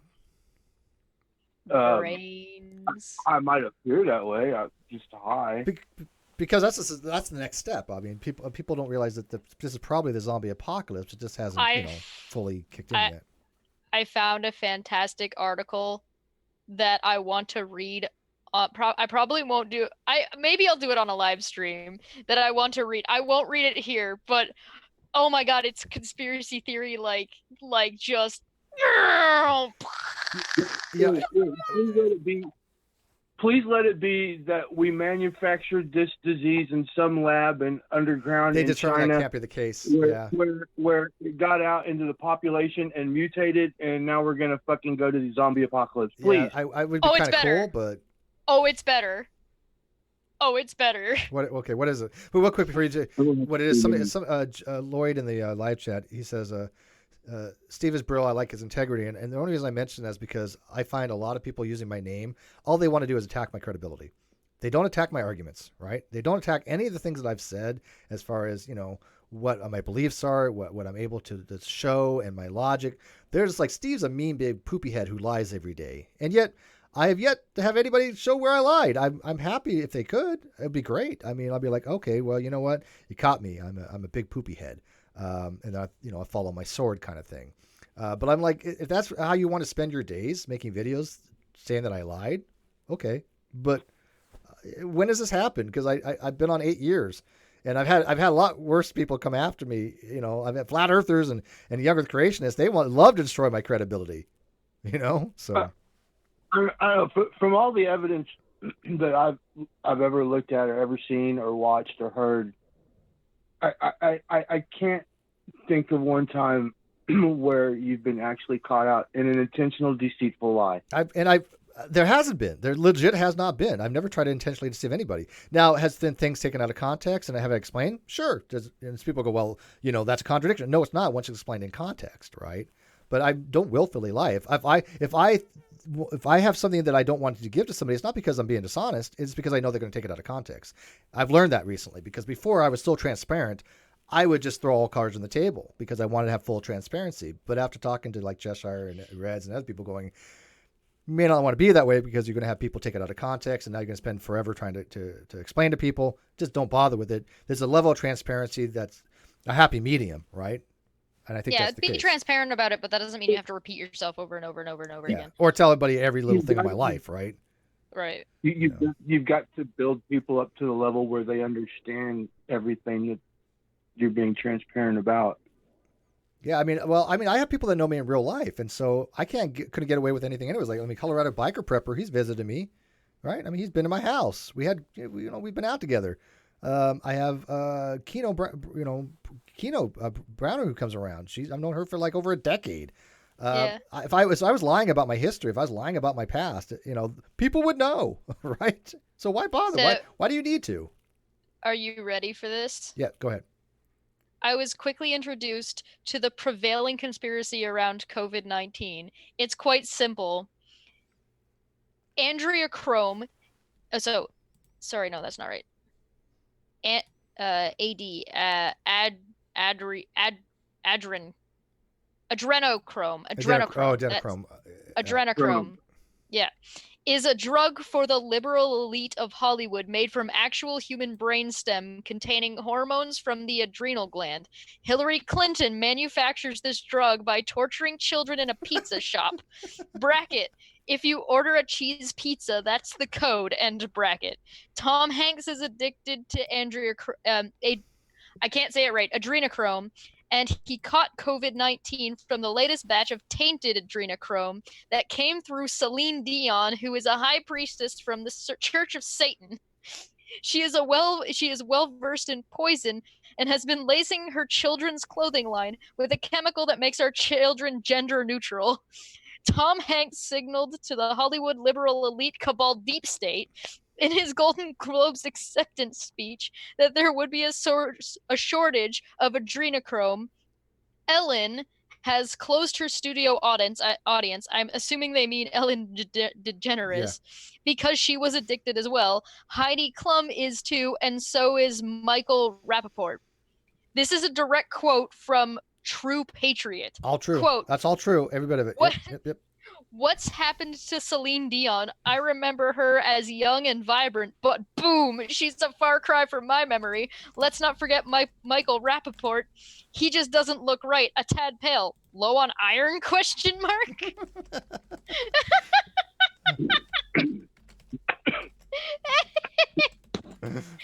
Brains. I might appear that way. I'm just high. Because that's the next step. I mean, people don't realize that this is probably the zombie apocalypse. It just hasn't fully kicked in yet. I found a fantastic article that I want to read. I probably won't do. Maybe I'll do it on a live stream that I want to read. I won't read it here, but oh my god, it's conspiracy theory like just. Yeah. Please let it be that we manufactured this disease in some lab and underground They in determined China, that can't be the case. where it got out into the population and mutated, and now we're gonna fucking go to the zombie apocalypse. Please. Yeah, I would be Oh, it's kind of better. cool, but Oh, it's better. Oh, it's better. what? Okay, what is it? But real quick before you do, what it is? Lloyd in the live chat, he says, Steve is brilliant. I like his integrity, and the only reason I mention that is because I find a lot of people using my name, all they want to do is attack my credibility. They don't attack my arguments, right? They don't attack any of the things that I've said as far as what my beliefs are, what I'm able to show, and my logic. They're just like, Steve's a mean big poopy head who lies every day, and yet I have yet to have anybody show where I lied. I'm happy if they could. It'd be great. I mean, I'll be like, okay, well, you know what? You caught me. I'm a big poopy head. And I follow my sword kind of thing. But I'm like, if that's how you want to spend your days, making videos saying that I lied, okay. But when does this happen? Because I've been on 8 years, and I've had a lot worse people come after me. I've had flat earthers and younger creationists. They love to destroy my credibility. So. From all the evidence that I've ever looked at or ever seen or watched or heard, I can't think of one time where you've been actually caught out in an intentional, deceitful lie. There hasn't been. There legit has not been. I've never tried to intentionally deceive anybody. Now, has been things taken out of context and I have it explained? Sure. And people go, well, that's a contradiction. No, it's not once it's explained in context, right? But I don't willfully lie. If I have something that I don't want to give to somebody, it's not because I'm being dishonest. It's because I know they're going to take it out of context. I've learned that recently because before I was still transparent. I would just throw all cards on the table because I wanted to have full transparency. But after talking to like Cheshire and Reds and other people going, you may not want to be that way because you're going to have people take it out of context and now you're going to spend forever trying to explain to people. Just don't bother with it. There's a level of transparency that's a happy medium, right? And I think that's the be case. transparent about it, but that doesn't mean you have to repeat yourself over and over and over and over again. Or tell everybody every little thing in my life, right? Right. You've got to build people up to the level where they understand everything that you're being transparent about. Yeah, I have people that know me in real life, and so I couldn't get away with anything anyways. Like, Colorado biker prepper, he's visited me, right? I mean, he's been to my house. We've been out together. I have Keno Browner who comes around. I've known her for like over a decade. If I was lying about my history, if I was lying about my past, people would know, right? So why bother? So, why do you need to? Are you ready for this? Yeah, go ahead. I was quickly introduced to the prevailing conspiracy around COVID-19. It's quite simple. Andrea Crome. Sorry, no, that's not right. Adrenochrome. Adrenochrome. Yeah. Is a drug for the liberal elite of Hollywood made from actual human brainstem containing hormones from the adrenal gland. Hillary Clinton manufactures this drug by torturing children in a pizza shop. Bracket. If you order a cheese pizza, that's the code. End bracket. Tom Hanks is addicted to I can't say it right, adrenochrome, and he caught COVID-19 from the latest batch of tainted adrenochrome that came through Celine Dion, who is a high priestess from the Church of Satan. She is well versed in poison and has been lacing her children's clothing line with a chemical that makes our children gender neutral. Tom Hanks signaled to the Hollywood liberal elite cabal deep state in his Golden Globes acceptance speech that there would be a shortage of adrenochrome. Ellen has closed her studio audience. I'm assuming they mean Ellen DeGeneres, because she was addicted as well. Heidi Klum is too, and so is Michael Rappaport. This is a direct quote from True Patriot. All true. Quote, that's all true. Every bit of it. What? Yep. What's happened to Celine Dion? I remember her as young and vibrant, but boom, she's a far cry from my memory. Let's not forget Michael Rappaport. He just doesn't look right. A tad pale. Low on iron? Question mark.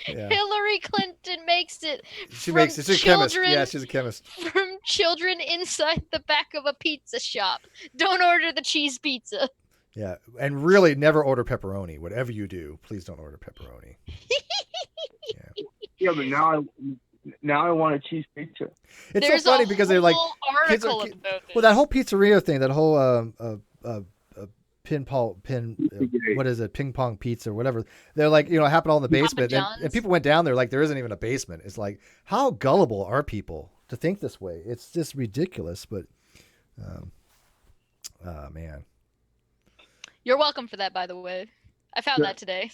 Hillary Clinton makes it. She makes it. She's a chemist. Yeah, she's a chemist. From children inside the back of a pizza shop. Don't order the cheese pizza. Yeah, and really never order pepperoni. Whatever you do, please don't order pepperoni. Yeah, but now I want a cheese pizza. It's so funny because they're like article about this. Well, that whole pizzeria thing, that whole what is it, ping pong pizza or whatever, they're like, it happened all in the basement, and people went down there like there isn't even a basement. It's like, how gullible are people to think this way? It's just ridiculous. But man, you're welcome for that, by the way. I found that today.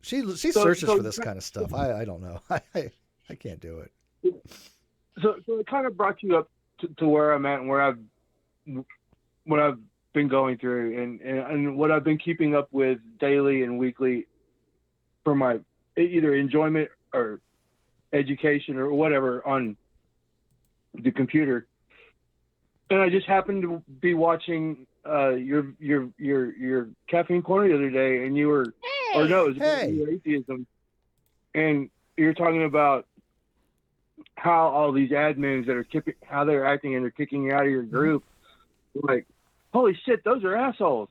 She searches for this kind of stuff. I don't know. I can't do it. So it kind of brought you up to where I'm at and what I've been going through and what I've been keeping up with daily and weekly for my either enjoyment or education or whatever on the computer. And I just happened to be watching your Caffeine Corner the other day, and you were, or no, it was your atheism, and you're talking about how all these admins that are how they're acting and they're kicking you out of your group. Like, holy shit, those are assholes.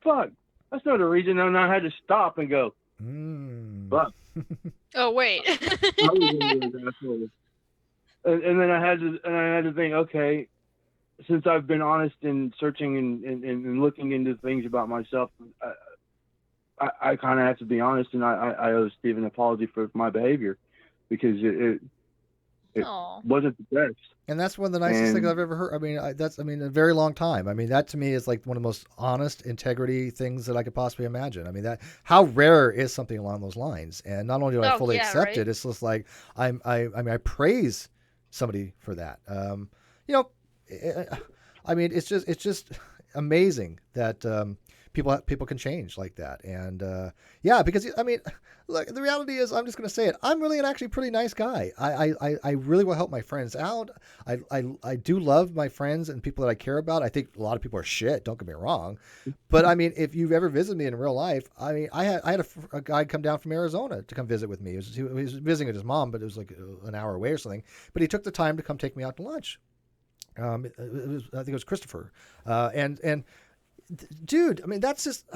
Fuck, that's not a reason I not had to stop and go. Fuck. Oh wait. And then I had to think, okay, since I've been honest in searching and looking into things about myself, I kind of have to be honest, and I owe Steve an apology for my behavior because it wasn't the best. And that's one of the nicest things I've ever heard. I mean, a very long time. I mean, that to me is like one of the most honest integrity things that I could possibly imagine. I mean, how rare is something along those lines? And not only do I fully accept it, it's just like I praise somebody for that. I mean, it's just amazing that people can change like that. And because I mean, look, the reality is, I'm just going to say it. I'm really an actually pretty nice guy. I really will help my friends out. I do love my friends and people that I care about. I think a lot of people are shit. Don't get me wrong. But I mean, if you've ever visited me in real life, I mean, I had a guy come down from Arizona to come visit with me. He was visiting with his mom, but it was like an hour away or something. But he took the time to come take me out to lunch. I think it was Christopher. And dude, I mean, that's just,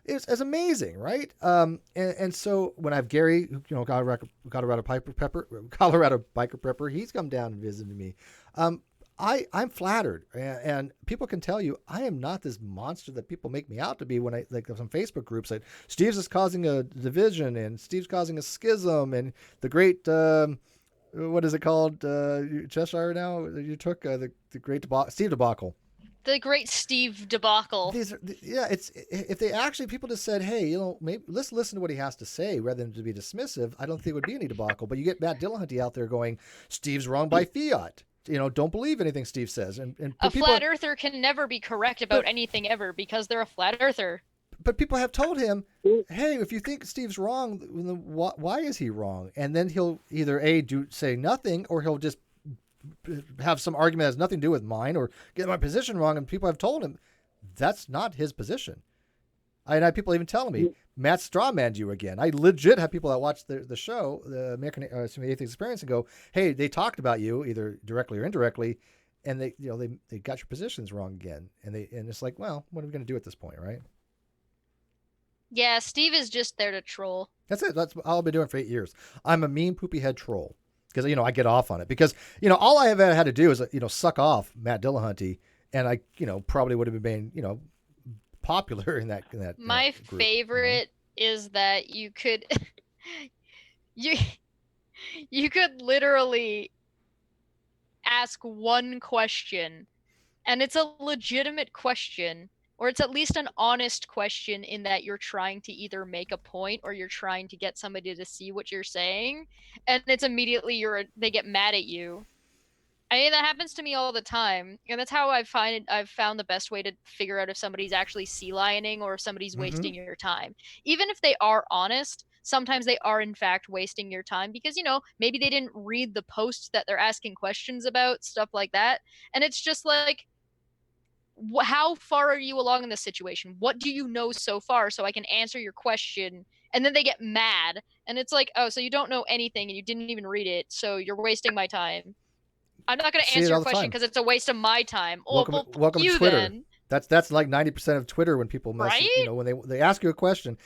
it's amazing, right? And so when I have Gary, Colorado Biker Prepper, he's come down and visited me. I'm flattered, and people can tell you I am not this monster that people make me out to be when I like some Facebook groups that Steve's is causing a division and Steve's causing a schism and the great, what is it called? Cheshire now? You took the great Steve debacle. The great Steve debacle. It's if they actually people just said, hey, maybe let's listen to what he has to say rather than to be dismissive. I don't think it would be any debacle. But you get Matt Dillahunty out there going, Steve's wrong by fiat. Don't believe anything Steve says. And a flat earther can never be correct about anything ever because they're a flat earther. But people have told him, hey, if you think Steve's wrong, why is he wrong? And then he'll either say nothing, or he'll just have some argument that has nothing to do with mine, or get my position wrong. And people have told him that's not his position. I had people even telling me, Matt strawmanned you again. I legit have people that watch the show, the American Atheist Experience, and go, hey, they talked about you either directly or indirectly, and they got your positions wrong again. And it's like, well, what are we going to do at this point, right? Yeah, Steve is just there to troll. That's it. That's all I've been doing for 8 years. I'm a mean poopy head troll because I get off on it because all I have had to do is suck off Matt Dillahunty, and I probably would have been popular in that My group. favorite is that you could you you could literally ask one question and it's a legitimate question, or it's at least an honest question in that you're trying to either make a point or you're trying to get somebody to see what you're saying, and it's immediately they get mad at you. I mean, that happens to me all the time, and that's how I've found the best way to figure out if somebody's actually sea lioning or if somebody's Mm-hmm. wasting your time. Even if they are honest, sometimes they are in fact wasting your time because maybe they didn't read the posts that they're asking questions about, stuff like that. And it's just like, how far are you along in this situation? What do you know so far so I can answer your question? And then they get mad, and it's like, oh, so you don't know anything and you didn't even read it, so you're wasting my time. I'm not going to See answer it your all the question time. because it's a waste of my time. Oh, Welcome, well, fuck welcome to you Twitter. then. That's like 90% of Twitter when people message. Right? When they ask you a question.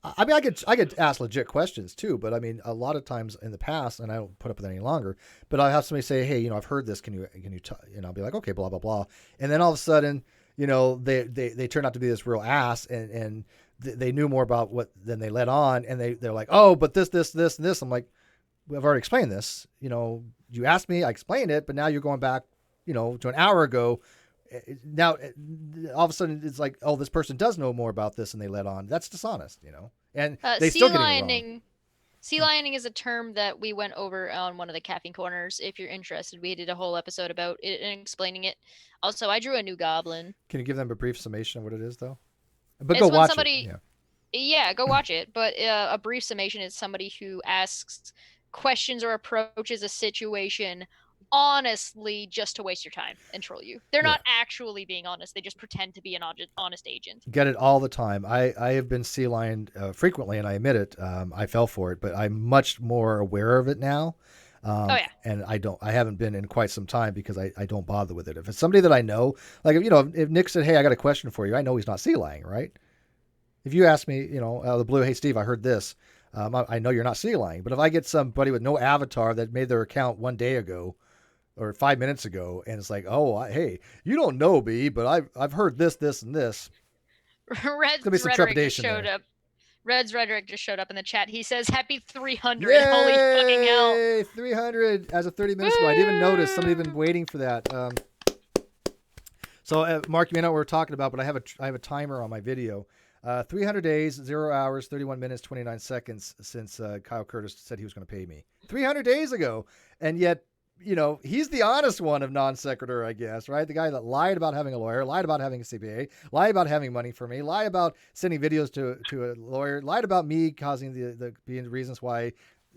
I mean, I get asked legit questions too, but I mean, a lot of times in the past, and I don't put up with it any longer. But I have somebody say, "Hey, I've heard this. Can you I'll be like, "Okay, blah blah blah," and then all of a sudden, they turn out to be this real ass, and they knew more about what than they let on, and they're like, "Oh, but this and this." I'm like, "I've already explained this. You asked me, I explained it, but now you're going back, to an hour ago." Now all of a sudden it's like, oh, this person does know more about this than they let on. That's dishonest, and they Sea still getting it wrong. lioning. Sea lioning is a term that we went over on one of the caffeine corners. If you're interested, we did a whole episode about it and explaining it. Also, I drew a new goblin. Can you give them a brief summation of what it is, though? But go It's when watch it. somebody, Yeah. yeah, go watch it. But a brief summation is somebody who asks questions or approaches a situation honestly just to waste your time and troll you. They're Yeah. not actually being honest. They just pretend to be an honest agent. Get it all the time. I have been sea lioned frequently, and I admit it. I fell for it, but I'm much more aware of it now. Oh yeah. And I haven't been in quite some time because I don't bother with it. If it's somebody that I know, like, if Nick said, "Hey, I got a question for you," I know he's not sea lying, right? If you ask me, out of the blue, "Hey, Steve, I heard this," I know you're not sea lying. But if I get somebody with no avatar that made their account 1 day ago or 5 minutes ago, and it's like, "Oh, hey, you don't know me, but I've heard this, this, and this," there's gonna be Red's some rhetoric just trepidation showed there. up. Red's rhetoric just showed up in the chat. He says, "Happy 300." Holy fucking hell! Yay! 300 as of 30 minutes ago. I didn't even notice. Somebody had been Woo! waiting for that. So, Mark, you may know what we're talking about, but I have a timer on my video. 300 days, 0 hours, 31 minutes, 29 seconds since Kyle Curtis said he was going to pay me 300 days ago, and yet he's the honest one of non sequitur, I guess, right? The guy that lied about having a lawyer, lied about having a CPA, lied about having money for me, lied about sending videos to a lawyer, lied about me causing the being the reasons why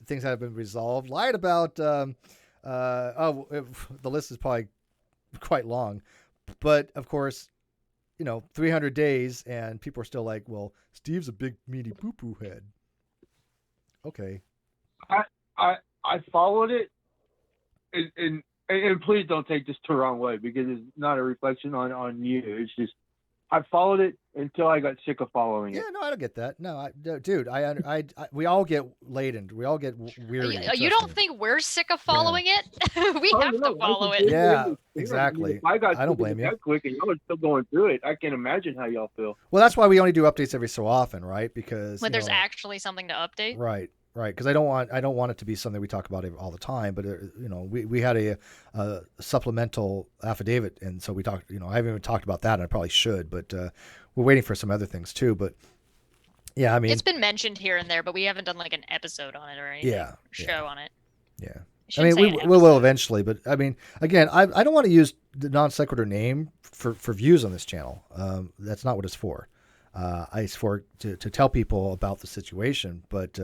things have been resolved, lied about the list is probably quite long, but of course, 300 days, and people are still like, "Well, Steve's a big meaty poo poo head." Okay. I followed it, and please don't take this the wrong way because it's not a reflection on you. It's just I followed it until I got sick of following it. Yeah, no, I don't get that. No, dude, we all get laden. We all get weary. You don't think we're sick of following it? We have to follow it. Yeah, exactly. If I got I don't blame you. that quick and y'all are still going through it, I can't imagine how y'all feel. Well, that's why we only do updates every so often, right? Because When there's actually something to update. Right. Because I don't want it to be something we talk about all the time. But we had a supplemental affidavit, and so we talked. I haven't even talked about that, and I probably should. But we're waiting for some other things too. But yeah, I mean, it's been mentioned here and there, but we haven't done like an episode on it or anything. Yeah. Show on it. Yeah. I mean, we will eventually, but I mean, again, I don't want to use the non sequitur name for views on this channel. That's not what it's for. It's for to tell people about the situation, but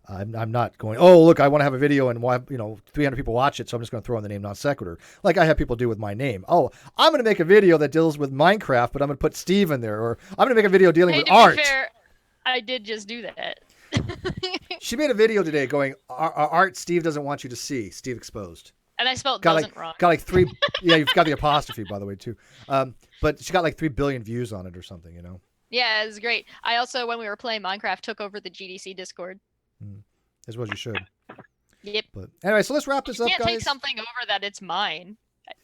I'm not going, "Oh, look, I want to have a video and 300 people watch it, so I'm just going to throw in the name non sequitur," like I have people do with my name. "Oh, I'm going to make a video that deals with Minecraft, but I'm going to put Steve in there," or "I'm going to make a video dealing with art." To be fair, I did just do that. She made a video today going, "Art Steve doesn't want you to see. Steve exposed." And I spelled doesn't wrong. Got like 3. Yeah, you've got the apostrophe, by the way, too. But she got like 3 billion views on it or something, Yeah, it's great. I also, when we were playing Minecraft, took over the GDC Discord. As well as you should. Yep. But anyway, so let's wrap this You up, can't guys. take something over that it's mine.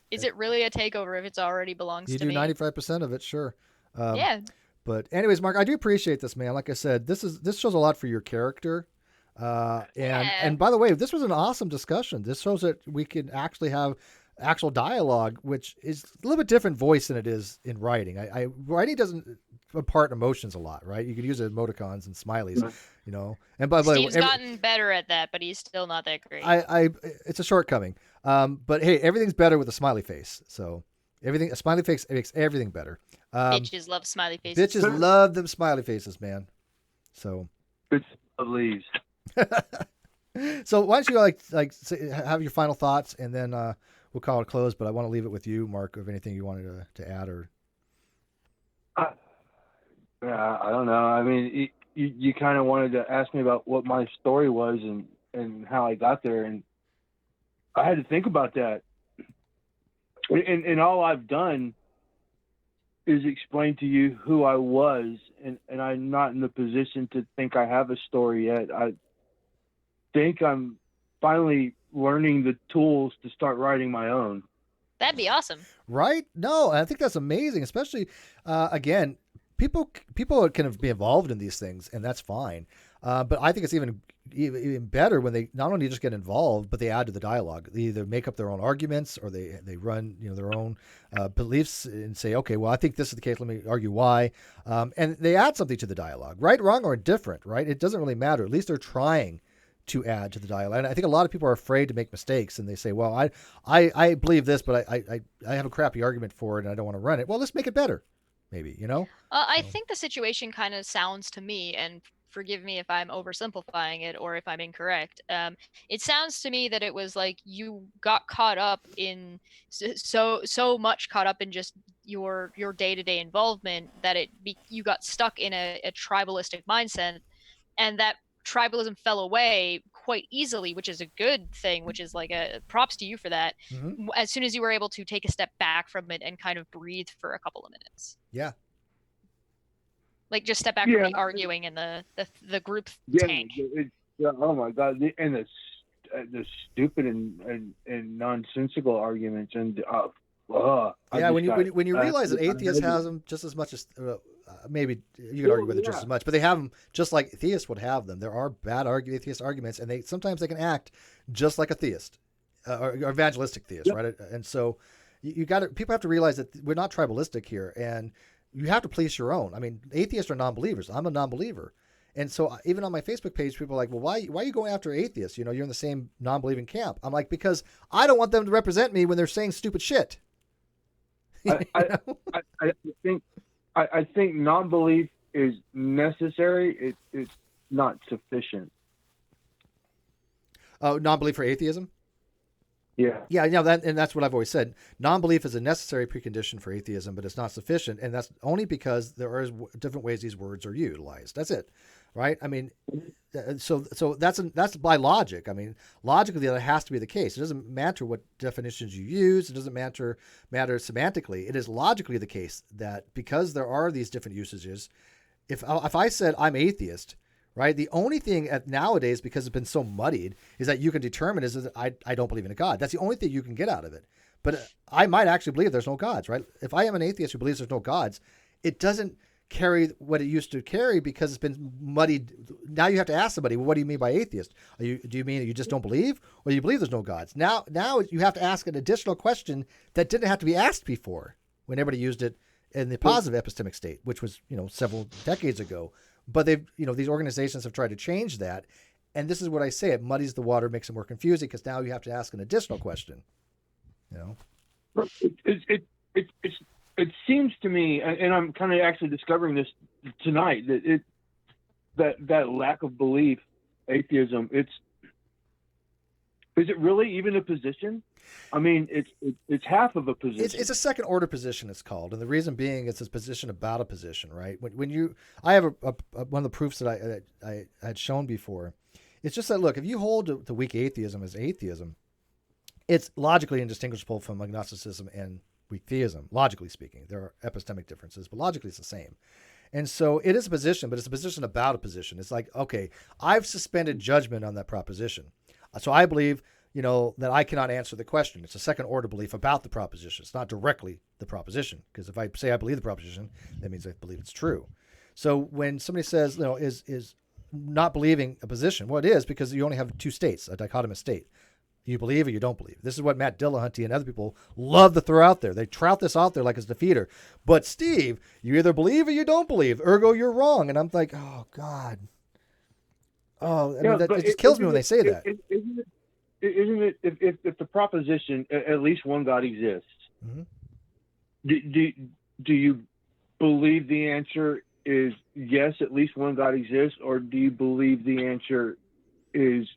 Is it really a takeover if it's already belongs You to do me? 95% of it, sure. Yeah. But anyways, Mark, I do appreciate this, man. Like I said, this shows a lot for your character. And by the way, this was an awesome discussion. This shows that we can actually have actual dialogue, which is a little bit different voice than it is in writing. Writing doesn't impart emotions a lot, right? You could use emoticons and smileys, you know. And by the way, Steve's gotten better at that, but he's still not that great. It's a shortcoming. But hey, everything's better with a smiley face. So a smiley face makes everything better. Bitches love smiley faces. Bitches love them smiley faces, man. So. Bitches love leaves. So why don't you have your final thoughts, and then we'll call it close. But I want to leave it with you, Mark, of anything you wanted to add or. I don't know. I mean, you kind of wanted to ask me about what my story was and how I got there, and I had to think about that. And all I've done is explain to you who I was, and I'm not in the position to think I have a story yet. I think I'm finally learning the tools to start writing my own. That'd be awesome. Right? No, I think that's amazing, especially, again, people can be involved in these things, and that's fine. But I think it's even better when they not only just get involved, but they add to the dialogue. They either make up their own arguments, or they run their own beliefs and say, okay, well, I think this is the case. Let me argue why. And they add something to the dialogue, right, wrong, or indifferent. Right? It doesn't really matter. At least they're trying to add to the dialogue. And I think a lot of people are afraid to make mistakes, and they say, well, I believe this, but I have a crappy argument for it, and I don't want to run it. Well, let's make it better. Maybe, I think the situation kind of sounds to me, and forgive me if I'm oversimplifying it or if I'm incorrect. It sounds to me that it was like you got caught up in so much caught up in just your day-to-day involvement that you got stuck in a tribalistic mindset, and that tribalism fell away quite easily, which is a good thing, which is like a props to you for that. Mm-hmm. As soon as you were able to take a step back from it and kind of breathe for a couple of minutes. Yeah. Like just step back from the arguing and the group tank. Oh my God. And the stupid and nonsensical arguments and when you realize that atheists have them just as much as maybe you could argue with it just as much, but they have them just like theists would have them. There are bad atheist arguments, and sometimes they can act just like a theist or evangelistic theist, right? And so people have to realize that we're not tribalistic here, and you have to police your own. I mean, atheists are non-believers. I'm a non-believer. And so even on my Facebook page, people are like, well, why are you going after atheists? You're in the same non-believing camp. I'm like, because I don't want them to represent me when they're saying stupid shit. I think non-belief is necessary. It's not sufficient. Oh, non-belief for atheism? Yeah. Yeah, and that's what I've always said. Non-belief is a necessary precondition for atheism, but it's not sufficient, and that's only because there are different ways these words are utilized. That's it, right? I mean, so that's by logic. I mean, logically, that has to be the case. It doesn't matter what definitions you use. It doesn't matter semantically. It is logically the case that because there are these different usages, if I said I'm atheist, right? The only thing nowadays, because it's been so muddied, is that you can determine is that I don't believe in a God. That's the only thing you can get out of it. But I might actually believe there's no gods, right? If I am an atheist who believes there's no gods, it doesn't carry what it used to carry because it's been muddied. Now you have to ask somebody, well, what do you mean by atheist? Do you mean that you just don't believe, or you believe there's no gods? Now you have to ask an additional question that didn't have to be asked before when everybody used it in the positive epistemic state, which was several decades ago. But these organizations have tried to change that, and this is what I say: it muddies the water, makes it more confusing because now you have to ask an additional question. It seems to me, and I'm kind of actually discovering this tonight, that lack of belief, atheism. Is it really even a position? I mean, it's half of a position. It's a second order position, it's called, and the reason being it's a position about a position, right? I have one of the proofs that I had shown before. It's just that, look, if you hold the weak atheism as atheism, it's logically indistinguishable from agnosticism and weak theism. Logically speaking, there are epistemic differences, but logically it's the same. And so it is a position, but it's a position about a position. It's like, okay, I've suspended judgment on that proposition. So I believe, that I cannot answer the question. It's a second order belief about the proposition. It's not directly the proposition, because if I say I believe the proposition, that means I believe it's true. So when somebody says, is not believing a position, well, it is, because you only have two states, a dichotomous state. You believe or you don't believe. This is what Matt Dillahunty and other people love to throw out there. They trout this out there like it's defeater. But Steve, you either believe or you don't believe. Ergo, you're wrong. And I'm like, oh God. Oh, it just kills me when they say that. Isn't it if the proposition at least one God exists? Mm-hmm. Do you believe the answer is yes, at least one God exists, or do you believe the answer is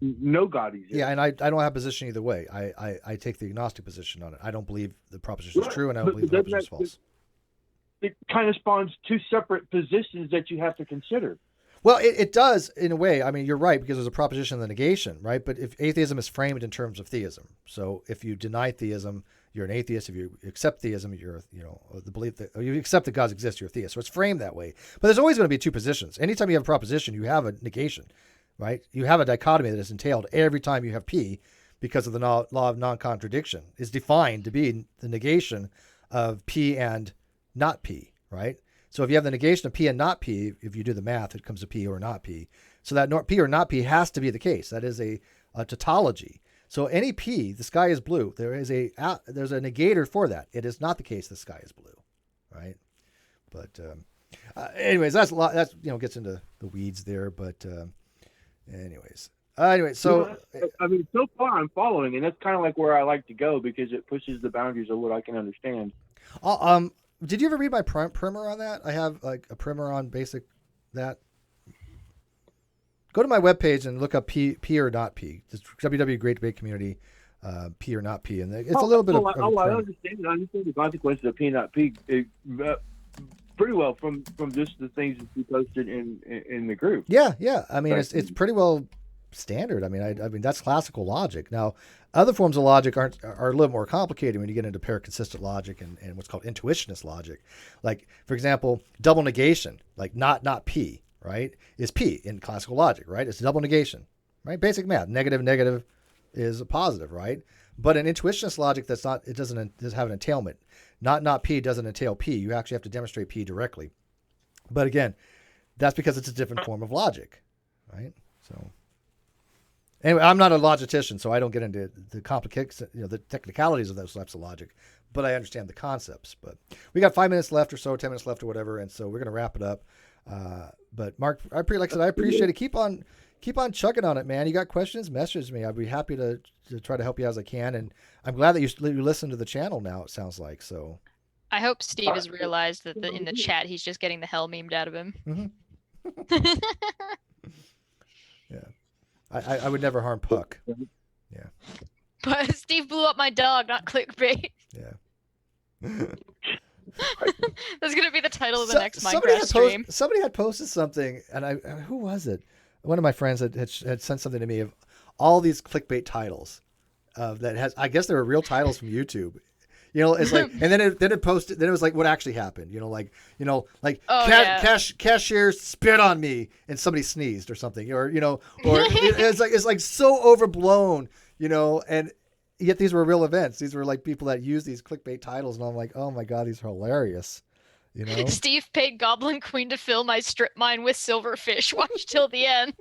no God exists? Yeah, and I don't have a position either way. I take the agnostic position on it. I don't believe the proposition is true, and I don't believe the proposition is false. It kind of spawns two separate positions that you have to consider. Well, it does in a way. I mean, you're right, because there's a proposition and the negation, right? But if atheism is framed in terms of theism, so if you deny theism, you're an atheist. If you accept theism, you're, the belief that you accept that God exists, you're a theist. So it's framed that way. But there's always going to be two positions. Anytime you have a proposition, you have a negation. Right? You have a dichotomy that is entailed every time you have P, because of the law of non-contradiction. Is defined to be the negation of P and not P, right? So if you have the negation of P and not P, if you do the math, it comes to P or not P. So that P or not P has to be the case. That is a tautology. So any P, the sky is blue. There's a negator for that. It is not the case the sky is blue, right? But anyways, that's a lot. That's gets into the weeds there, but. Anyway, so so far I'm following, and that's kind of like where I like to go, because it pushes the boundaries of what I can understand. Did you ever read my primer on that? I have like a primer on basic that. Go to my webpage and look up P or not P. Just www Great Debate Community, P or not P, and it's a little bit of. I understand. I understand the consequences of P not P. Pretty well from just the things that you posted in the group. Yeah. I mean, it's pretty well standard. I mean, that's classical logic. Now, other forms of logic are a little more complicated when you get into pair-consistent logic and what's called intuitionist logic. Like, for example, double negation, like not P, right, is P in classical logic, right? It's double negation, right? Basic math, negative is a positive, right? But in intuitionist logic, it doesn't have an entailment. Not P doesn't entail P. You actually have to demonstrate P directly. But again, that's because it's a different form of logic, right? So anyway, I'm not a logician, so I don't get into the the technicalities of those types of logic, but I understand the concepts. But we got 5 minutes left or so, 10 minutes left or whatever, and so we're going to wrap it up. But Mark, I appreciate it. Keep on chugging on it, man. You got questions? Message me. I'd be happy to try to help you as I can. And I'm glad that you listen to the channel now, it sounds like. So I hope Steve has realized that in the chat he's just getting the hell memed out of him. Mm-hmm. Yeah. I would never harm Puck. Yeah. But Steve blew up my dog, not clickbait. Yeah. That's going to be the title of the next Minecraft stream. Somebody had posted something, and who was it? One of my friends had sent something to me of all these clickbait titles that has, I guess they were real titles from YouTube. It's like, and then it posted, then it was like what actually happened, cashier spit on me and somebody sneezed or something, or it's like so overblown, and yet these were real events. These were like people that use these clickbait titles, and I'm like, oh my God, these are hilarious. Steve paid Goblin Queen to fill my strip mine with silverfish. Watch till the end.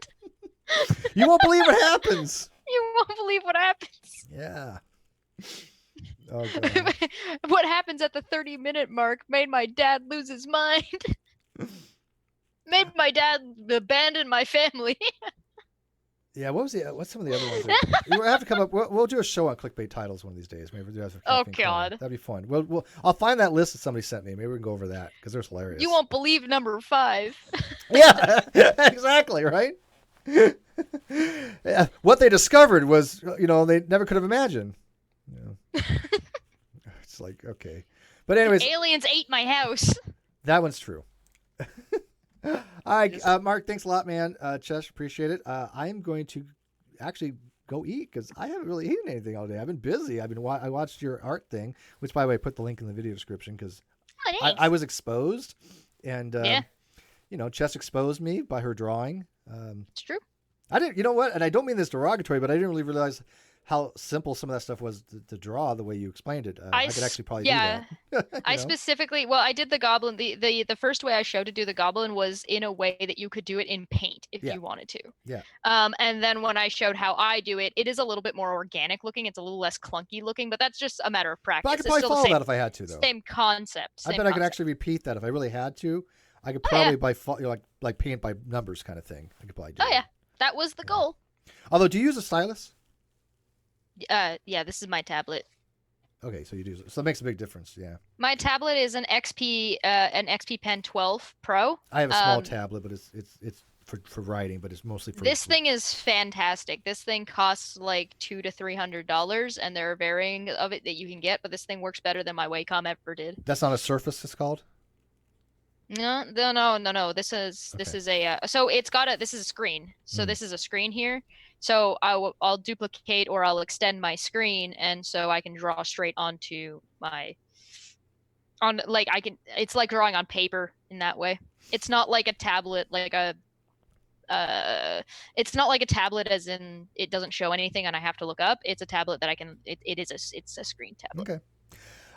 You won't believe what happens. You won't believe what happens. Yeah. Oh, God. What happens at the 30-minute mark made my dad lose his mind. Made my dad abandon my family. Yeah, what's some of the other ones? We'll have to come up. We'll do a show on clickbait titles one of these days. Maybe we'll do Oh God, that'd be fun. I'll find that list that somebody sent me. Maybe we can go over that because it's hilarious. You won't believe number 5. Yeah, exactly, right. Yeah, what they discovered was, they never could have imagined. It's like, okay, but anyways, aliens ate my house. That one's true. All right, Mark, thanks a lot, man. Chesh, appreciate it. I'm going to actually go eat because I haven't really eaten anything all day. I've been busy. I watched your art thing, which, by the way, I put the link in the video description because I was exposed And Yeah. Chess exposed me by her drawing. It's true. I didn't, you know what? And I don't mean this derogatory, but I didn't really realize how simple some of that stuff was to draw the way you explained it. I could actually probably do that. I specifically, well, I did the goblin. The first way I showed to do the goblin was in a way that you could do it in paint if you wanted to. Yeah. And then when I showed how I do it, it is a little bit more organic looking. It's a little less clunky looking, but that's just a matter of practice. But I could probably follow that if I had to, though. Same concept. I bet I could actually repeat that if I really had to. I could probably like paint by numbers kind of thing. I could probably do. Oh yeah, that was the goal. Although, do you use a stylus? Yeah, this is my tablet. Okay, so you do. So that makes a big difference. Yeah. My tablet is an XP Pen 12 Pro. I have a small tablet, but it's for writing, but it's mostly for. This thing is fantastic. This thing costs like $200 to $300, and there are varying of it that you can get. But this thing works better than my Wacom ever did. That's not a Surface. It's called. No. This is a so it's got a this is a screen. So this is a screen here. So I'll duplicate or I'll extend my screen, and so I can draw straight onto it's like drawing on paper in that way. It's not like a tablet, it's not like a tablet as in it doesn't show anything and I have to look up. It's a tablet that it's a screen tablet. Okay.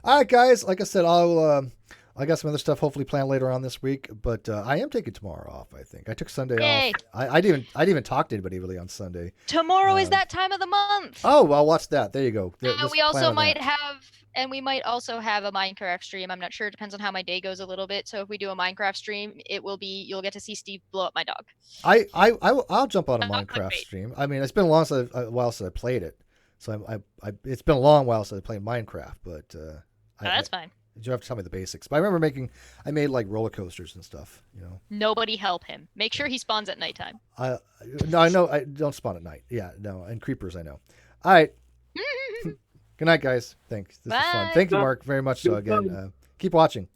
All right, guys. Like I said, I got some other stuff hopefully planned later on this week, but I am taking tomorrow off. I think I took Sunday off. I didn't even talk to anybody really on Sunday. Tomorrow is that time of the month. Oh, well, watch that. There you go. We also might have a Minecraft stream. I'm not sure. It depends on how my day goes a little bit. So if we do a Minecraft stream, you'll get to see Steve blow up my dog. I'll jump on a Minecraft stream. I mean, it's been a while since I played it, so it's been a long while since I played Minecraft. But that's fine. You have to tell me the basics. But I remember I made like roller coasters and stuff. Nobody help him. Make sure he spawns at nighttime. No, I know I don't spawn at night. Yeah, no, and creepers I know. All right. Good night, guys. Thanks. This was fun. Thank you, Mark, very much. So again, keep watching.